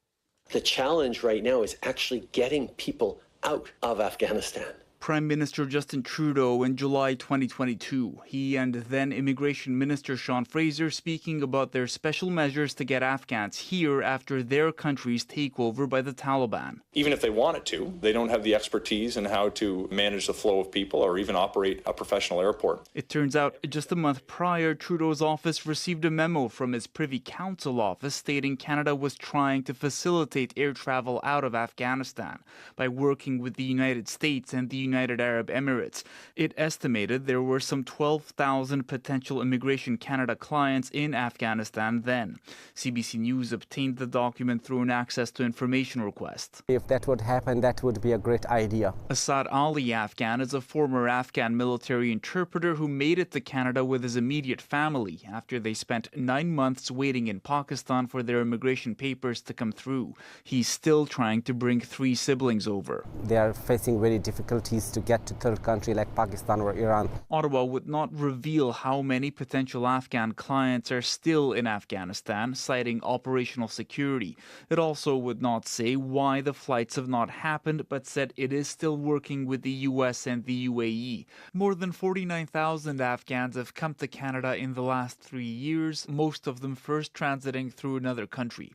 The challenge right now is actually getting people out of Afghanistan. Prime Minister Justin Trudeau in July 2022. He and then Immigration Minister Sean Fraser speaking about their special measures to get Afghans here after their country's takeover by the Taliban. Even if they wanted to, they don't have the expertise in how to manage the flow of people or even operate a professional airport. It turns out just a month prior, Trudeau's office received a memo from his Privy Council office stating Canada was trying to facilitate air travel out of Afghanistan by working with the United States and the United Arab Emirates. It estimated there were some 12,000 potential Immigration Canada clients in Afghanistan then. CBC News obtained the document through an access to information request. If that would happen, that would be a great idea. Asad Ali Afghan is a former Afghan military interpreter who made it to Canada with his immediate family after they spent 9 months waiting in Pakistan for their immigration papers to come through. He's still trying to bring 3 siblings over. They are facing very difficulties to get to third country like Pakistan or Iran. Ottawa would not reveal how many potential Afghan clients are still in Afghanistan, citing operational security. It also would not say why the flights have not happened, but said it is still working with the US and the UAE. More than 49,000 Afghans have come to Canada in the last 3 years, most of them first transiting through another country.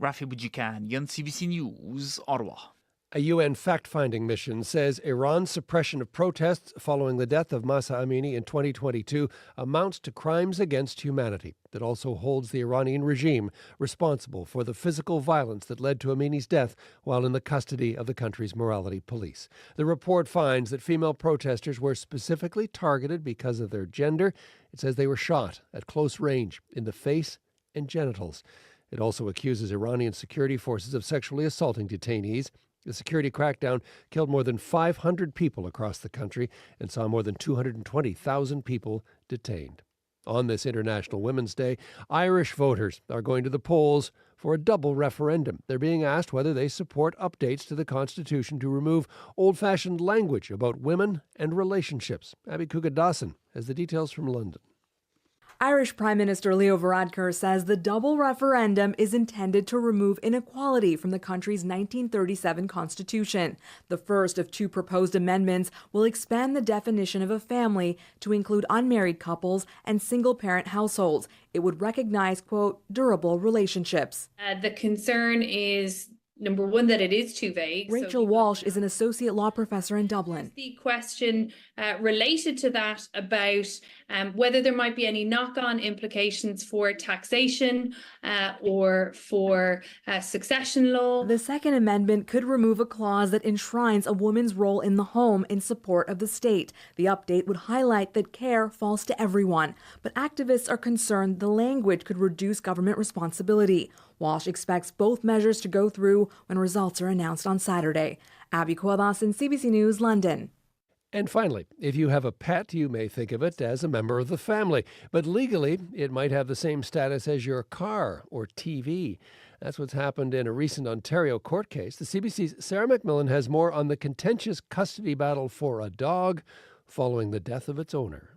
Rafi Boudjikanian, CBC News, Ottawa. A UN fact-finding mission says Iran's suppression of protests following the death of Mahsa Amini in 2022 amounts to crimes against humanity. That also holds the Iranian regime responsible for the physical violence that led to Amini's death while in the custody of the country's morality police. The report finds that female protesters were specifically targeted because of their gender. It says they were shot at close range in the face and genitals. It also accuses Iranian security forces of sexually assaulting detainees. The security crackdown killed more than 500 people across the country and saw more than 220,000 people detained. On this International Women's Day, Irish voters are going to the polls for a double referendum. They're being asked whether they support updates to the Constitution to remove old-fashioned language about women and relationships. Abby Kuga-Dawson has the details from London. Irish Prime Minister Leo Varadkar says the double referendum is intended to remove inequality from the country's 1937 constitution. The first of 2 proposed amendments will expand the definition of a family to include unmarried couples and single-parent households. It would recognize, quote, durable relationships. The concern is, number one, that it is too vague. Rachel Walsh is an associate law professor in Dublin. The question related to that about whether there might be any knock-on implications for taxation or for succession law. The Second Amendment could remove a clause that enshrines a woman's role in the home in support of the state. The update would highlight that care falls to everyone, but activists are concerned the language could reduce government responsibility. Walsh expects both measures to go through when results are announced on Saturday. Abby Kuga-Dawson, CBC News, London. And finally, if you have a pet, you may think of it as a member of the family, but legally, it might have the same status as your car or TV. That's what's happened in a recent Ontario court case. The CBC's Sarah McMillan has more on the contentious custody battle for a dog following the death of its owner.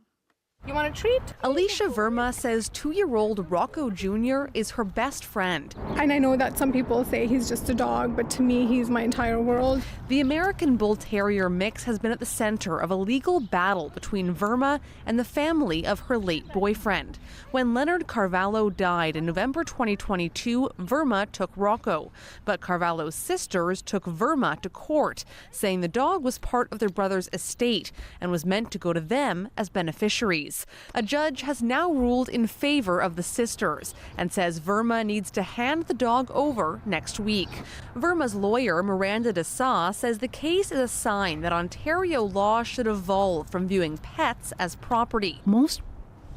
You want a treat? Alicia Verma says 2-year-old Rocco Jr. is her best friend. And I know that some people say he's just a dog, but to me, he's my entire world. The American Bull Terrier mix has been at the center of a legal battle between Verma and the family of her late boyfriend. When Leonard Carvalho died in November 2022, Verma took Rocco. But Carvalho's sisters took Verma to court, saying the dog was part of their brother's estate and was meant to go to them as beneficiaries. A judge has now ruled in favor of the sisters and says Verma needs to hand the dog over next week. Verma's lawyer, Miranda Dessau, says the case is a sign that Ontario law should evolve from viewing pets as property. Most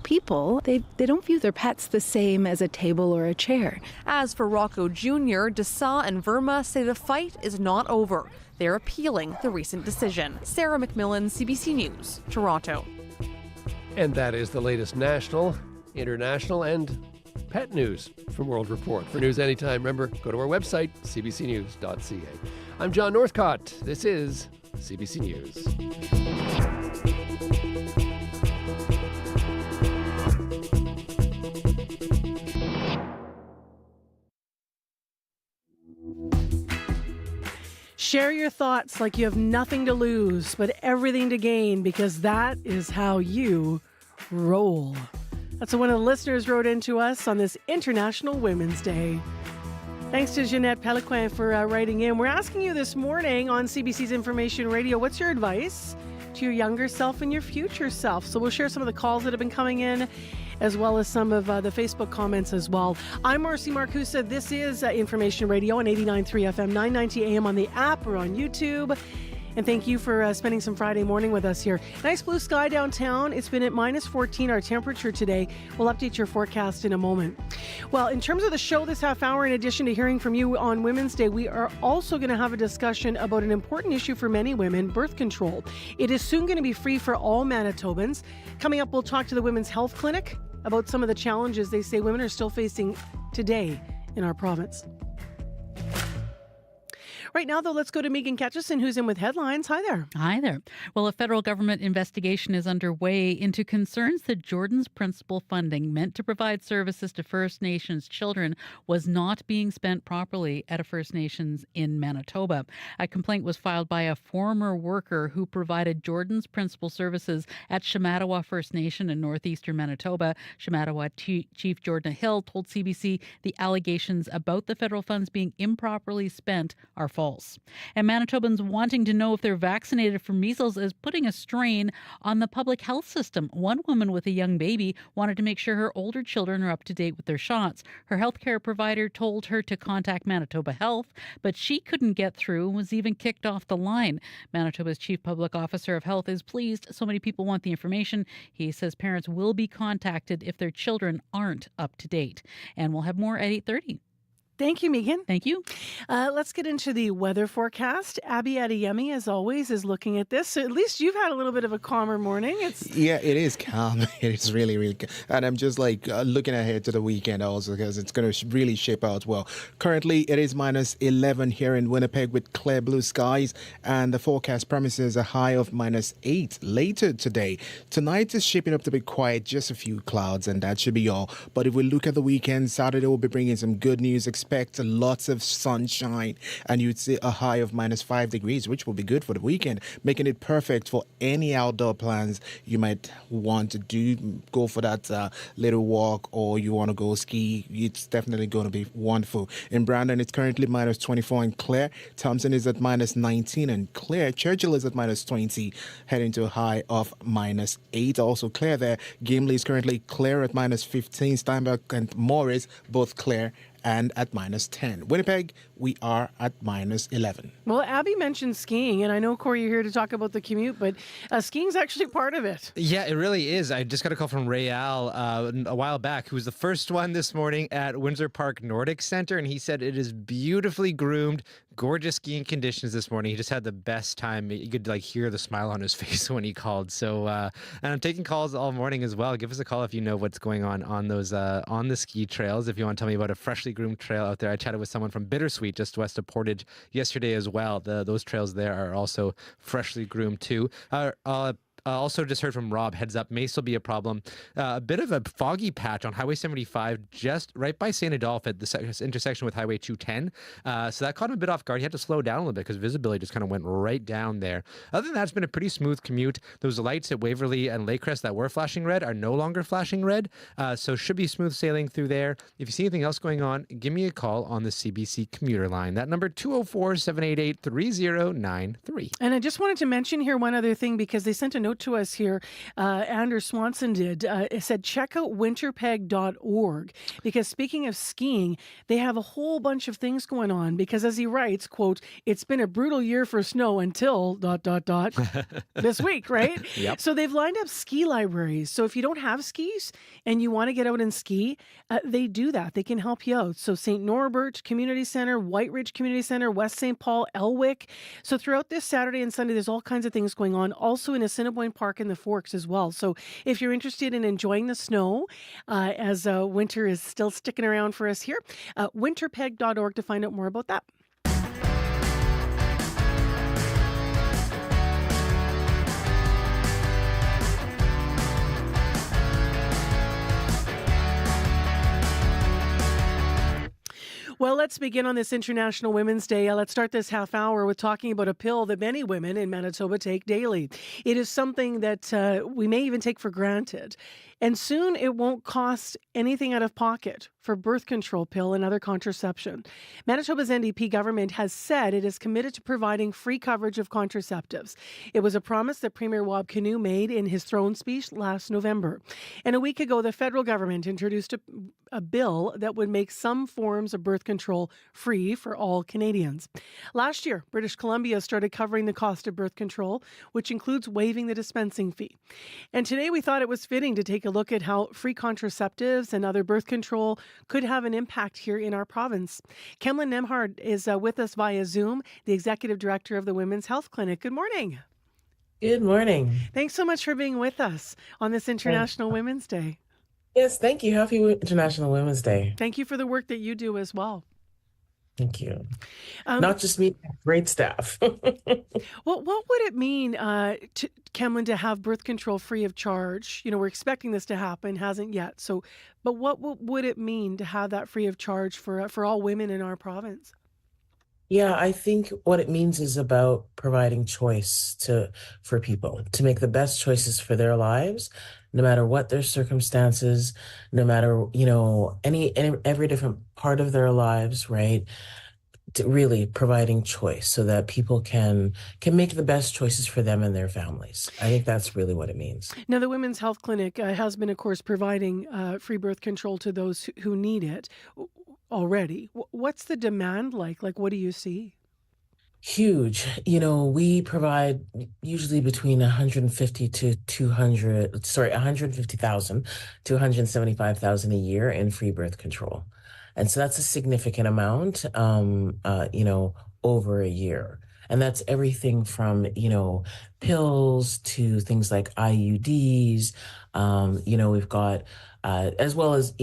people, they don't view their pets the same as a table or a chair. As for Rocco Jr., Dessau and Verma say the fight is not over. They're appealing the recent decision. Sarah McMillan, CBC News, Toronto. And that is the latest national, international, and pet news from World Report. For news anytime, remember, go to our website, cbcnews.ca. I'm John Northcott. This is CBC News. Share your thoughts like you have nothing to lose, but everything to gain, because that is how you roll. That's what one of the listeners wrote into us on this International Women's Day. Thanks to Jeanette Peliquin for writing in. We're asking you this morning on CBC's Information Radio, what's your advice to your younger self and your future self? So we'll share some of the calls that have been coming in, as well as some of the Facebook comments as well. I'm Marcy Marcusa. This is Information Radio on 89.3 FM, 990 AM on the app or on YouTube. And thank you for spending some Friday morning with us here. Nice blue sky downtown. It's been at -14, our temperature today. We'll update your forecast in a moment. Well, in terms of the show this half hour, in addition to hearing from you on Women's Day, we are also going to have a discussion about an important issue for many women, birth control. It is soon going to be free for all Manitobans. Coming up, we'll talk to the Women's Health Clinic about some of the challenges they say women are still facing today in our province. Right now, though, let's go to Megan Ketchison, who's in with headlines. Hi there. Hi there. Well, a federal government investigation is underway into concerns that Jordan's principal funding meant to provide services to First Nations children was not being spent properly at a First Nations in Manitoba. A complaint was filed by a former worker who provided Jordan's principal services at Shamattawa First Nation in northeastern Manitoba. Shamattawa Chief Jordan Hill told CBC the allegations about the federal funds being improperly spent are false. And Manitobans wanting to know if they're vaccinated for measles is putting a strain on the public health system. One woman with a young baby wanted to make sure her older children are up to date with their shots. Her healthcare provider told her to contact Manitoba Health, but she couldn't get through and was even kicked off the line. Manitoba's Chief Public Officer of Health is pleased so many people want the information. He says parents will be contacted if their children aren't up to date. And we'll have more at 8:30. Thank you, Megan. Thank you. Let's get into the weather forecast. Abby Adeyemi, as always, is looking at this. So at least you've had a little bit of a calmer morning. Yeah, it is calm. It is really, really calm. And I'm just looking ahead to the weekend also because it's going to really shape out well. Currently, it is -11 here in Winnipeg with clear blue skies, and the forecast promises a high of -8 later today. Tonight is shaping up to be quiet, just a few clouds, and that should be all. But if we look at the weekend, Saturday will be bringing some good news. Expect lots of sunshine, and you'd see a high of -5 degrees, which will be good for the weekend, making it perfect for any outdoor plans you might want to do. Go for that little walk, or you want to go ski. It's definitely going to be wonderful. In Brandon, it's currently -24 and clear. Thompson is at -19 and clear. Churchill is at -20, heading to a high of -8. Also clear there. Gimli is currently clear at -15. Steinbach and Morris both clear and at -10. Winnipeg, we are at -11. Well, Abby mentioned skiing, and I know, Corey, you're here to talk about the commute, but skiing's actually part of it. Yeah, it really is. I just got a call from Rayal a while back, who was the first one this morning at Windsor Park Nordic Center, and he said it is beautifully groomed, gorgeous skiing conditions this morning. He just had the best time. You could hear the smile on his face when he called. So, and I'm taking calls all morning as well. Give us a call if you know what's going on those on the ski trails. If you want to tell me about a freshly groomed trail out there. I chatted with someone from Bittersweet, just west of Portage, yesterday as well. Those trails there are also freshly groomed too. Also just heard from Rob, heads up, may still be a problem. A bit of a foggy patch on Highway 75, just right by St. Adolphe at the intersection with Highway 210. So that caught him a bit off guard. He had to slow down a little bit because visibility just kind of went right down there. Other than that, it's been a pretty smooth commute. Those lights at Waverly and Lakecrest that were flashing red are no longer flashing red. So should be smooth sailing through there. If you see anything else going on, give me a call on the CBC commuter line. That number 204-788-3093. And I just wanted to mention here one other thing, because they sent a note to us here. Anders Swanson did. It said, check out winterpeg.org, because speaking of skiing, they have a whole bunch of things going on, because as he writes, quote, it's been a brutal year for snow until ... this week, right? Yep. So they've lined up ski libraries. So if you don't have skis and you want to get out and ski, they do that. They can help you out. So St. Norbert Community Center, White Ridge Community Center, West St. Paul, Elwick. So throughout this Saturday and Sunday, there's all kinds of things going on. Also in Assiniboine Park in the Forks as well. So if you're interested in enjoying the snow, as winter is still sticking around for us here, winterpeg.org to find out more about that. Well, let's begin on this International Women's Day. Let's start this half hour with talking about a pill that many women in Manitoba take daily. It is something that we may even take for granted. And soon it won't cost anything out of pocket for birth control pill and other contraception. Manitoba's NDP government has said it is committed to providing free coverage of contraceptives. It was a promise that Premier Wab Kinew made in his throne speech last November. And a week ago, the federal government introduced a bill that would make some forms of birth control free for all Canadians. Last year, British Columbia started covering the cost of birth control, which includes waiving the dispensing fee. And today we thought it was fitting to take a look at how free contraceptives and other birth control could have an impact here in our province. Kemlyn Nemhard is with us via Zoom, the Executive Director of the Women's Health Clinic. Good morning. Good morning. Thanks so much for being with us on this International Women's Day. Yes, thank you. Happy International Women's Day. Thank you for the work that you do as well. Thank you. Not just me, great staff. What would it mean, Kemlyn, to have birth control free of charge? You know, we're expecting this to happen, hasn't yet. So, but what would it mean to have that free of charge for all women in our province? Yeah, I think what it means is about providing choice for people to make the best choices for their lives, no matter what their circumstances, no matter, every different part of their lives, right? Really providing choice so that people can make the best choices for them and their families. I think that's really what it means. Now, the Women's Health Clinic has been, of course, providing free birth control to those who need it already. What's the demand like? Like, what do you see? Huge. We provide usually between 150,000 to 175,000 a year in free birth control. And so that's a significant amount, over a year. And that's everything from, pills to things like IUDs. We've got, as well as,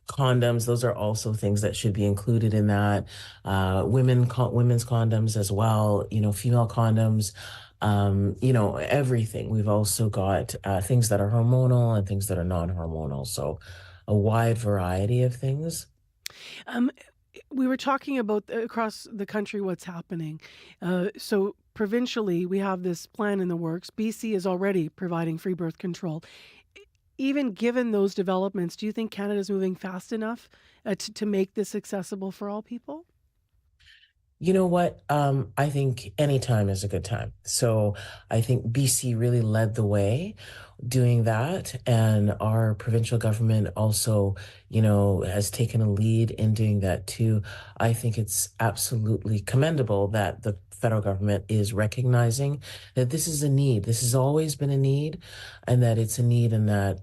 condoms. Those are also things that should be included in that. Women's condoms as well, female condoms, everything. We've also got things that are hormonal and things that are non-hormonal. So a wide variety of things. We were talking about across the country what's happening. So provincially, we have this plan in the works. BC is already providing free birth control. Even given those developments, do you think Canada's moving fast enough to make this accessible for all people? You know what? I think any time is a good time. So I think BC really led the way doing that. And our provincial government also, has taken a lead in doing that too. I think it's absolutely commendable that the federal government is recognizing that this is a need. This has always been a need, and that it's a need, and that,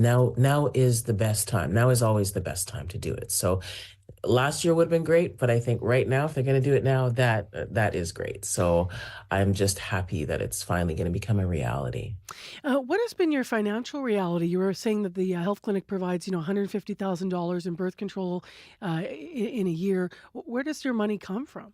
now is the best time. Now is always the best time to do it. So last year would have been great, but I think right now, if they're going to do it now, that is great. So I'm just happy that it's finally going to become a reality. What has been your financial reality? You were saying that the health clinic provides, $150,000 in birth control in a year. Where does your money come from?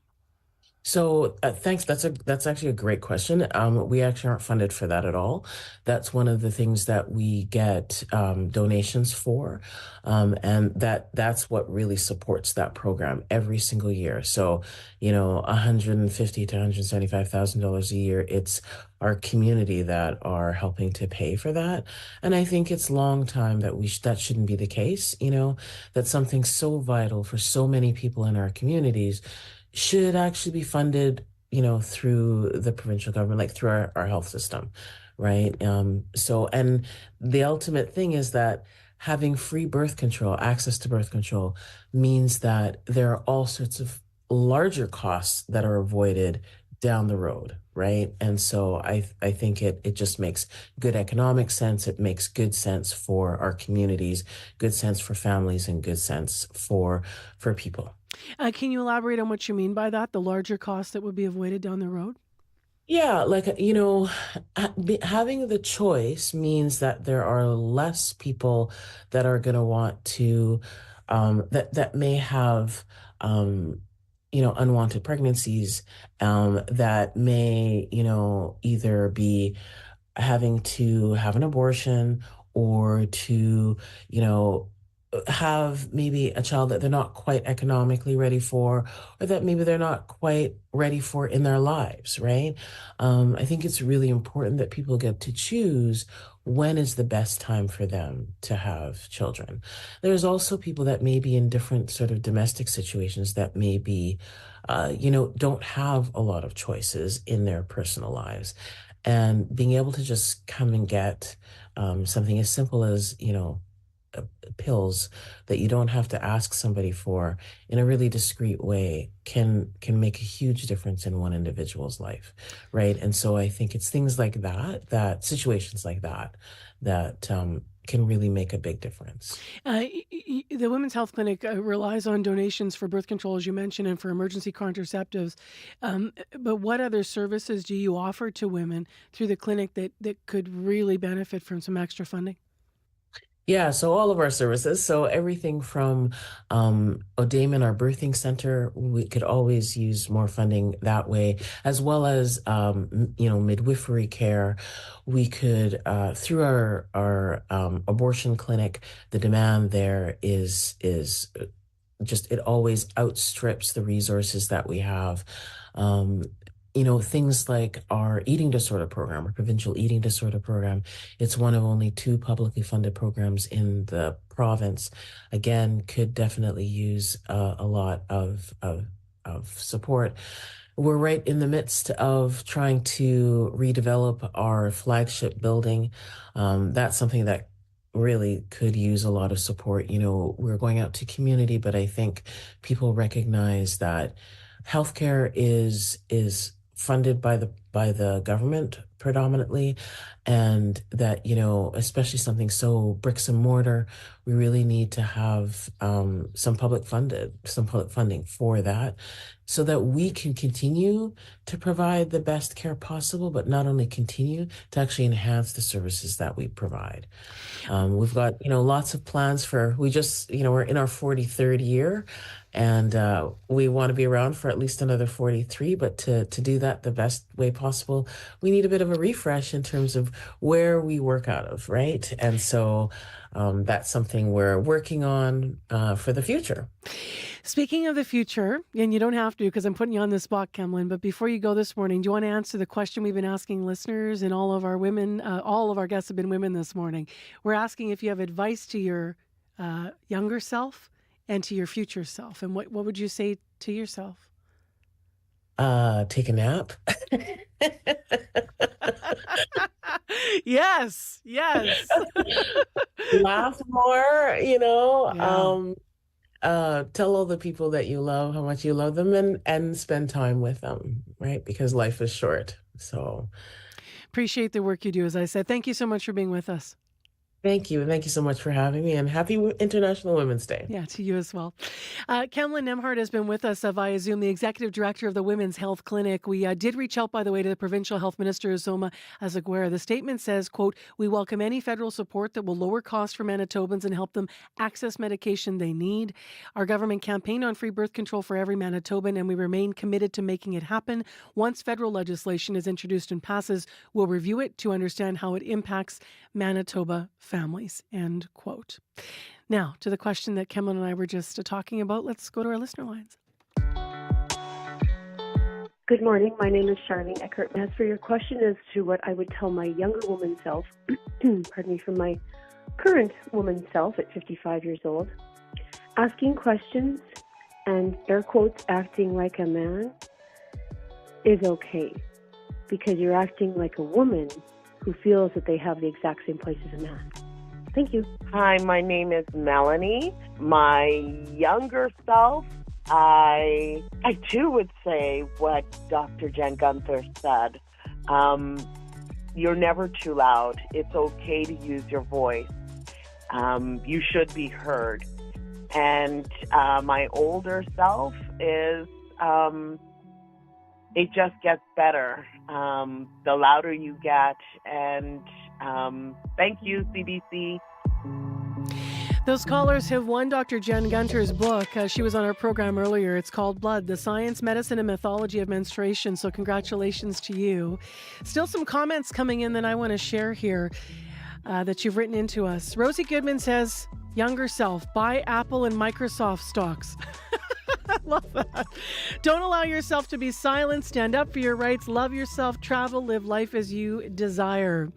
So thanks. That's actually a great question. We actually aren't funded for that at all. That's one of the things that we get donations for, and that's what really supports that program every single year. So, $150 to $175,000 a year. It's our community that are helping to pay for that, and I think it's long time that that shouldn't be the case. That something so vital for so many people in our communities should actually be funded, through the provincial government, like through our health system, right? And the ultimate thing is that having free birth control, access to birth control, means that there are all sorts of larger costs that are avoided down the road, right? And so I think it just makes good economic sense. It makes good sense for our communities, good sense for families, and good sense for people. Can you elaborate on what you mean by that? The larger costs that would be avoided down the road? Yeah, having the choice means that there are less people that are going to want to, that may have, unwanted pregnancies, that may, either be having to have an abortion or to, have maybe a child that they're not quite economically ready for, or that maybe they're not quite ready for in their lives, right? I think it's really important that people get to choose when is the best time for them to have children. There's also people that may be in different sort of domestic situations that may be, don't have a lot of choices in their personal lives. And being able to just come and get something as simple as, pills that you don't have to ask somebody for in a really discreet way can make a huge difference in one individual's life, right? And so I think it's things like that situations like that can really make a big difference. The Women's Health Clinic relies on donations for birth control, as you mentioned, and for emergency contraceptives. But what other services do you offer to women through the clinic that could really benefit from some extra funding? Yeah, so all of our services, so everything from O'Dayman, our birthing center, we could always use more funding that way, as well as midwifery care. We could through our abortion clinic, the demand there is just, it always outstrips the resources that we have. Things like our eating disorder program, our provincial eating disorder program. It's one of only 2 publicly funded programs in the province. Again, could definitely use a lot of support. We're right in the midst of trying to redevelop our flagship building. That's something that really could use a lot of support. We're going out to community, but I think people recognize that healthcare is funded by the government predominantly, and that, especially something so bricks and mortar, we really need to have some public funding for that, so that we can continue to provide the best care possible, but not only continue to actually enhance the services that we provide. We've got, lots of plans we're in our 43rd year, and we want to be around for at least another 43, but to do that the best way possible, we need a bit of a refresh in terms of where we work out of, right? And so that's something we're working on for the future. Speaking of the future, and you don't have to because I'm putting you on the spot, Kemlyn, but before you go this morning, do you want to answer the question we've been asking listeners, and all of our women, all of our guests have been women this morning. We're asking if you have advice to your younger self and to your future self. And what would you say to yourself? Take a nap. Yes. Laugh more, Yeah. tell all the people that you love how much you love them, and spend time with them, right? Because life is short. So Appreciate the work you do, as I said. Thank you so much for being with us. Thank you. And thank you so much for having me. And happy International Women's Day. Yeah, to you as well. Kemlyn Nemhard has been with us via Zoom, the executive director of the Women's Health Clinic. We did reach out, by the way, to the provincial health minister, Zoma Azaguera. The statement says, quote, "We welcome any federal support that will lower costs for Manitobans and help them access medication they need. Our government campaigned on free birth control for every Manitoban, and we remain committed to making it happen. Once federal legislation is introduced and passes, we'll review it to understand how it impacts Manitoba families," end quote. Now, to the question that Kemlyn and I were just talking about, let's go to our listener lines. Good morning. My name is Charlene Eckert. As for your question as to what I would tell my younger woman self, pardon me, from my current woman self at 55 years old, asking questions and air quotes acting like a man is okay, because you're acting like a woman who feels that they have the exact same place as a man. Thank you. Hi, my name is Melanie. My younger self, I too would say what Dr. Jen Gunther said. You're never too loud. It's okay to use your voice. You should be heard. And my older self is, it just gets better. The louder you get. And thank you, CBC. Those callers have won Dr. Jen Gunter's book. She was on our program earlier. It's called Blood, The Science, Medicine, and Mythology of Menstruation. So congratulations to you. Still some comments coming in that I want to share here that you've written into us. Rosie Goodman says, younger self, buy Apple and Microsoft stocks. I love that. Don't allow yourself to be silent. Stand up for your rights. Love yourself. Travel. Live life as you desire.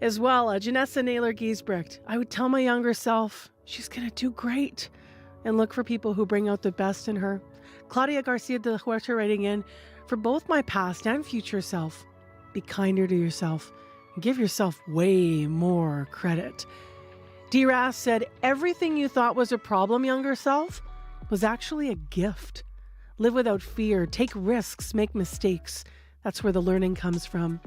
As well, Janessa Naylor-Giesbrecht. I would tell my younger self, she's going to do great. And look for people who bring out the best in her. Claudia Garcia de la Huerta writing in, for both my past and future self, be kinder to yourself. And give yourself way more credit. D. Rass said, everything you thought was a problem, younger self, was actually a gift. Live without fear, take risks, make mistakes. That's where the learning comes from.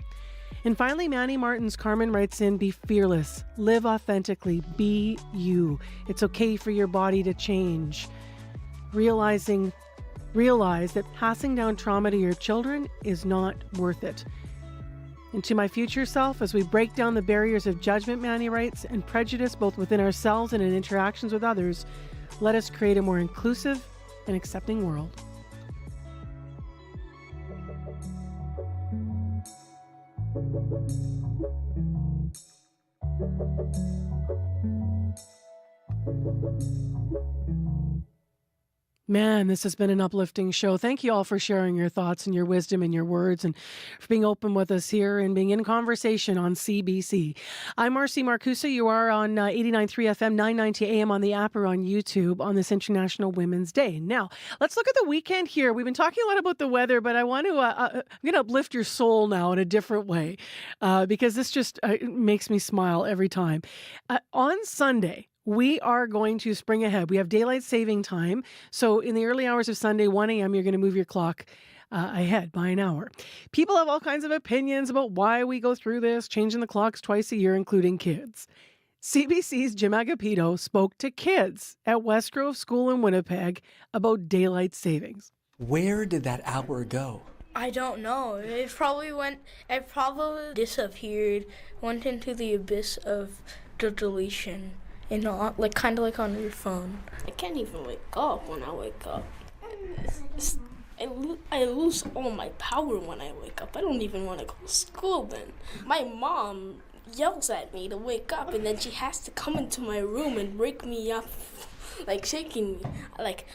And finally, Manny Martin's Carmen writes in, be fearless, live authentically, be you. It's okay for your body to change. Realize that passing down trauma to your children is not worth it. And to my future self, as we break down the barriers of judgment, Manny writes, and prejudice both within ourselves and in interactions with others, let us create a more inclusive and accepting world. Man, this has been an uplifting show. Thank you all for sharing your thoughts and your wisdom and your words and for being open with us here and being in conversation on CBC. I'm Marcy Marcusa. You are on 89.3 FM, 990 AM on the app or on YouTube on this International Women's Day. Now, let's look at the weekend here. We've been talking a lot about the weather, but I want to I'm going to uplift your soul now in a different way because this just makes me smile every time. On Sunday, we are going to spring ahead. We have daylight saving time. So in the early hours of Sunday, 1 a.m., you're going to move your clock ahead by an hour. People have all kinds of opinions about why we go through this, changing the clocks twice a year, including kids. CBC's Jim Agapito spoke to kids at West Grove School in Winnipeg about daylight savings. Where did that hour go? I don't know. It probably disappeared, went into the abyss of the deletion. And not like kind of like on your phone. I can't even wake up when I wake up. I lose all my power when I wake up. I don't even want to go to school then. My mom yells at me to wake up, and then she has to come into my room and wake me up, like shaking me, like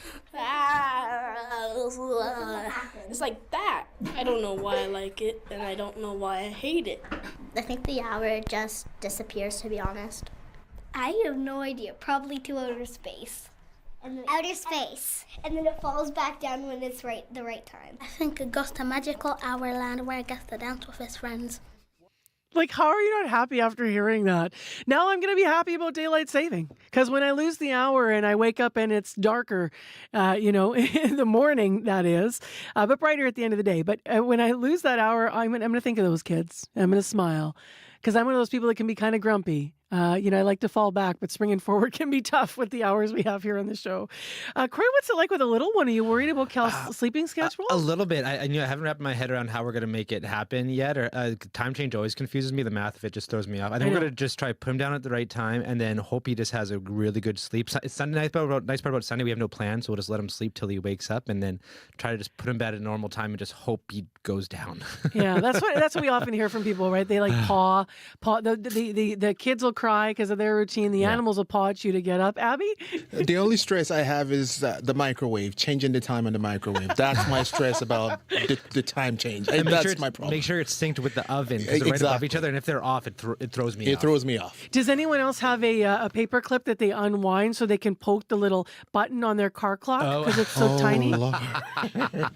it's like that. I don't know why I like it, and I don't know why I hate it. I think the hour just disappears, to be honest. I have no idea. Probably to outer space. Outer space. And then it falls back down when it's the right time. I think it goes to magical hour land where it gets to dance with his friends. Like, how are you not happy after hearing that? Now I'm going to be happy about daylight saving. Because when I lose the hour and I wake up and it's darker, in the morning, that is, but brighter at the end of the day. But when I lose that hour, I'm going to think of those kids. I'm going to smile. Because I'm one of those people that can be kind of grumpy. I like to fall back, but springing forward can be tough with the hours we have here on the show. Corey, what's it like with a little one? Are you worried about Cal's sleeping schedule? A little bit. I haven't wrapped my head around how we're going to make it happen yet. Or time change always confuses me. The math of it just throws me off. I think we're going to just try to put him down at the right time and then hope he just has a really good sleep. It's Sunday night. Nice part about Sunday, we have no plan, so we'll just let him sleep till he wakes up and then try to just put him bed at a normal time and just hope he goes down. Yeah, that's what we often hear from people, right? They like paw. The kids will cry because of their routine. The animals will paw at you to get up. Abby? The only stress I have is the microwave, changing the time on the microwave. That's my stress about the time change. And that's my problem. Make sure it's synced with the oven because they're right above each other, and if they're off, it throws me off. It throws me off. Does anyone else have a paper clip that they unwind so they can poke the little button on their car clock because it's so tiny?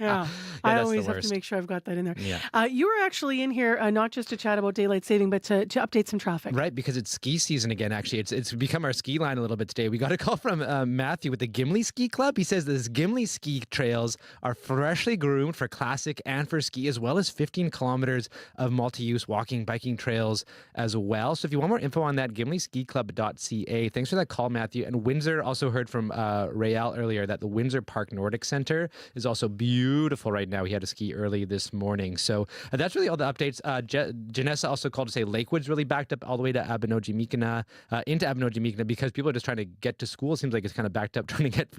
Yeah, I always have to make sure I've got that in there. Yeah. You were actually in here not just to chat about daylight saving, but to update some traffic. Right, because it's ski season again, actually. It's become our ski line a little bit today. We got a call from Matthew with the Gimli Ski Club. He says this Gimli ski trails are freshly groomed for classic and for ski, as well as 15 kilometers of multi-use walking, biking trails as well. So if you want more info on that, gimliskiclub.ca. Thanks for that call, Matthew. And Windsor also heard from Rayal earlier that the Windsor Park Nordic Center is also beautiful right now. He had to ski early this morning. So that's really all the updates. Janessa also called to say Lakewood's really backed up all the way to Abenoji-Mikina, into Abenoji-Mikina, because people are just trying to get to school. It seems like it's kind of backed up trying to get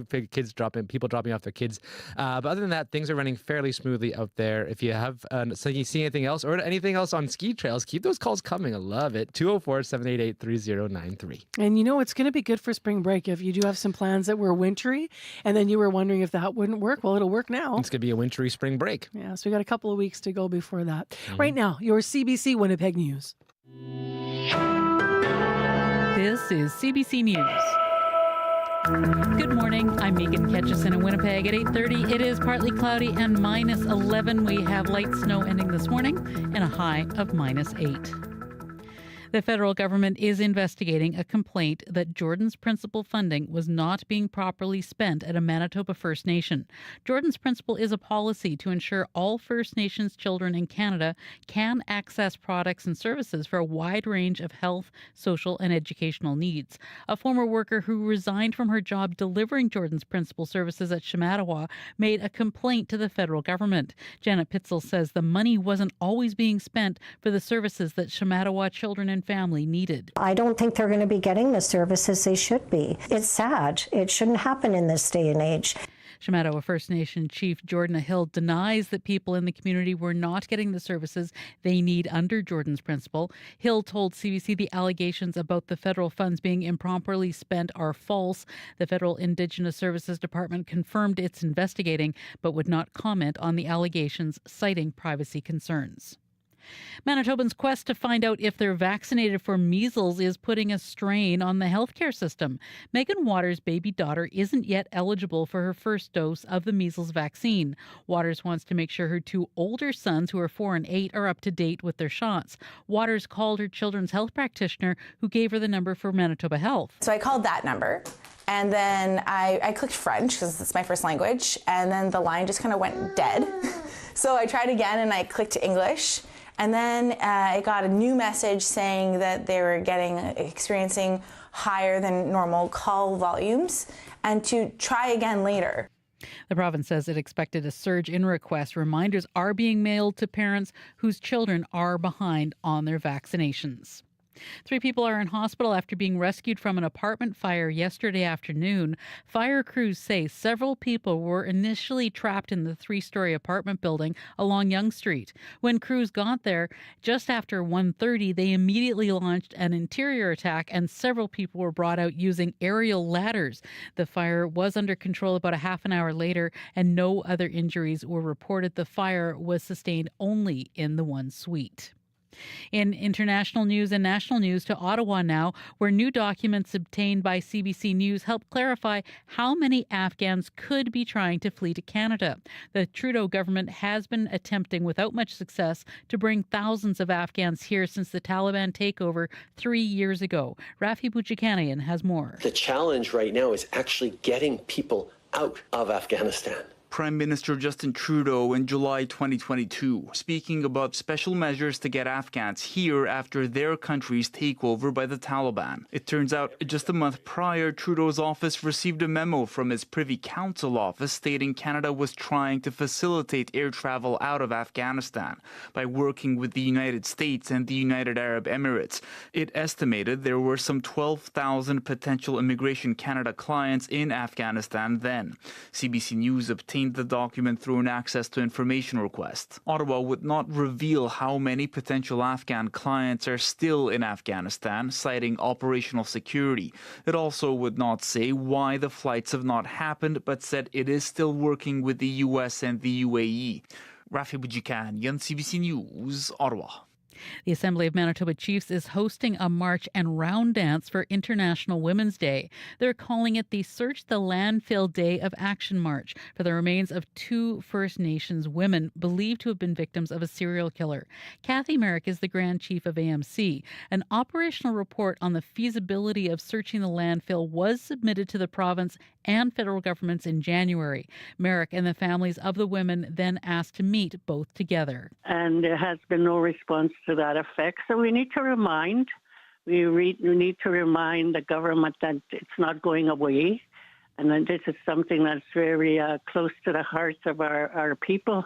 people dropping off their kids. But other than that, things are running fairly smoothly out there. If you have so you see anything else or anything else on ski trails, keep those calls coming. I love it. 204-788-3093. And it's going to be good for spring break. If you do have some plans that were wintry and then you were wondering if that wouldn't work, well, it'll work now. It's going to be a wintry spring break. Yeah, so we got a couple of weeks to go before that. Mm-hmm. Right now, your CBC Winnipeg News. This is CBC News. Good morning. I'm Megan Ketchison in Winnipeg at 8:30. It is partly cloudy and -11. We have light snow ending this morning and a high of -8. The federal government is investigating a complaint that Jordan's Principle funding was not being properly spent at a Manitoba First Nation. Jordan's Principle is a policy to ensure all First Nations children in Canada can access products and services for a wide range of health, social, and educational needs. A former worker who resigned from her job delivering Jordan's Principle services at Shamattawa made a complaint to the federal government. Janet Pitzel says the money wasn't always being spent for the services that Shamattawa children and family needed. I don't think they're going to be getting the services they should be. It's sad. It shouldn't happen in this day and age. Shamattawa First Nation Chief Jordan Hill denies that people in the community were not getting the services they need under Jordan's Principle. Hill told CBC the allegations about the federal funds being improperly spent are false. The Federal Indigenous Services Department confirmed it's investigating, but would not comment on the allegations, citing privacy concerns. Manitobans' quest to find out if they're vaccinated for measles is putting a strain on the healthcare system. Megan Waters' baby daughter isn't yet eligible for her first dose of the measles vaccine. Waters wants to make sure her two older sons, who are 4 and 8, are up to date with their shots. Waters called her children's health practitioner, who gave her the number for Manitoba Health. So I called that number. And then I clicked French because it's my first language. And then the line just kind of went dead. So I tried again and I clicked English. And then I got a new message saying that they were experiencing higher than normal call volumes and to try again later. The province says it expected a surge in requests. Reminders are being mailed to parents whose children are behind on their vaccinations. 3 people are in hospital after being rescued from an apartment fire yesterday afternoon. Fire crews say several people were initially trapped in the 3-story apartment building along Yonge Street. When crews got there, just after 1:30, they immediately launched an interior attack and several people were brought out using aerial ladders. The fire was under control about a half an hour later and no other injuries were reported. The fire was sustained only in the one suite. In international news and national news, to Ottawa now, where new documents obtained by CBC News help clarify how many Afghans could be trying to flee to Canada. The Trudeau government has been attempting, without much success, to bring thousands of Afghans here since the Taliban takeover 3 years ago. Rafi Bouchikanian has more. The challenge right now is actually getting people out of Afghanistan. Prime Minister Justin Trudeau in July 2022, speaking about special measures to get Afghans here after their country's takeover by the Taliban. It turns out just a month prior, Trudeau's office received a memo from his Privy Council office stating Canada was trying to facilitate air travel out of Afghanistan by working with the United States and the United Arab Emirates. It estimated there were some 12,000 potential Immigration Canada clients in Afghanistan then. CBC News obtained the document through an access to information request. Ottawa would not reveal how many potential Afghan clients are still in Afghanistan, citing operational security. It also would not say why the flights have not happened, but said it is still working with the US and the UAE. Rafi Bujikanian, CBC News, Ottawa. The Assembly of Manitoba Chiefs is hosting a march and round dance for International Women's Day. They're calling it the Search the Landfill Day of Action March for the remains of 2 First Nations women believed to have been victims of a serial killer. Kathy Merrick is the Grand Chief of AMC. An operational report on the feasibility of searching the landfill was submitted to the province and federal governments in January. Merrick and the families of the women then asked to meet both together. And there has been no response to that effect. So we need to remind the government that it's not going away, and that this is something that's very close to the hearts of our people.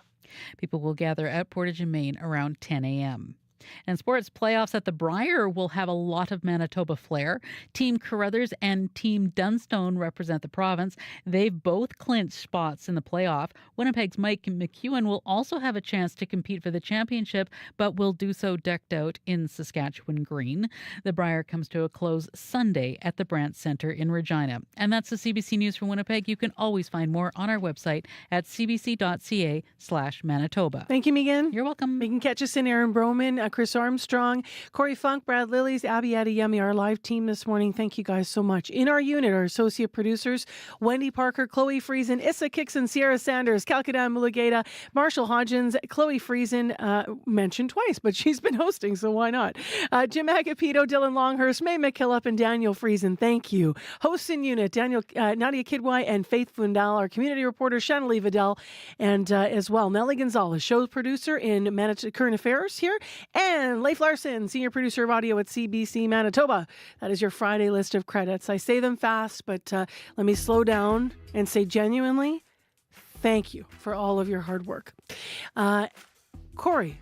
People will gather at Portage and Main around 10 a.m. And sports playoffs at the Brier will have a lot of Manitoba flair. Team Carruthers and Team Dunstone represent the province. They've both clinched spots in the playoff. Winnipeg's Mike McEwen will also have a chance to compete for the championship, but will do so decked out in Saskatchewan green. The Brier comes to a close Sunday at the Brandt Centre in Regina. And that's the CBC News from Winnipeg. You can always find more on our website at cbc.ca/Manitoba. Thank you, Megan. You're welcome. You can catch us in Aaron Broman, Chris Armstrong, Corey Funk, Brad Lillies, Abby Adeyemi, our live team this morning. Thank you guys so much. In our unit, our associate producers, Wendy Parker, Chloe Friesen, Issa Kixon, Sierra Sanders, Kalkadan Mulugeta, Marshall Hodgins, Chloe Friesen, mentioned twice, but she's been hosting, so why not? Jim Agapito, Dylan Longhurst, May McKillop, and Daniel Friesen. Thank you. Hosts in unit, Nadia Kidwai and Faith Fundal, our community reporter, Shanley Vidal, and as well, Nellie Gonzalez, show producer in Manitoba Current Affairs here, and Leif Larson, senior producer of audio at CBC Manitoba. That is your Friday list of credits. I say them fast, but let me slow down and say genuinely, thank you for all of your hard work. Corey.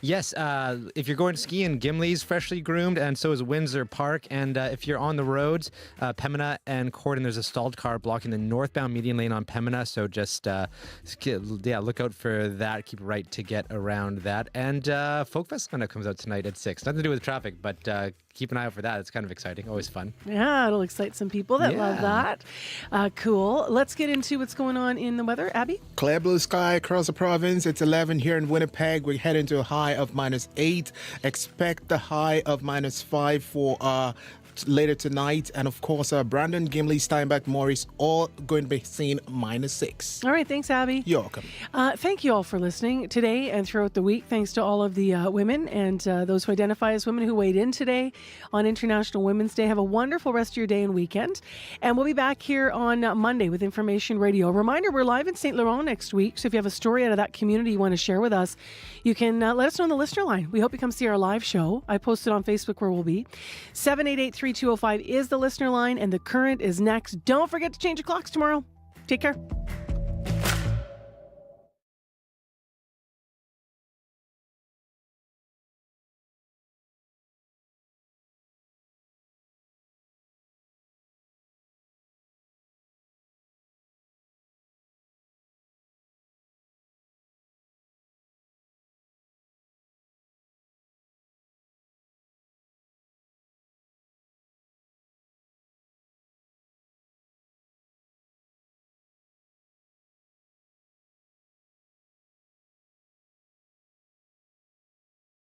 Yes, if you're going skiing, Gimli's freshly groomed, and so is Windsor Park. And if you're on the roads, Pembina and Corden, there's a stalled car blocking the northbound median lane on Pembina. So just, look out for that. Keep right to get around that. And Folk Fest comes out tonight at 6. Nothing to do with traffic, but keep an eye out for that. It's kind of exciting. Always fun. Yeah, it'll excite some people that love that. Cool. Let's get into what's going on in the weather. Abby? Clear blue sky across the province. It's 11 here in Winnipeg. We're heading to a high of -8. Expect the high of -5 for later tonight. And of course, Brandon, Gimli, Steinbach, Morris, all going to be seeing -6. All right. Thanks, Abby. You're welcome. Thank you all for listening today and throughout the week. Thanks to all of the women and those who identify as women who weighed in today on International Women's Day. Have a wonderful rest of your day and weekend. And we'll be back here on Monday with Information Radio. A reminder, we're live in St. Laurent next week. So if you have a story out of that community you want to share with us, you can let us know on the listener line. We hope you come see our live show. I posted on Facebook where we'll be. 788-3205 is the listener line, and The Current is next. Don't forget to change your clocks tomorrow. Take care.